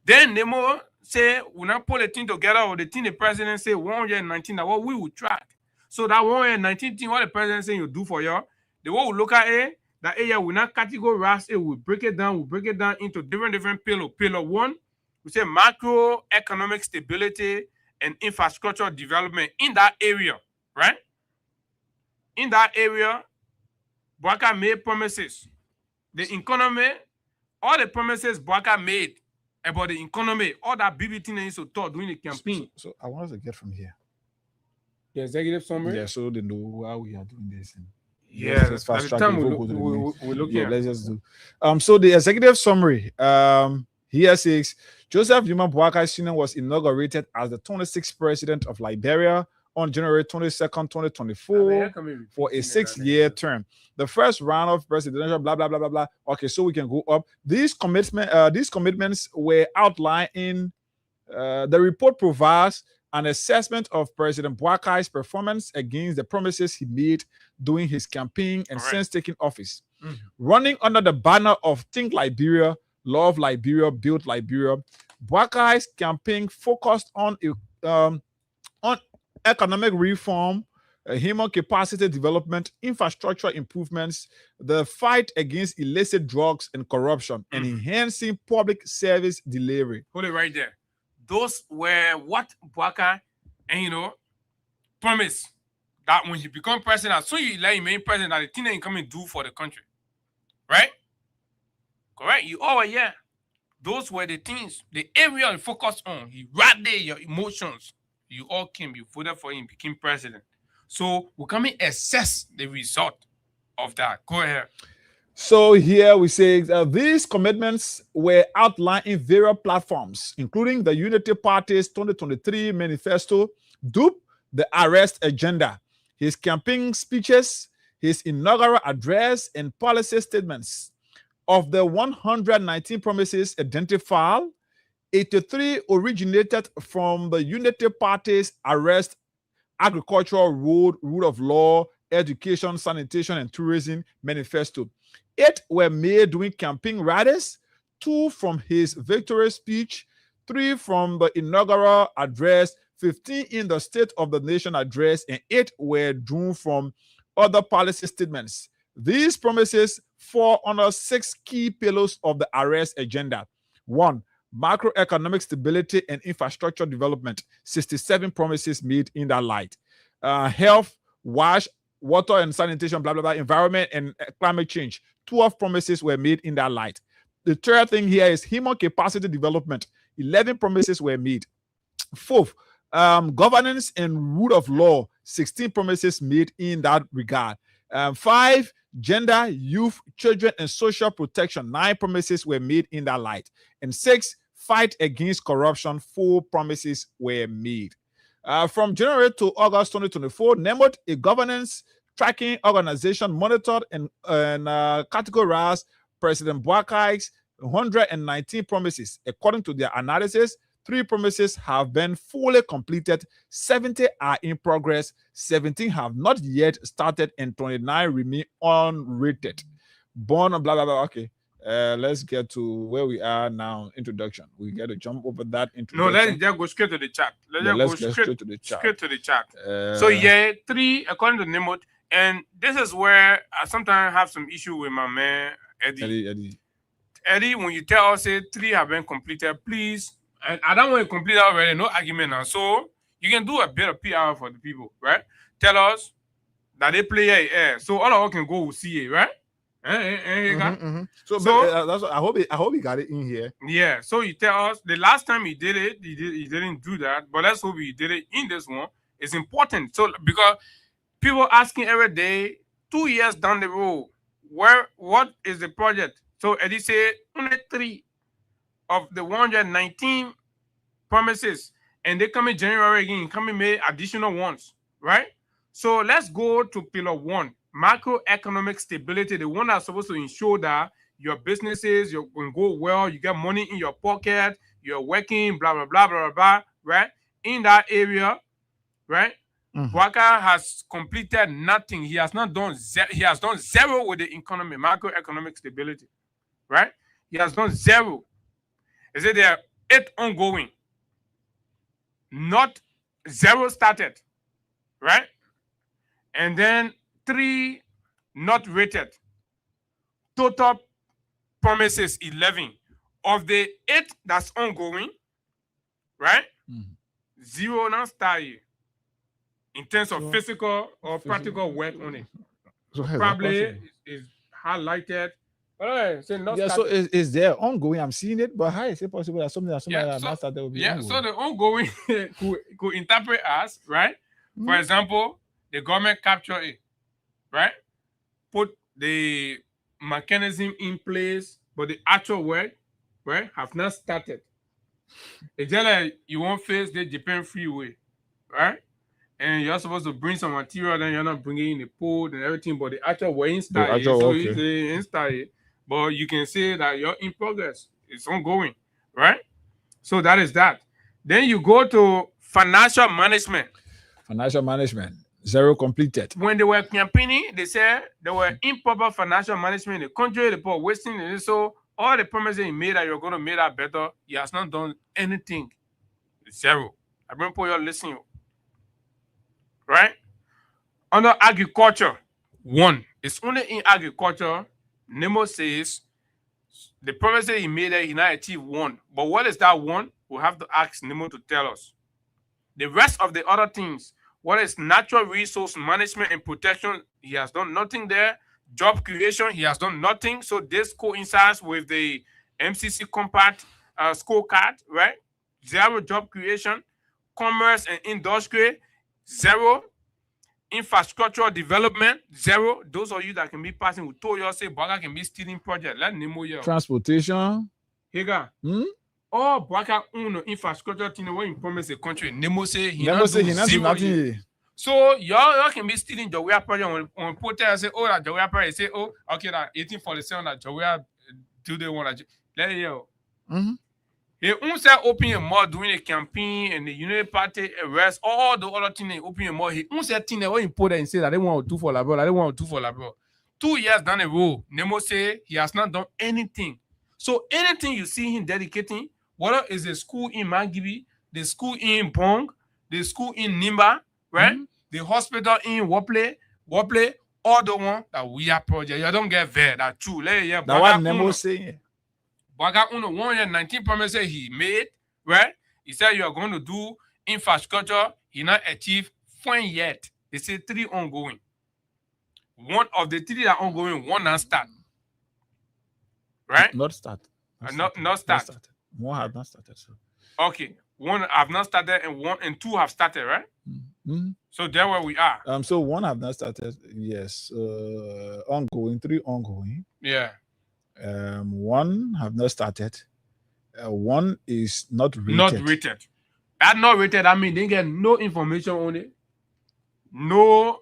Then Nemo say, we not pull the thing together, or the thing the president say 119. That what we will track. So that 119 thing, what the president say you do for y'all, the way we look at it, that area we not categorize it. We break it down. We break it down into different pillar. Pillar one, we say macroeconomic stability and infrastructure development in that area, right? In that area, Boakai made promises. The economy, all the promises Boakai made about the economy, all that BBT needs to talk during the campaign. So I want us to get from here. The executive summary? Yeah, so they know how we are doing this. Yeah, that's fast track. We're looking at. Let's just do. So the executive summary. Here says Joseph Newman Boakai Sr. was inaugurated as the 26th president of Liberia on January 22nd, 2024 for a 6-year term. The first round of presidential blah blah blah blah blah. Okay, so we can go up. These commitments were outlined in the report. Provides an assessment of President Boakai's performance against the promises he made during his campaign and since taking office. Running under the banner of Think Liberia, Love Liberia, Build Liberia, Boakai's campaign focused on economic reform, human capacity development, infrastructure improvements, the fight against illicit drugs and corruption, and enhancing public service delivery. Hold it right there. Those were what Bwaka and promised that when he become president, as soon as you let him in president, that the thing that he come and do for the country. Right? Correct? You all yeah. Those were the things, the area you focus on. He rallied your emotions. You all came, you voted for him, became president. So we come and assess the result of that. Go ahead. So here we say these commitments were outlined in various platforms, including the Unity Party's 2023 manifesto, DUP, the arrest agenda, his campaign speeches, his inaugural address, and policy statements. Of the 119 promises identified, 83 originated from the Unity Party's arrest, agricultural, road, rule of law, education, sanitation, and tourism manifesto. 8 were made during campaign rallies, 2 from his victory speech, 3 from the inaugural address, 15 in the State of the Nation address, and 8 were drawn from other policy statements. These promises fall under 6 key pillars of the arrest agenda. 1. Macroeconomic stability and infrastructure development. 67 promises made in that light. Health, water and sanitation, blah, blah, blah, environment and climate change. 12 promises were made in that light. The third thing here is human capacity development. 11 promises were made. 4th, governance and rule of law. 16 promises made in that regard. 5, gender, youth, children, and social protection. 9 promises were made in that light. And 6, fight against corruption. 4 promises were made. From January to August 2024, NEMOD, a governance tracking organization, monitored and categorized President Bwakai's 119 promises. According to their analysis, 3 promises have been fully completed, 70 are in progress, 17 have not yet started, and 29 remain unrated. Born on blah, blah, blah. Okay. Let's get to where we are now. Introduction. We got to jump over that introduction. No, let's just go straight to the chat. Let's go straight to the chat. Straight to the chat. So yeah, 3 according to Nimot, and this is where I sometimes have some issue with my man Eddie, when you tell us 3 have been completed, please. And I don't want to complete already, no argument now. So you can do a bit of PR for the people, right? Tell us that they play air. So all of us can go see it, right? So that's what, I hope he got it in here. Yeah. So you tell us the last time he did it, he didn't do that. But let's hope he did it in this one. It's important. So because people asking every day, 2 years down the road, what is the project? So Eddie said only 3 of the 119 promises, and they come in January again, come and make additional ones, right? So let's go to pillar 1, macroeconomic stability, the one that's supposed to ensure that your businesses will go well, you get money in your pocket, you're working, blah, blah, blah, blah, blah, right? In that area, right? Bwaka has completed nothing. He has not done he has done 0 with the economy, macroeconomic stability, right? He has done 0. Is it there 8 ongoing? Not 0 started, right? And then 3 not rated. Total promises 11. Of the 8 that's ongoing, right? 0 not started in terms of physical or practical work on it. So probably is highlighted. So is there ongoing? I'm seeing it, but how is it possible that something that not started will be ongoing? So the ongoing could interpret as, right? For example, the government capture it, right? Put the mechanism in place, but the actual work, right, have not started. It's just like you won't face the Japan freeway, right? And you're supposed to bring some material, then you're not bringing in the pole and everything, but the actual work ain't started. So it's ain't started. But you can say that you're in progress. It's ongoing, right? So that is that. Then you go to financial management. Financial management, 0 completed. When they were campaigning, they said there were improper financial management in the country, the poor wasting, and so all the promises he made that you're going to make that better, he has not done anything. 0. I bring for your listening. Right? Under agriculture, 1. It's only in agriculture. Nemo says the promise that he made that he not achieved 1. But what is that 1? We'll have to ask Nemo to tell us. The rest of the other things, what is natural resource management and protection, he has done nothing there. Job creation, he has done nothing. So this coincides with the MCC compact scorecard, right? 0 job creation. Commerce and industry, 0. Infrastructural development, 0. Those of you that can be passing, we told you, say, Baga can be stealing project. Let Nemo here. Transportation. Hega. Oh, Baga uno infrastructure thing when you promise a country. Nemo say he Never not say do he not do 0 nothing. here. So y'all can be stealing Jawea project on protest. Say, oh, that Jawea project. Say, oh, okay, that 1847 that Jawea do they want to let it go. He once open a mouth during a campaign and the United Party arrest all the other things. They open a mouth. He once thing when he put there and say that they want to do for Labro. They want to do for Labro. 2 years down the road, Nemo say he has not done anything. So anything you see him dedicating, whether it's a school in Mangibi, the school in Bong, the school in Nimba, right? The hospital in Wople, all the one that we are project. You don't get there. That's true. That what Nemo saying. Baga uno 1 year 19 promises he made, right? He said you are going to do infrastructure. He not achieved 1 yet. They say 3 ongoing. 1 of the 3 that are ongoing, 1 not start. Right? Not start. Not start. 1 have not started. So. Okay. 1 have not started and 1 and 2 have started, right? So there where we are. So 1 have not started. Yes. Ongoing. 3 ongoing. Yeah. 1 have not started. 1 is not rated. Not rated. That not rated, I mean they get no information on it. No,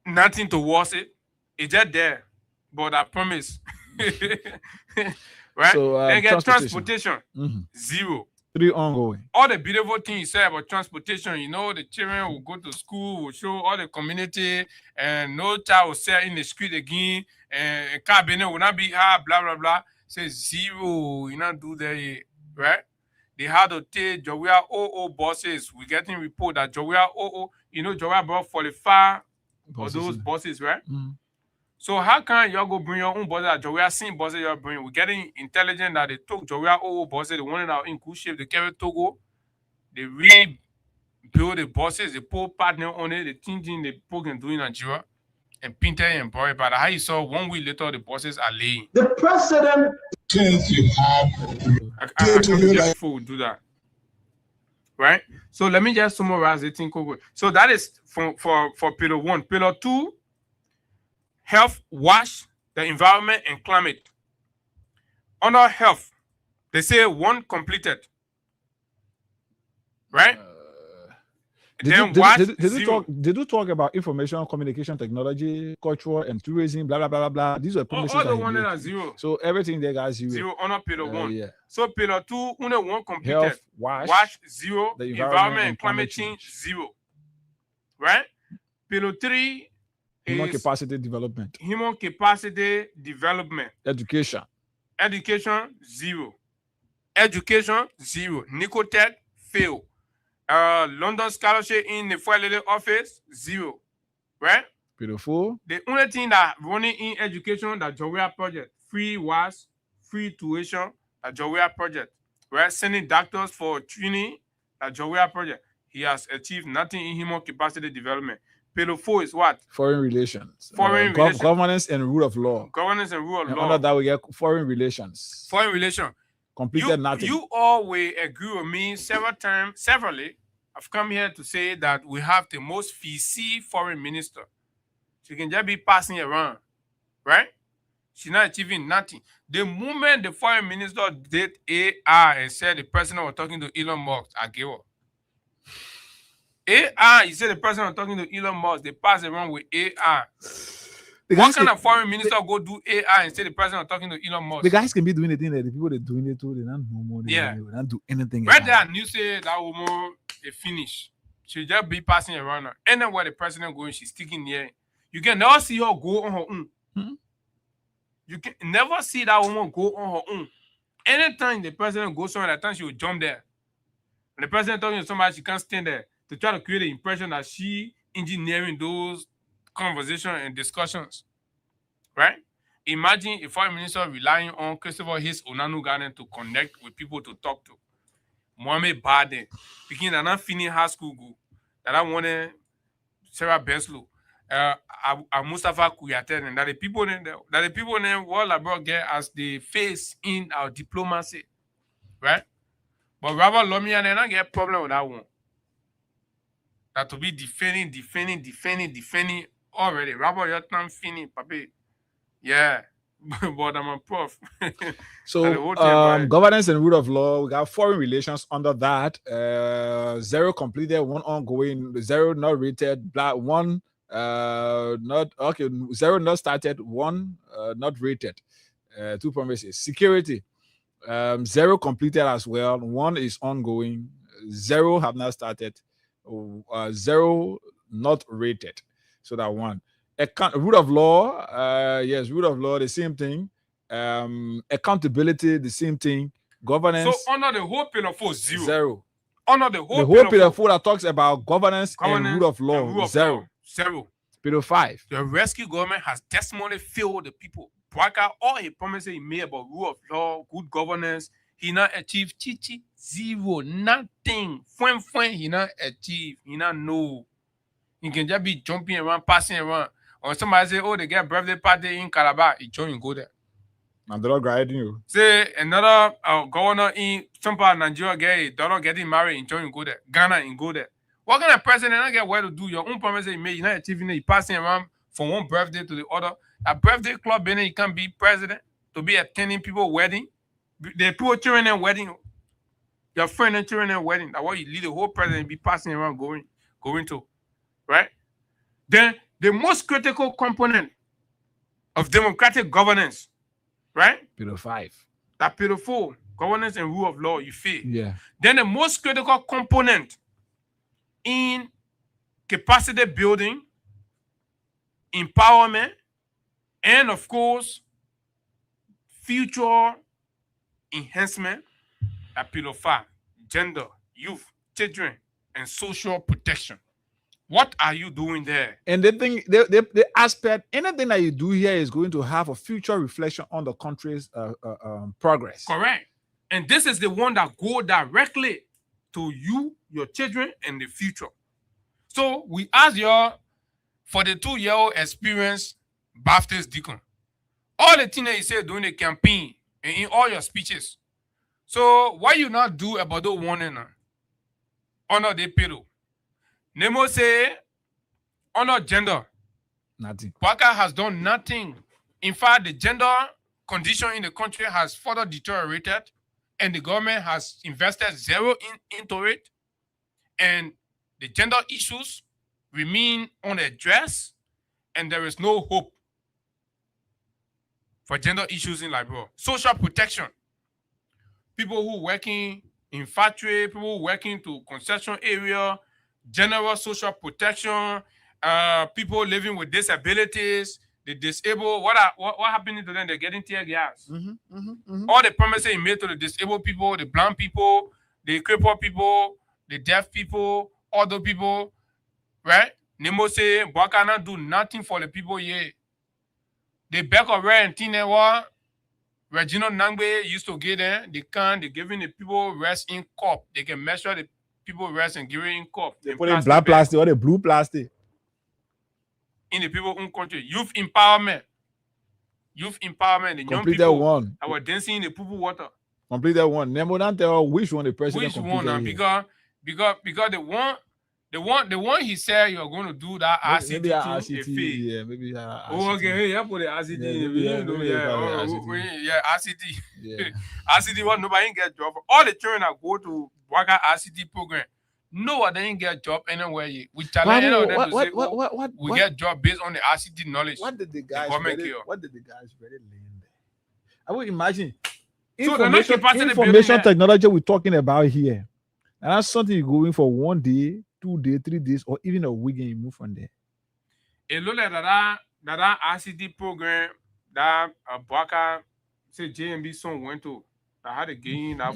nothing towards it. It's just there. But I promise. Right? So, they get transportation. 0. 3 ongoing. All the beautiful things you say about transportation, you know, the children will go to school, will show all the community, and no child will sit in the street again, and cabinet will not be hard, blah, blah, blah. Say 0, you not do that, right? They had to take Jawea OO buses. We're getting report that Jawea OO, you know, Jawea brought 45 of those buses, right? So how can y'all go bring your own buses that Jawea seen buses y'all bring? We're getting intelligent that they took Jawea OO buses, the one that in good shape, they carry Togo. They rebuild the buses, they put partner on it, the thing they put and do in Nigeria, and painted and brought it. But how you saw 1 week later, the buses are laying. The president says you have I can't just before we do that. Right? So let me just summarize the thing. So that is for pillar 1. Pillar 2, health, wash, the environment, and climate. Under health, they say 1 completed. Right? Did you talk about information, communication technology, cultural and tourism, blah, blah, blah, blah? These are promises. All the one that are 0. So everything they got 0. 0 under pillar 1. Yeah. So pillar 2, only 1 completed. Health, wash 0. The environment and climate change, 0. Right? Pillar 3 human is capacity development. Human capacity development. Education. Education, 0. Education, 0. Nicotech, fail. London scholarship in the Foyle office, 0. Right? Beautiful. The only thing that running in education, that Jawea project, free was free tuition, that Jawea project. Right? Sending doctors for training, that Jawea project. He has achieved nothing in human capacity development. Pillar 4 is what? Foreign relations. Foreign relations. Governance and rule of law. Governance and rule of law. Under that we get foreign relations. Foreign relations. Completed nothing. You all will agree with me severally. I've come here to say that we have the most PC foreign minister. She can just be passing around, right? She's not achieving nothing. The moment the foreign minister did AI and said the president was talking to Elon Musk, I gave up. AI, he said the president was talking to Elon Musk, they pass around with AI. What kind of foreign minister go do AI and say the president was talking to Elon Musk? The guys can be doing the thing that the people they're doing it to, they don't know more. They don't do anything. Right there, you say that woman, they finish. She'll just be passing around her. Anywhere the president going, she's sticking there. You can never see her go on her own. You can never see that woman go on her own. Anytime the president goes somewhere, that time she will jump there. When the president talking to somebody, she can't stand there to try to create the impression that she engineering those conversations and discussions, right? Imagine a foreign minister relying on Christopher Hayes Onanu Garden to connect with people to talk to. Mohamed Baden, picking that not finish high school go, that I wanted Sarah Beslow, Mustafa Kuyaten, and that the people in world abroad get as they face in our diplomacy, right? But Robert Lomia and I get problem with that one. That to be defending already. Robert Yotnam Finney, papi. Yeah. But I'm a prof. So governance and rule of law, we got foreign relations under that. 0 completed, 1 ongoing, 0 not rated, 1 not okay, 0 not started, 1 not rated. 2 promises. Security, 0 completed as well, 1 is ongoing, 0 have not started, 0 not rated. So that 1. Rule of law, yes, rule of law, the same thing. Accountability, the same thing. Governance. So under the whole pillar 4, 0. 0. Under the whole pillar 4 that talks about governance and rule of law, 0. 0. Pillar 5. The rescue government has testimony failed the people. Bwaka, all he promises he made about rule of law, good governance, he not achieved chichi, 0, nothing. Fuen, he not achieve, he not know. He can just be jumping around, passing around. Or somebody say, oh, they get birthday party in Calabar, he join and go there. And they're not guiding you. Say another governor in some part of Nigeria get a daughter getting married, and join and go there. Ghana and go there. What kind of president not get where to do your own promises you made? You're not achieving it. You're passing around from one birthday to the other. A birthday club, then you can't be president to be attending people's wedding. The people children and wedding. Your friend and children and wedding. That's why you lead the whole president be passing around going to. Right? Then the most critical component of democratic governance, right? Pillar 5. That pillar 4, governance and rule of law, you fail. Yeah. Then the most critical component in capacity building, empowerment, and of course, future enhancement, that pillar 5, gender, youth, children, and social protection. What are you doing there? And the thing, the aspect, anything that you do here is going to have a future reflection on the country's progress. Correct. And this is the one that go directly to you, your children, and the future. So we ask you for the 2-year-old experience Baptist deacon. All the things that you say during the campaign and in all your speeches. So what you not do about the warning honor the pedo? Nemo say honor gender. Nothing. Waka has done nothing. In fact, the gender condition in the country has further deteriorated, and the government has invested 0 into it, and the gender issues remain unaddressed, and there is no hope for gender issues in Liberia. Social protection. People who working in factory, people who working to concession area, general social protection, people living with disabilities, the disabled. What happening to them? They're getting tear gas. All the promises he made to the disabled people, the blind people, the crippled people, the deaf people, other people, right? Nemo say, Bwakana do nothing for the people here. The back of Red and Tinewa, Reginald Nangbe used to get there. They're giving the people rest in cup. They can measure the people rest and give it in cup. They put in black plastic or the blue plastic. In the people's own country. Youth empowerment. The young people one. that were dancing in the poo water. Completed one. Nemo don't tell which one the president completed. Which one? Because the one he said you're going to do that RCT. Maybe RCT. Yeah, maybe RCT. Oh, okay. Yeah, put the RCT. Yeah, RCT. Yeah. RCT one nobody get job. All the children that go to Waka RCT program, no one didn't get job anywhere. We challenge them to say, we get job based on the RCT knowledge. What did the guys really learn there? I would imagine information technology we're talking about here. And that's something you're going for 1 day, 2 days, 3 days, or even a week and you move from there. It look like that RCT program that Bwaka say JMB son went to. I had a gain that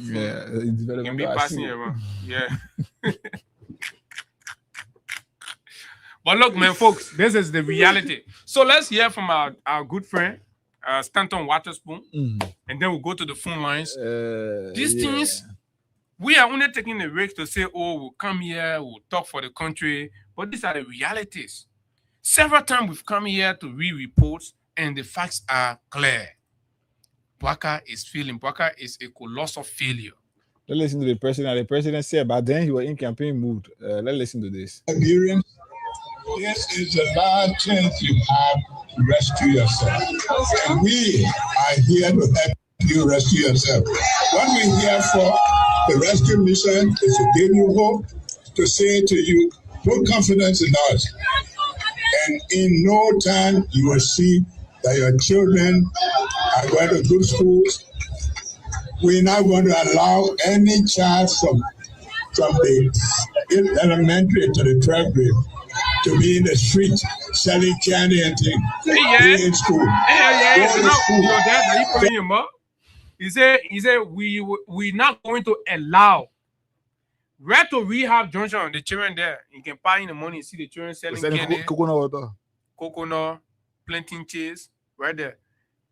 can be passing around. Yeah. But look, man, folks, this is the reality. So let's hear from our good friend, Stanton Waterspoon, and then we'll go to the phone lines. These things, we are only taking the risk to say, oh, we'll come here, we'll talk for the country. But these are the realities. Several times we've come here to read reports, and the facts are clear. Bwaka is failing. Bwaka is a colossal failure. Let's listen to the president. The president said, but then he was in campaign mood. Let's listen to this. Liberians, this is the last chance you have to rescue yourself. And we are here to help you rescue yourself. What we're here for, the rescue mission, is to give you hope, to say to you, put confidence in us. And in no time, you will see that your children are going to good schools. We're not going to allow any child from the elementary to the 12th grade to be in the street selling candy and things. Be in school. He said, we're not going to allow. Right to Rehab Junction, the children there. You can buy in the morning, see the children selling candy, coconut, planting cheese, right there.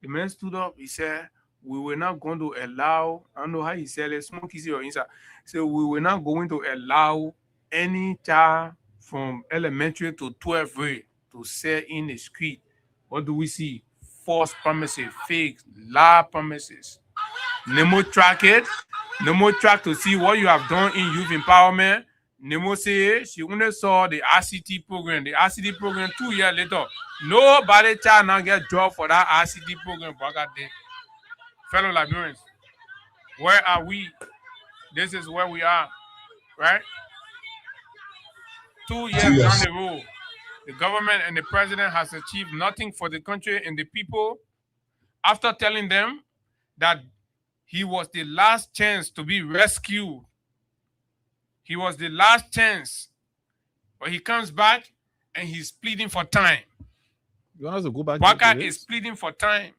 The man stood up, he said, we were not going to allow, I don't know how he said it, smoke easy or inside. So we were not going to allow any child from elementary to 12th grade to sell in the street. What do we see? False promises, fake, lie promises. Nemo track it. Nemo track to see what you have done in youth empowerment. Nemo say she only saw the RCT program. The RCT program 2 years later. Nobody child now get job for that RCT program. Fellow Liberians, where are we? This is where we are, right? 2 years down the road, the government and the president has achieved nothing for the country and the people after telling them that he was the last chance to be rescued. He was the last chance. But he comes back and he's pleading for time. You want us to go back? Bwaka is pleading for time.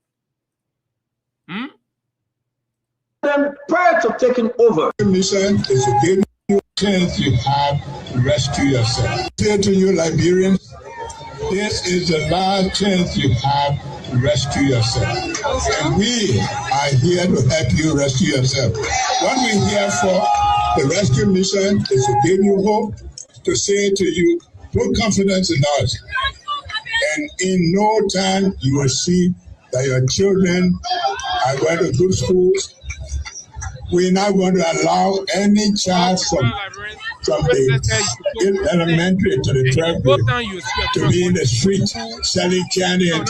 Prior to taking over, the mission is to give you a chance you have to rescue yourself. Say to you, Liberians, this is the last chance you have to rescue yourself. And we are here to help you rescue yourself. What we're here for, the rescue mission, is to give you hope, to say to you, put confidence in us. And in no time, you will see that your children are going to good schools. We're not going to allow any child from the elementary to the 12th grade to be in the street selling candy and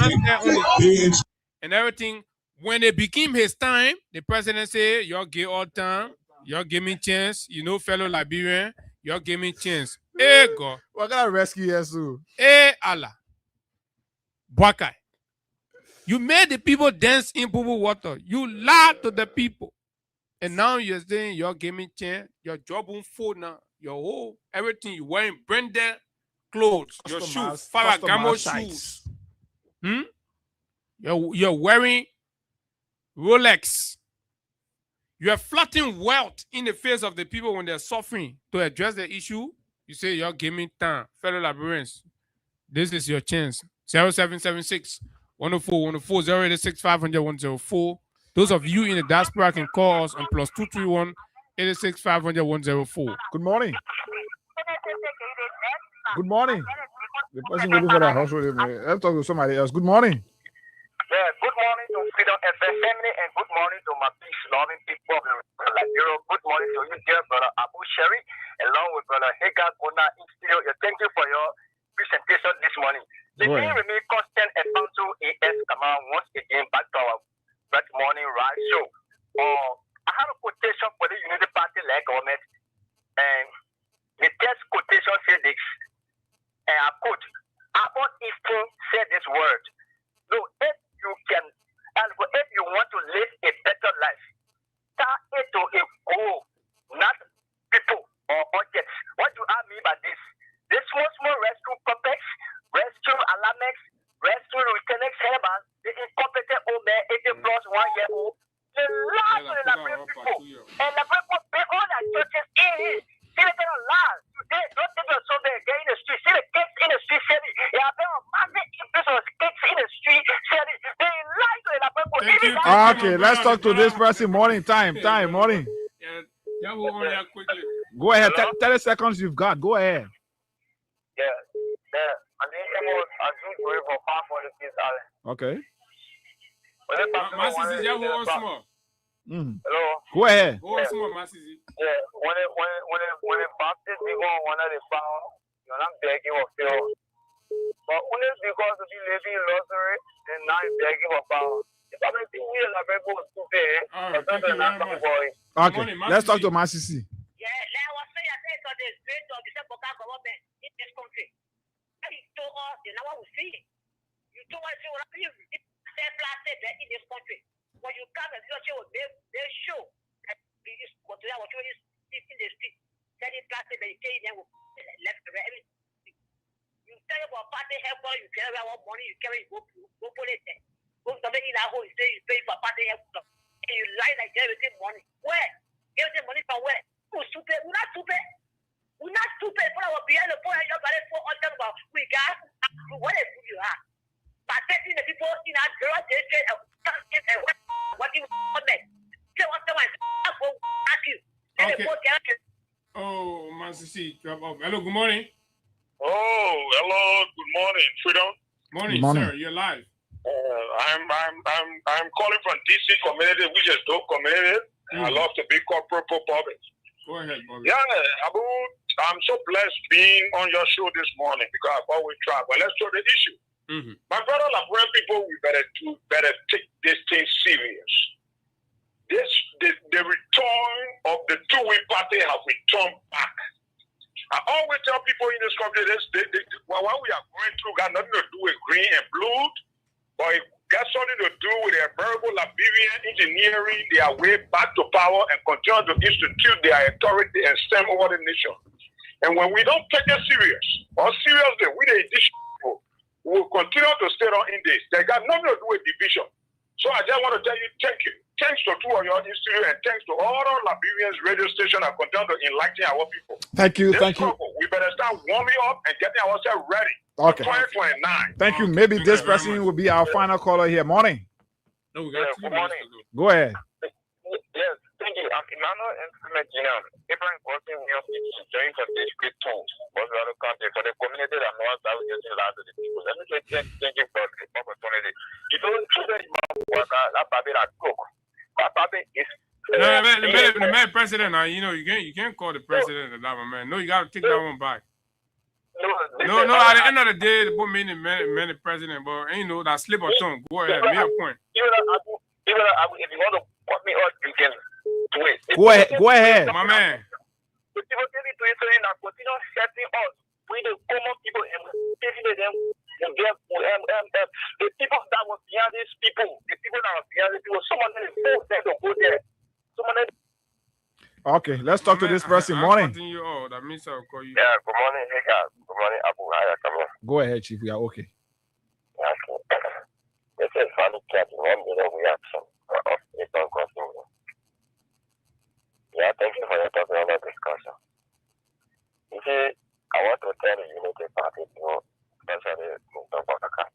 things. And everything. When it became his time, the president said, y'all give all time, y'all give me chance, fellow Liberian, y'all give me chance. Hey, God. What kind of rescue here, so? Hey, Allah. Bwaka. You made the people dance in boo water. You lied to the people. And now you're saying your gaming chair, your job on phone now, your whole everything you wearing branded clothes, your shoes, Ferragamo shoes. You're wearing Rolex. You're flaunting wealth in the face of the people when they're suffering. To address the issue, you say you're gaming time. Fellow Liberians, this is your chance. 0776 104 104 086 500 104. Those of you in the diaspora can call us on +231 86 500 104. Good morning. Good morning. The person waiting for that house. Let's talk to somebody else. Good morning. Yeah, good morning to Freedom FM family and good morning to my peace-loving people of Liberia. Good morning to you, dear brother Abu Sherry, along with brother Haggai in studio. Thank you for your presentation this morning. The name remain constant and bound to AS command once again back to our that morning rise show. I have a quotation for the Unity Party like government, and the text quotation says this, and I quote, Albert Einstein said this word, no, if you can, and if you want to live a better life, start it to a goal, not people or objects. What do I mean by this? This small rescue complex, rescue Alamex, rescue Lieutenant Herbal, the incompetent old man, 80 plus 1 year old, the last of the Liberian people, and the people pay all their churches in it. See, they cannot lie. don't think you're so bad. They're in the street. See the kids in the street. See it. Yeah, there are massive increase of kids in the street. See it. They lie to the people. Okay, let's talk to this person. Morning time. Morning. Yeah, we'll on here quickly. Go ahead. 30 seconds you've got. Go ahead. Yeah. And then I do for 5 kids. Okay. My sister, yeah, we'll on small. Hello. Go ahead. Go on small, my sister. Yeah. When it passes, we go on one of the power. You're not begging or feel. But only because of the lady in luxury and now you're begging for power. If I don't think we are people to pay, thank you very much. Okay, let's talk to Masisi. Yeah, I was saying, I think that the spirit of the Sepulchre government in this country. You told us, you know what we see. You told us, you want to be planted in this country. When you come and see what they show that this country, what you is in the street, that it planted, they tell you left everything. You tell you about party help, you tell you about money, you carry, go put it there. Go somebody in our home, you say you pay for party help. And you lie like everything money. Where? Everything money from where? We're stupid. We're not stupid. We're not stupid. For our behind the point, you're going to for all them about we got what is you are. But testing the people in our girl, they say, what you want them. Say what someone go ask you. Okay. Oh, Masisi, drop off. Hello, good morning. Oh, hello, good morning, Freedom. Morning, sir. You're live. I'm calling from DC community, which is dope community. I love to be corporate public. Go ahead, Bobby. Yeah, Abu, I'm so blessed being on your show this morning because I've always tried. But let's show the issue. My brother, Labrador people, we better take this thing serious. The return of the two-way party have returned back. I always tell people in this country, what we are going through got nothing to do with green and blue. But it got something to do with their American Liberian engineering their way back to power and continue to institute their authority and stem over the nation. And when we don't take it serious, or seriously, we the addition people will continue to stay on in this. They got nothing to do with division. So I just want to tell you, thank you. Thanks to two of your institute and thanks to all our Liberians radio station that continue to enlighten our people. Thank you. We better start warming up and getting ourselves ready. Okay. 2029. Thank you. Maybe this person will be our final caller here. Morning. No, we got 2 minutes to Go go. ahead. Yes, thank you. I'm Emmanuel Instrument General. Abraham working here during some discrete tools was the other country for the community that knows that we just allowed to the people. Let me say thank you for the opportunity. You don't see that that baby that cook. That baby is the man president now, you know, you can't call the president of that, man. No, you gotta take that one back. No, at the end of the day, they put many president, but ain't no that slip of tongue. Go ahead, make a point. Even if you want to put me on, you can do it. Go ahead. My man. The people that continue setting us, we the common people, and giving them the people that was behind these people, the people that were behind these people, someone that forced them to go there. Okay, let's talk to this person. Morning. That means I'll call you. Yeah, good morning, Haggai. Good morning, Abu. Go ahead, Chief. We are okay. This is funny cat. 1 million reaction of it on crossing. Yeah, thank you for your talking on that discussion. You see, I want to tell the Unity Party, especially Movement of the Cat.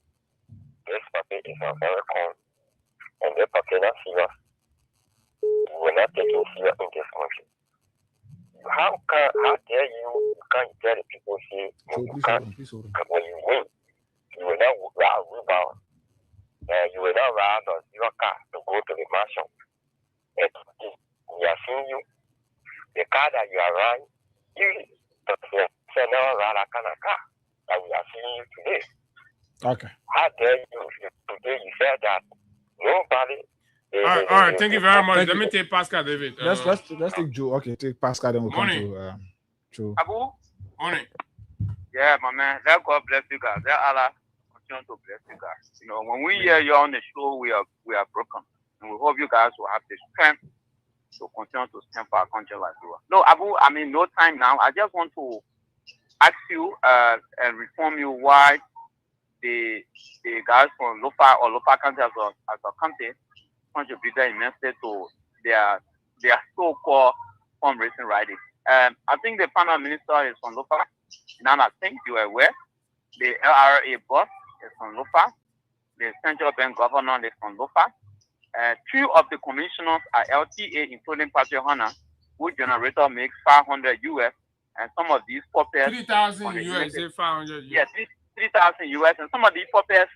This party is a very common, and they party not serious. We're not taking serious in this country. How dare you can't tell the people here when you win, you will not rebound. You will not ride on your car to go to the mansion. We are seeing you. The car that you are riding, you never ride a kind of car that we are seeing you today. Okay. How dare you today you said that nobody. All right. Thank you very much. Let me take Pascal, David. Let's take Joe. Okay, take Pascal. Then we'll come to Joe. Abu. Morning. Yeah, my man. Let God bless you guys. Let Allah continue to bless you guys. You know, when we hear you on the show, we are broken, and we hope you guys will have the strength to continue to stand for our country like we are. No, Abu. I mean, no time now. I just want to ask you and inform you why the guys from local country as a country contributed immensely to their so-called fundraising riding. I think the panel minister is from Lofa. Now I think you are aware. The LRA boss is from Lofa. The central bank governor is from Lofa. Two of the commissioners are LTA, including Patrick Hunter, who generator makes 500 US, and some of these puppets 3,000 US, 500 US. Yeah, 3,000 US, and some of these puppets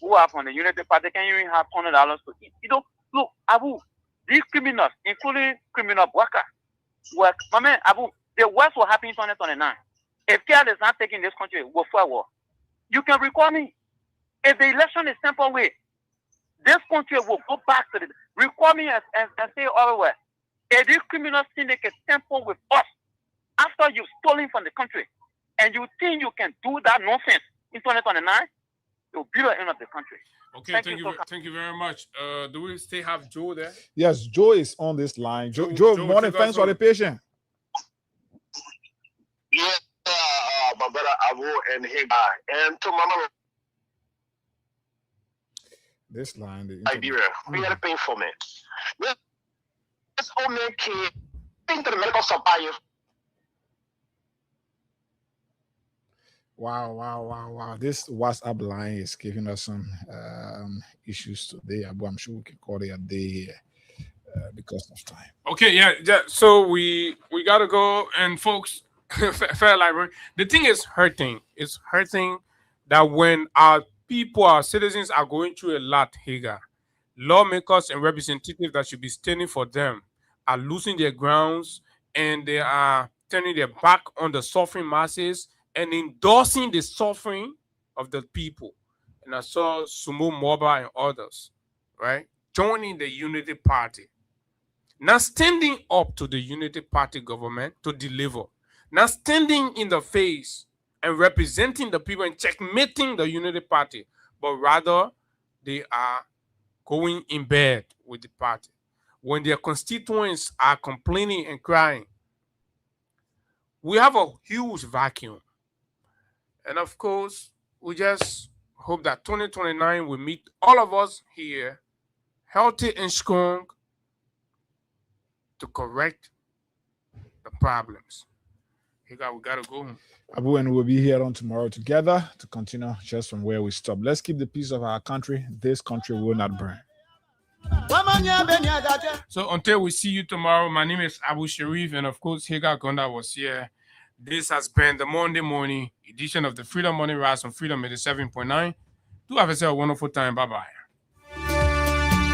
who are from the United Party can even have $100 to eat. You know, look, Abu, these criminals, including criminal workers, work. My man, Abu, the worst will happen in 2029. If care is not taking this country, we'll fight war. You can recall me. If the election is simple way, this country will go back to the recall me and say otherwise. If these criminals think they can temper with us after you've stolen from the country, and you think you can do that nonsense in 2029, it will be the end of the country. Okay, thank you very much. Do we still have Joe there? Yes, Joe is on this line. Joe, morning. Thanks for the patience. Yeah, my brother Abu and Haggai, and to Mama. This line, Liberia, we had a pain for me. This old man came into the medical supply. Wow. This WhatsApp line is giving us some issues today. I'm sure we can call it a day here because of time. Okay, yeah. So we got to go. And folks, fair library, the thing is hurting. It's hurting that when our people, our citizens are going through a lot, Haggai, lawmakers and representatives that should be standing for them are losing their grounds, and they are turning their back on the suffering masses and endorsing the suffering of the people. And I saw Sumo Moba and others, right, joining the Unity Party. Now standing up to the Unity Party government to deliver. Now standing in the face and representing the people and checkmating the Unity Party, but rather they are going in bed with the party. When their constituents are complaining and crying, we have a huge vacuum. And of course, we just hope that 2029 will meet all of us here, healthy and strong, to correct the problems. We gotta go. Abu, and we'll be here on tomorrow together to continue just from where we stopped. Let's keep the peace of our country. This country will not burn. So until we see you tomorrow, my name is Abu Sharif, and of course, Haggai Gonda was here. This has been the Monday morning edition of the Freedom Morning Rise on Freedom 87.9. Do have yourself a wonderful time. Bye-bye.